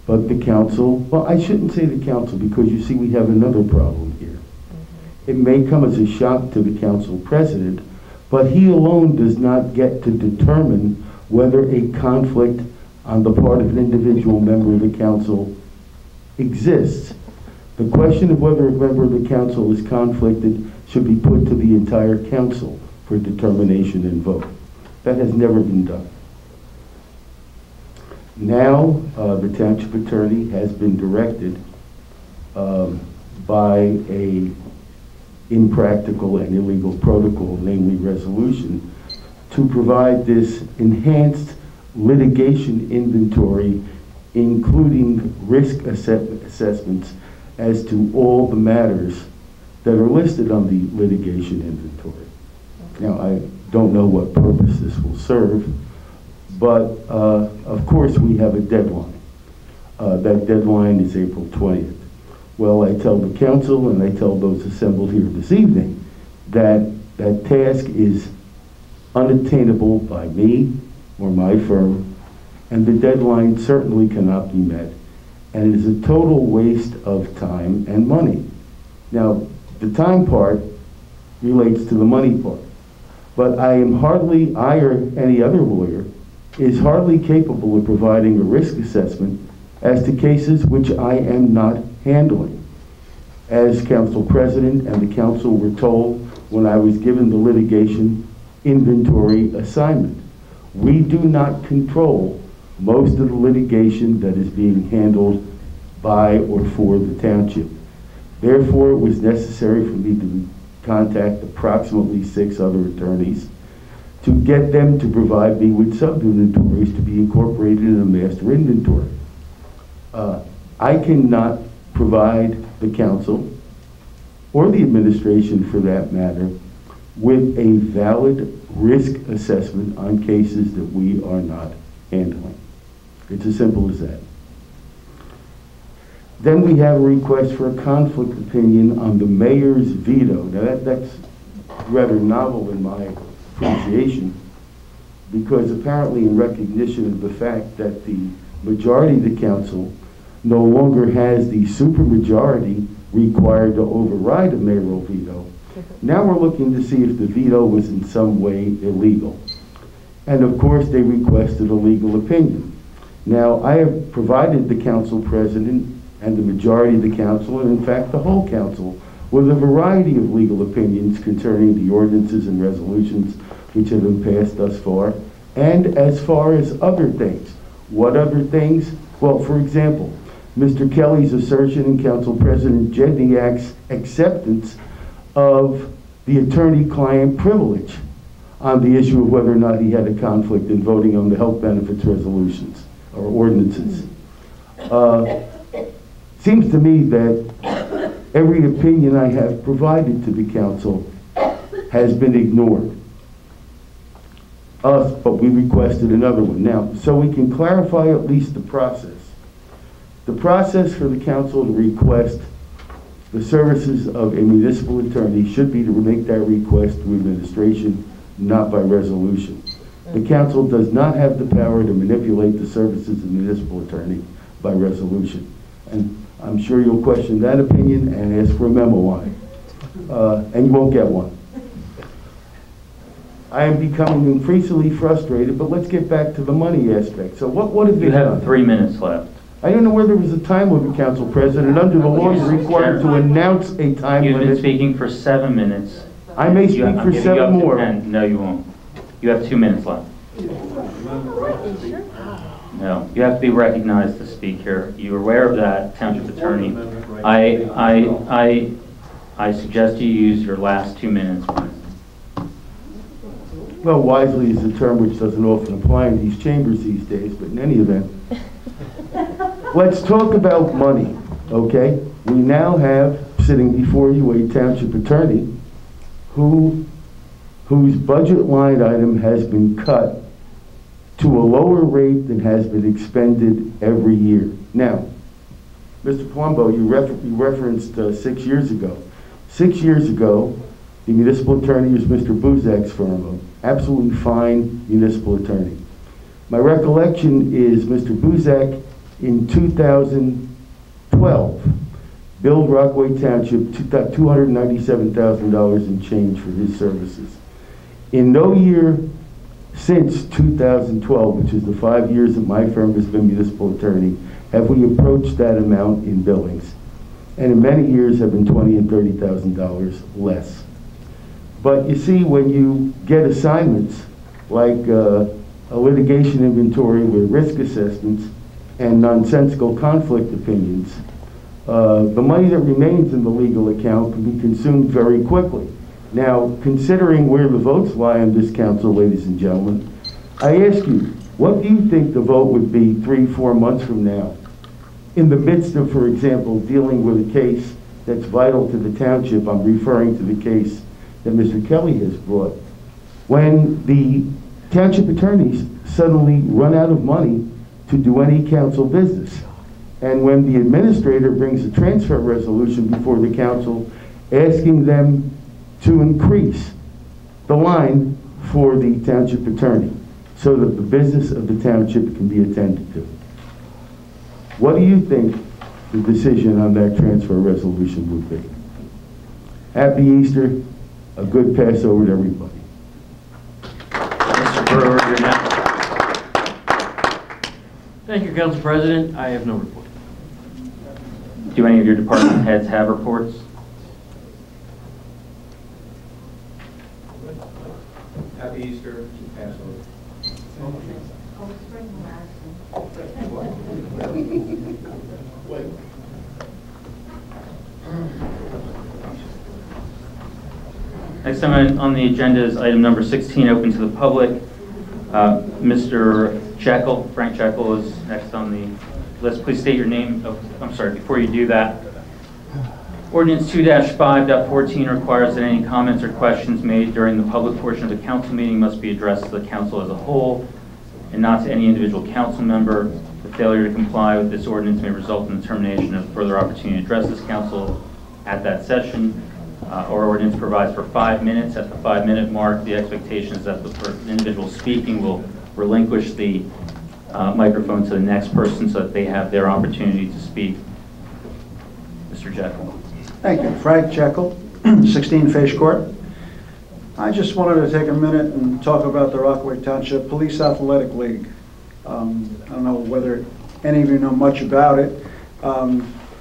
Speaker 19: but the council, well, I shouldn't say the council, because you see we have another problem here. It may come as a shock to the council president, but he alone does not get to determine whether a conflict on the part of an individual member of the council exists. The question of whether a member of the council is conflicted should be put to the entire council for determination and vote. That has never been done. Now, the township attorney has been directed by a impractical and illegal protocol, namely resolution, to provide this enhanced litigation inventory, including risk assessments as to all the matters that are listed on the litigation inventory. Now, I don't know what purpose this will serve, but of course we have a deadline. That deadline is April 20th. Well, I tell the council and I tell those assembled here this evening that that task is unattainable by me or my firm, and the deadline certainly cannot be met. And it is a total waste of time and money. Now, the time part relates to the money part, but I or any other lawyer is hardly capable of providing a risk assessment as to cases which I am not handling. As council president and the council were told when I was given the litigation inventory assignment, we do not control most of the litigation that is being handled by or for the township. Therefore, it was necessary for me to contact approximately 6 other attorneys to get them to provide me with sub-inventories to be incorporated in a master inventory. I cannot provide the council, or the administration for that matter, with a valid risk assessment on cases that we are not handling. It's as simple as that. Then we have a request for a conflict opinion on the mayor's veto. Now that's rather novel in my appreciation, because apparently in recognition of the fact that the majority of the council no longer has the supermajority required to override a mayoral veto, now we're looking to see if the veto was in some way illegal. And of course they requested a legal opinion. Now I have provided the council president and the majority of the council, and in fact the whole council, with a variety of legal opinions concerning the ordinances and resolutions which have been passed thus far, and as far as other things. What other things? Well, for example, Mr. Kelly's assertion and Council President Jedniak's acceptance of the attorney-client privilege on the issue of whether or not he had a conflict in voting on the health benefits resolutions or ordinances. Seems to me that every opinion I have provided to the council has been ignored. But we requested another one. Now, so we can clarify at least the process. The process for the council to request the services of a municipal attorney should be to make that request through administration, not by resolution. The council does not have the power to manipulate the services of the municipal attorney by resolution. And I'm sure you'll question that opinion and ask for a memo on it. And you won't get one. I am becoming increasingly frustrated, but let's get back to the money aspect. So what have they done?
Speaker 1: You have 3 minutes left.
Speaker 19: I don't know where there was a time limit, Council President. Under the law, you're required to announce a time limit.
Speaker 1: You've been speaking for 7 minutes.
Speaker 19: I may speak for 7 more.
Speaker 1: No, you won't. You have 2 minutes left. No, you have to be recognized to speak here. You're aware of that, Township Attorney. I suggest you use your last 2 minutes.
Speaker 19: Well, wisely is a term which doesn't often apply in these chambers these days, but in any event, let's talk about money, okay? We now have sitting before you a township attorney whose budget line item has been cut to a lower rate than has been expended every year. Now, Mr. Palumbo, you referenced 6 years ago. 6 years ago, the municipal attorney was Mr. Buzak's firm, absolutely fine municipal attorney. My recollection is Mr. Buzak in 2012 billed Rockaway Township $297,000 in change for his services. In no year since 2012, which is the 5 years that my firm has been municipal attorney, have we approached that amount in billings. And in many years have been $20,000 and $30,000 less. But you see, when you get assignments like a litigation inventory with risk assessments and nonsensical conflict opinions, the money that remains in the legal account can be consumed very quickly. Now, considering where the votes lie on this council, ladies and gentlemen, I ask you, what do you think the vote would be 3-4 months from now, in the midst of, for example, dealing with a case that's vital to the township? I'm referring to the case that Mr. Kelly has brought. When the township attorneys suddenly run out of money to do any council business, and when the administrator brings a transfer resolution before the council asking them to increase the line for the township attorney so that the business of the township can be attended to. What do you think the decision on that transfer resolution would be? Happy Easter, a good Passover to everybody.
Speaker 8: Mr. Brewer, you're next. Thank you, Council President. I have no report.
Speaker 1: Do any of your department heads have reports?
Speaker 5: Happy Easter, Passover.
Speaker 1: Next item on the agenda is item number 16, open to the public. Mr. Jekyll, Frank Jekyll is next on the list. Please state your name. Oh, I'm sorry, before you do that. Ordinance 2-5.14 requires that any comments or questions made during the public portion of the council meeting must be addressed to the council as a whole and not to any individual council member. The failure to comply with this ordinance may result in the termination of further opportunity to address this council at that session. Our ordinance provides for 5 minutes. At the 5-minute mark, the expectation is that the individual speaking will relinquish the microphone to the next person so that they have their opportunity to speak. Mr. Jekyll.
Speaker 6: Thank you. Frank Jekyll, 16 Face Court. I just wanted to take a minute and talk about the Rockaway Township Police Athletic League. I don't know whether any of you know much about it.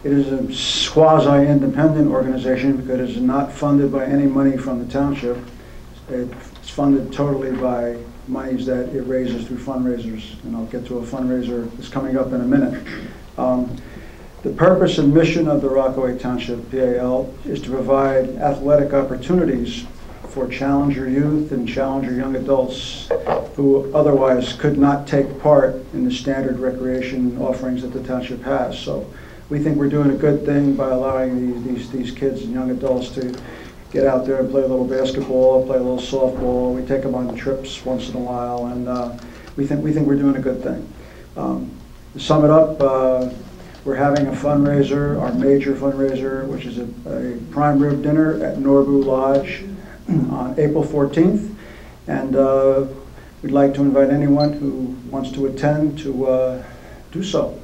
Speaker 6: It is a quasi-independent organization because it is not funded by any money from the township. It's funded totally by monies that it raises through fundraisers, and I'll get to a fundraiser that's coming up in a minute. The purpose and mission of the Rockaway Township PAL is to provide athletic opportunities for challenger youth and challenger young adults who otherwise could not take part in the standard recreation offerings that the township has. So we think we're doing a good thing by allowing these kids and young adults to get out there and play a little basketball, play a little softball. We take them on trips once in a while, and we think we're doing a good thing. To sum it up, we're having a fundraiser, our major fundraiser, which is a prime rib dinner at Norbu Lodge on April 14th. And we'd like to invite anyone who wants to attend to do so.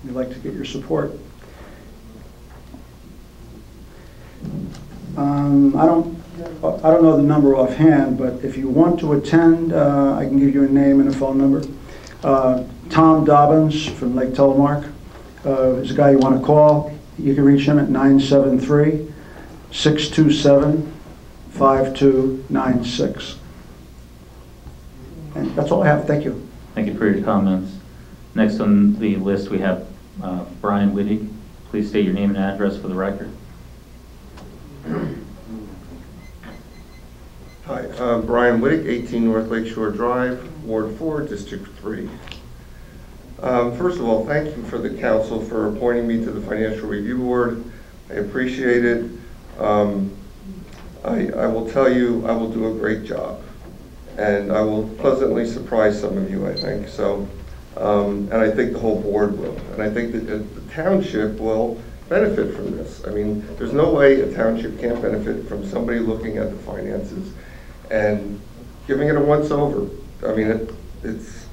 Speaker 6: We'd like to get your support. I don't know the number offhand, but if you want to attend, I can give you a name and a phone number. Tom Dobbins from Lake Telemark is a guy you want to call. You can reach him at 973-627-5296. And that's all I have. Thank you.
Speaker 1: Thank you for your comments. Next on the list, we have Brian Wittig. Please state your name and address for the record.
Speaker 20: Hi, Brian Wittig, 18 North Lakeshore Drive, Ward 4, District 3. First of all, thank you for the council for appointing me to the Financial Review Board. I appreciate it. I will tell you, I will do a great job. And I will pleasantly surprise some of you, I think. So And I think the whole board will. And I think that the township will benefit from this. I mean, there's no way a township can't benefit from somebody looking at the finances and giving it a once-over. I mean, it's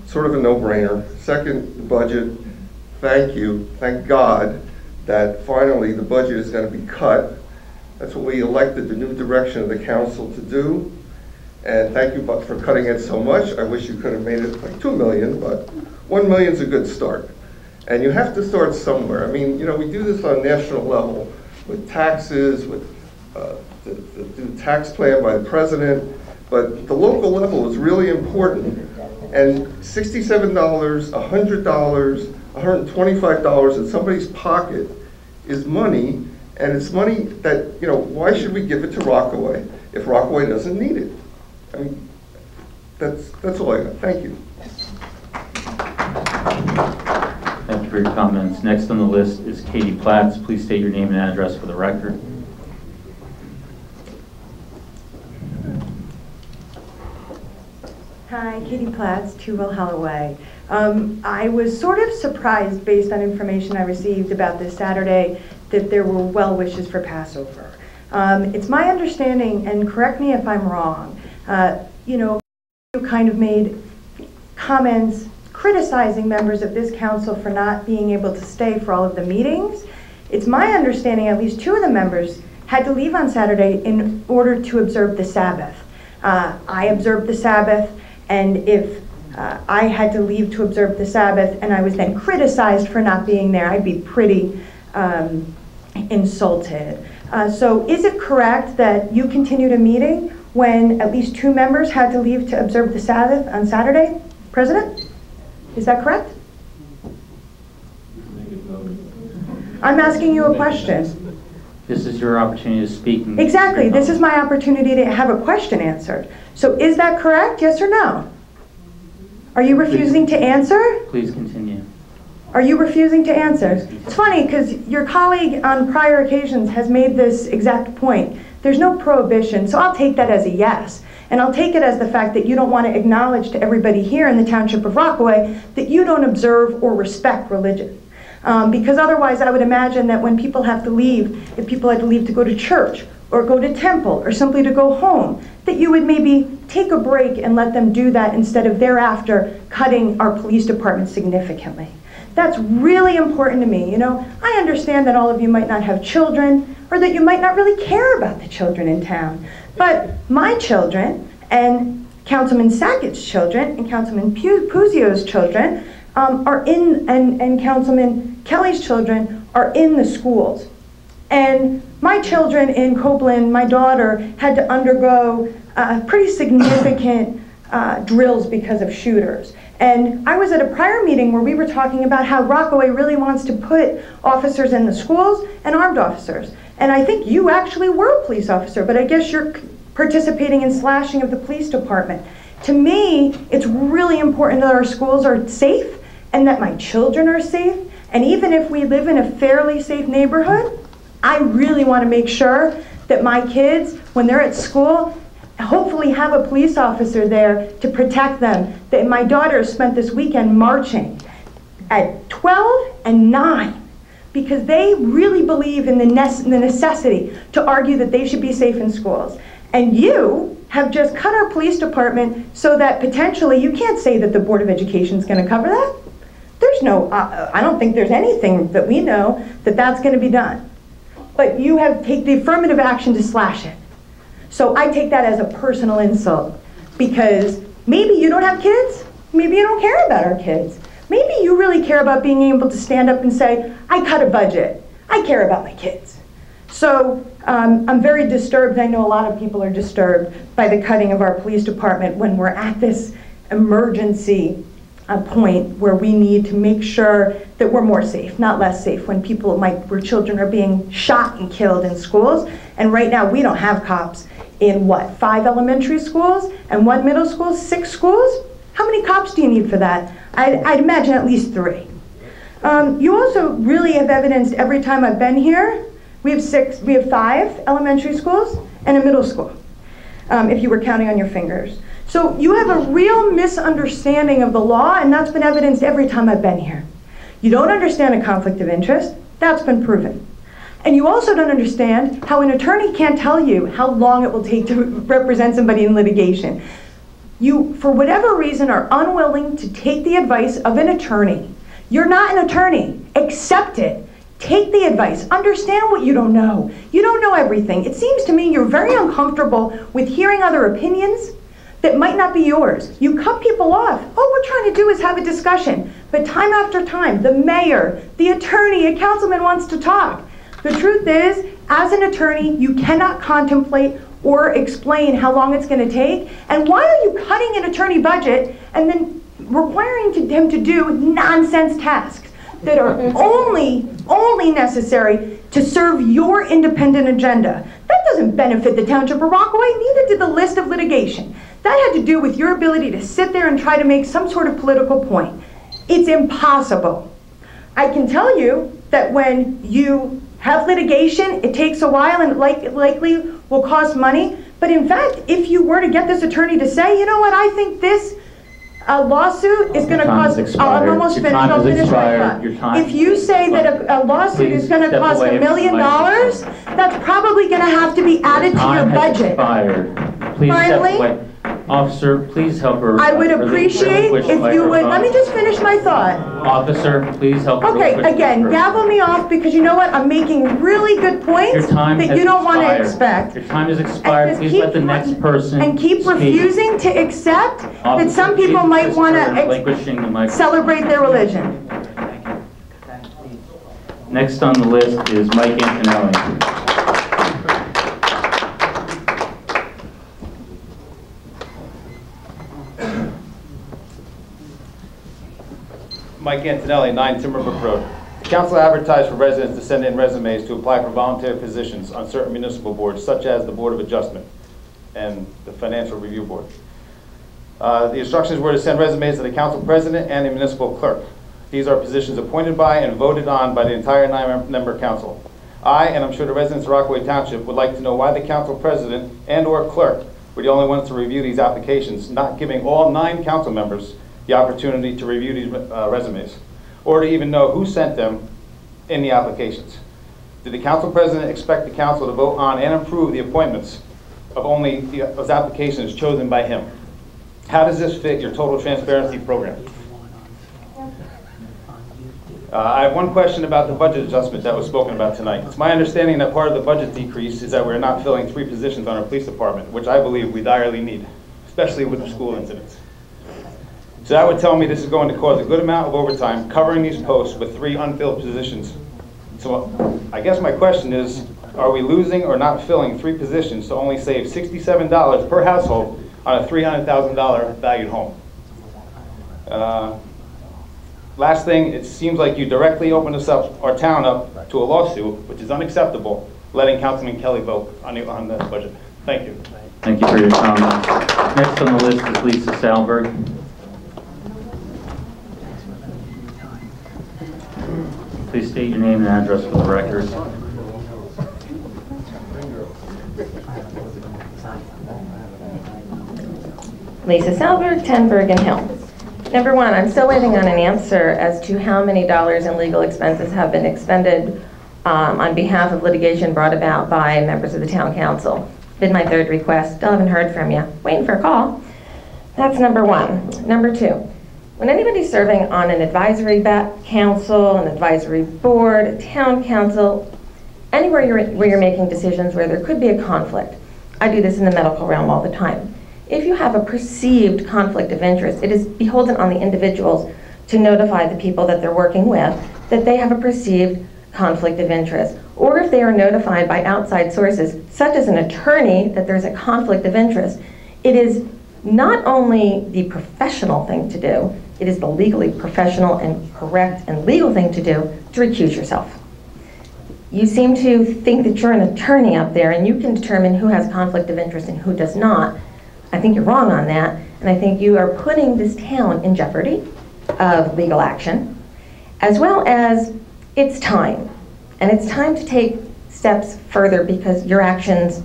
Speaker 20: sort of a no-brainer. Second, the budget, thank you, thank God that finally the budget is going to be cut. That's what we elected the new direction of the council to do. And thank you for cutting it so much. I wish you could have made it like 2 million, but 1 million is a good start. And you have to start somewhere. I mean, you know, we do this on a national level with taxes, with the tax plan by the president, but the local level is really important. And $67, $100, $125 in somebody's pocket is money, and it's money that, you know, why should we give it to Rockaway if Rockaway doesn't need it? I mean, that's all I got. Thank you.
Speaker 1: Thank you for your comments. Next on the list is Katie Platts. Please state your name and address for the record.
Speaker 21: Hi, Katie Platts, 2 Holloway. I was sort of surprised, based on information I received about this Saturday, that there were well wishes for Passover. It's my understanding, and correct me if I'm wrong, you know, you kind of made comments criticizing members of this council for not being able to stay for all of the meetings. It's my understanding at least 2 of the members had to leave on Saturday in order to observe the Sabbath. I observed the Sabbath, and if I had to leave to observe the Sabbath and I was then criticized for not being there, I'd be pretty insulted. So is it correct that you continued a meeting when at least 2 members had to leave to observe the Sabbath on Saturday, President? Is that correct? I'm asking you a question.
Speaker 1: This is your opportunity to speak.
Speaker 21: Exactly. This is my opportunity to have a question answered. So is that correct? Yes or no? Are you refusing to answer?
Speaker 1: Please continue.
Speaker 21: Are you refusing to answer? It's funny because your colleague on prior occasions has made this exact point. There's no prohibition, so I'll take that as a yes. And I'll take it as the fact that you don't want to acknowledge to everybody here in the Township of Rockaway that you don't observe or respect religion. Because otherwise I would imagine that when people have to leave, if people had to leave to go to church or go to temple or simply to go home, that you would maybe take a break and let them do that instead of thereafter cutting our police department significantly. That's really important to me. You know, I understand that all of you might not have children or that you might not really care about the children in town. But my children and Councilman Sackett's children and Councilman Puzio's children are in, and Councilman Kelly's children are in the schools. And my children in Copeland, my daughter, had to undergo pretty significant drills because of shooters. And I was at a prior meeting where we were talking about how Rockaway really wants to put officers in the schools and armed officers. And I think you actually were a police officer, but I guess you're participating in slashing of the police department. To me, it's really important that our schools are safe and that my children are safe. And even if we live in a fairly safe neighborhood, I really want to make sure that my kids, when they're at school, hopefully have a police officer there to protect them. That my daughter spent this weekend marching at 12 and 9 because they really believe in the necessity to argue that they should be safe in schools. And you have just cut our police department so that potentially you can't say that the Board of Education is going to cover that. There's no, I don't think there's anything that we know that that's going to be done. But you have taken the affirmative action to slash it. So I take that as a personal insult because maybe you don't have kids, maybe you don't care about our kids. Maybe you really care about being able to stand up and say, I cut a budget, I care about my kids. So I'm very disturbed, I know a lot of people are disturbed by the cutting of our police department when we're at this emergency point where we need to make sure that we're more safe, not less safe, when people where children are being shot and killed in schools. And right now we don't have cops in what, 5 elementary schools and 1 middle school, 6 schools? How many cops do you need for that? I'd imagine at least 3. You also really have evidenced every time I've been here, we have 5 elementary schools and a middle school. if you were counting on your fingers. So you have a real misunderstanding of the law, and that's been evidenced every time I've been here. You don't understand a conflict of interest. That's been proven. And you also don't understand how an attorney can't tell you how long it will take to represent somebody in litigation. You, for whatever reason, are unwilling to take the advice of an attorney. You're not an attorney. Accept it. Take the advice. Understand what you don't know. You don't know everything. It seems to me you're very uncomfortable with hearing other opinions that might not be yours. You cut people off. All we're trying to do is have a discussion. But time after time, the mayor, the attorney, a councilman wants to talk. The truth is, as an attorney, you cannot contemplate or explain how long it's going to take. And why are you cutting an attorney budget and then requiring him to do nonsense tasks that are only necessary to serve your independent agenda? That doesn't benefit the Township of Rockaway, neither did the list of litigation. That had to do with your ability to sit there and try to make some sort of political point. It's impossible. I can tell you that when you have litigation, it takes a while and it likely will cost money. But in fact, if you were to get this attorney to say, you know what, I think this lawsuit is going to cost, I'm almost finished, I'll finish my thought. If you say that a lawsuit is going to cost $1 million, that's probably going to have to be added to your budget. Finally,
Speaker 1: Officer, please help her.
Speaker 21: I would appreciate if you would, let me just finish my thought.
Speaker 1: Officer, please help her.
Speaker 21: Okay, again, gavel me off because you know what? I'm making really good points that you don't want to expect.
Speaker 1: Your time has expired. Please let the next person
Speaker 21: and keep refusing to accept that some people might want to celebrate their religion.
Speaker 1: Next on the list is Mike Antonelli.
Speaker 10: Mike Antonelli, 9 Timberbrook Road. The council advertised for residents to send in resumes to apply for volunteer positions on certain municipal boards, such as the Board of Adjustment and the Financial Review Board. The instructions were to send resumes to the council president and the municipal clerk. These are positions appointed by and voted on by the entire 9-member council. I, and I'm sure the residents of Rockaway Township, would like to know why the council president and/or clerk were the only ones to review these applications, not giving all 9 council members the opportunity to review these resumes, or to even know who sent them in the applications. Did the council president expect the council to vote on and approve the appointments of only those applications chosen by him? How does this fit your total transparency program? I have one question about the budget adjustment that was spoken about tonight. It's my understanding that part of the budget decrease is that we're not filling 3 positions on our police department, which I believe we direly need, especially with the school incidents. So that would tell me this is going to cause a good amount of overtime covering these posts with 3 unfilled positions. So I guess my question is, are we losing or not filling 3 positions to only save $67 per household on a $300,000 valued home? Last thing, it seems like you directly opened us up, our town up, to a lawsuit, which is unacceptable, letting Councilman Kelly vote on the budget. Thank you.
Speaker 1: Thank you for your comments. Next on the list is Lisa Salberg. Please state your name and address for the record.
Speaker 13: Lisa Salberg, 10 Bergen Hill. Number 1, I'm still waiting on an answer as to how many dollars in legal expenses have been expended on behalf of litigation brought about by members of the town council. Been my 3rd request. Still haven't heard from you. Waiting for a call. That's number 1. Number 2. When anybody's serving on an advisory council, an advisory board, a town council, anywhere where you're making decisions where there could be a conflict, I do this in the medical realm all the time. If you have a perceived conflict of interest, it is beholden on the individuals to notify the people that they're working with that they have a perceived conflict of interest. Or if they are notified by outside sources, such as an attorney, that there's a conflict of interest, it is not only the professional thing to do, it is the legally professional and correct and legal thing to do to recuse yourself. You seem to think that you're an attorney up there and you can determine who has conflict of interest and who does not. I think you're wrong on that, and I think you are putting this town in jeopardy of legal action, as well as it's time. And it's time to take steps further because your actions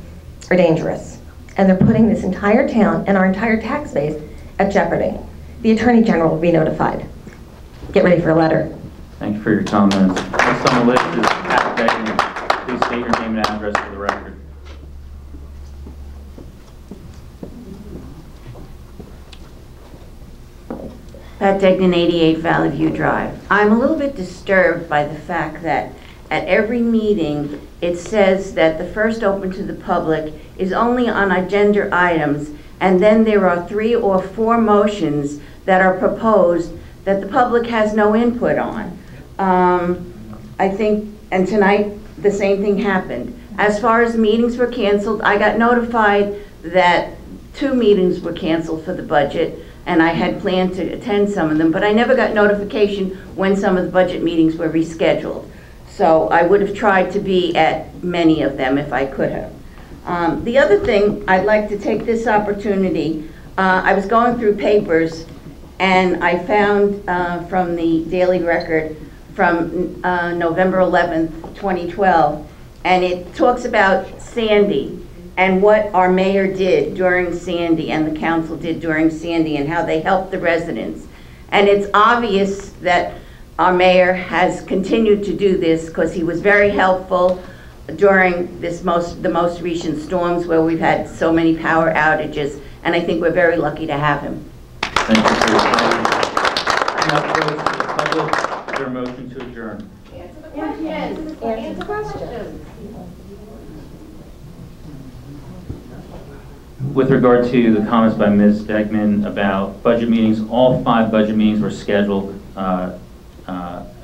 Speaker 13: are dangerous. and they're putting this entire town and our entire tax base at jeopardy. The Attorney General will be notified. Get ready for a letter.
Speaker 1: Thank you for your comments. Next on the list is Pat Degnan. Please state your name and address for the record.
Speaker 7: Pat Degnan, 88 Valley View Drive. I'm a little bit disturbed by the fact that at every meeting, it says that the first open to the public is only on agenda items, and then there are 3 or 4 motions that are proposed that the public has no input on. I think, and tonight, the same thing happened. As far as meetings were canceled, I got notified that 2 meetings were canceled for the budget, and I had planned to attend some of them, but I never got notification when some of the budget meetings were rescheduled. So I would have tried to be at many of them if I could have. The other thing, I'd like to take this opportunity. I was going through papers, and I found from the Daily Record from November 11th, 2012, and it talks about Sandy and what our mayor did during Sandy and the council did during Sandy and how they helped the residents. And it's obvious that our mayor has continued to do this because he was very helpful during the most recent storms where we've had so many power outages, and I think we're very lucky to have him.
Speaker 1: Thank you for your comment. Now, close to the public. Is there a motion to adjourn?
Speaker 7: Answer the questions. Answer the questions.
Speaker 1: With regard to the comments by Ms. Degnan about budget meetings, all 5 budget meetings were scheduled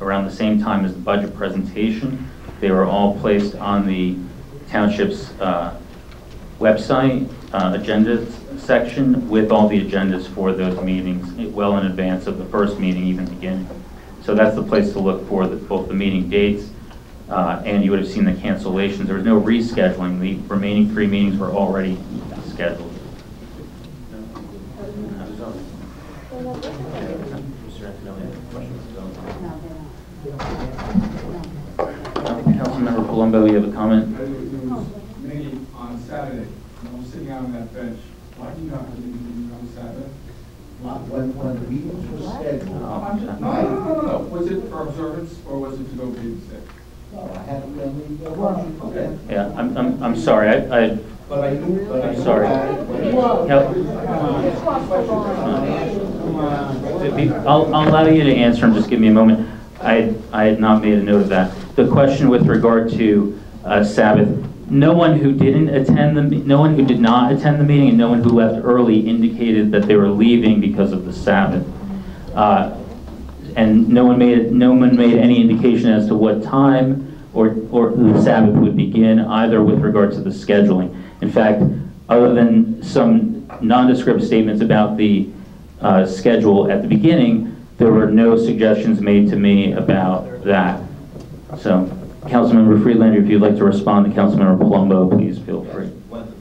Speaker 1: around the same time as the budget presentation. They were all placed on the Township's website agenda section with all the agendas for those meetings well in advance of the first meeting even beginning. So that's the place to look for both the meeting dates and you would have seen the cancellations. There was no rescheduling. The remaining 3 meetings were already scheduled. Councilmember Palumbo, you have a comment?
Speaker 16: There was many on Saturday. I was sitting out on that bench. Why do you not have a meeting on Saturday?
Speaker 12: When the meetings were scheduled.
Speaker 16: No. Was it for observance or was it to go babysit?
Speaker 12: No, I had a family. Okay.
Speaker 1: Yeah, I'm sorry.
Speaker 12: But I knew.
Speaker 1: I'm sorry. I'll allow you to answer and just give me a moment. I had not made a note of that. The question with regard to Sabbath, no one who did not attend the meeting and no one who left early indicated that they were leaving because of the Sabbath. And no one made any indication as to what time or the Sabbath would begin, either with regard to the scheduling. In fact, other than some nondescript statements about the schedule at the beginning, there were no suggestions made to me about that. So, Councilmember Friedlander, if you'd like to respond to Councilmember Palumbo, please feel free.
Speaker 11: When the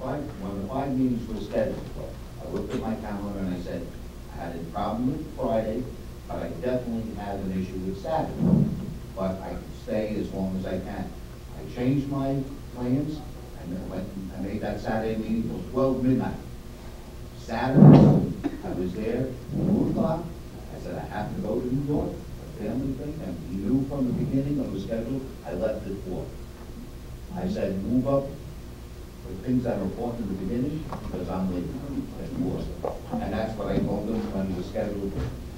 Speaker 11: 5 meetings were scheduled, I looked at my calendar and I said, I had a problem with Friday, but I definitely had an issue with Saturday. But I could stay as long as I can. I changed my plans and I made that Saturday meeting till 12 midnight. Saturday, I was there at 2 o'clock. I said I have to go to New York, a family thing, and he knew from the beginning of the schedule, I left at 4. I said, move up the things that are important in the beginning, because I'm leaving at 4. And that's what I told them when it was scheduled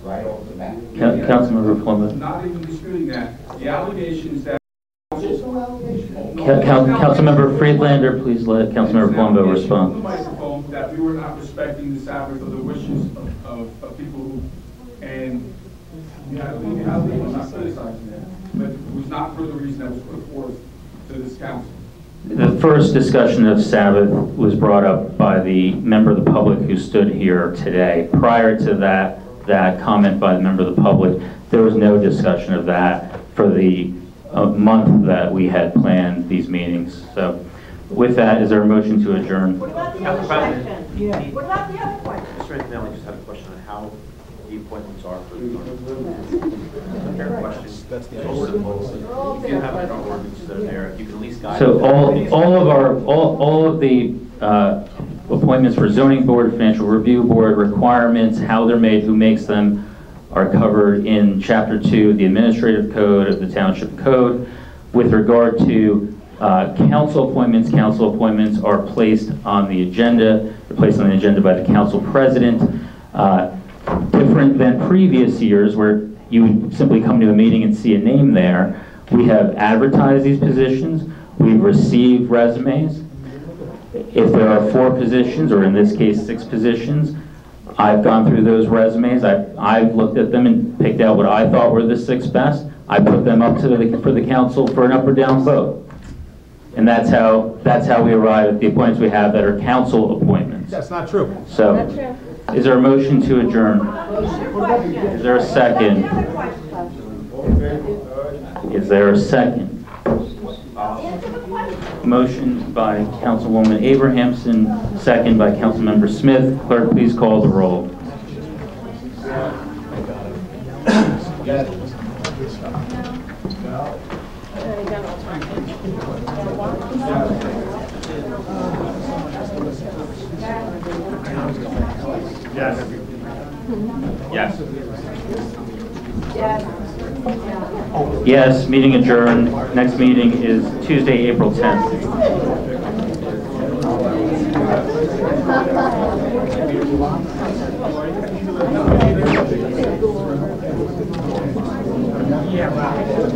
Speaker 11: right off the bat.
Speaker 1: Councilmember Palumbo.
Speaker 16: Not even disputing that. The allegations that
Speaker 1: Councilmember Friedlander, please let Councilmember Palumbo respond.
Speaker 16: On the microphone that we were not respecting the Sabbath or the wishes of people who, and I'm not criticizing that, but it was not for the reason that was put forth to this council.
Speaker 1: The first discussion of Sabbath was brought up by the member of the public who stood here today. Prior to that comment by the member of the public, there was no discussion of that for the month that we had planned these meetings. So with that, is there a motion to adjourn?
Speaker 9: What about the other question?
Speaker 7: Yeah. What about the other question?
Speaker 9: Mr. Antonelli, I just had a question on how the appointments are for the fair question. That's the if you have an ordinance that are there, if you can at least guide.
Speaker 1: So all of the appointments for zoning board, financial review board, requirements, how they're made, who makes them, are covered in Chapter 2 of the Administrative Code of the Township Code. With regard to council appointments are placed on the agenda. They're placed on the agenda by the council president. Different than previous years where you would simply come to a meeting and see a name there. We have advertised these positions. We've received resumes. If there are 4 positions, or in this case 6 positions, I've gone through those resumes. I've looked at them and picked out what I thought were the 6 best. I put them up to for the council for an up or down vote. And that's how we arrive at the appointments we have that are council appointments.
Speaker 18: That's not true.
Speaker 1: So, is there a motion to adjourn? Is there a second? Is there a second? Motion by Councilwoman Abrahamson, second by Councilmember Smith. Clerk, please call the roll.
Speaker 14: Yes.
Speaker 1: Yes, meeting adjourned. Next meeting is Tuesday, April 10th.
Speaker 2: Yeah.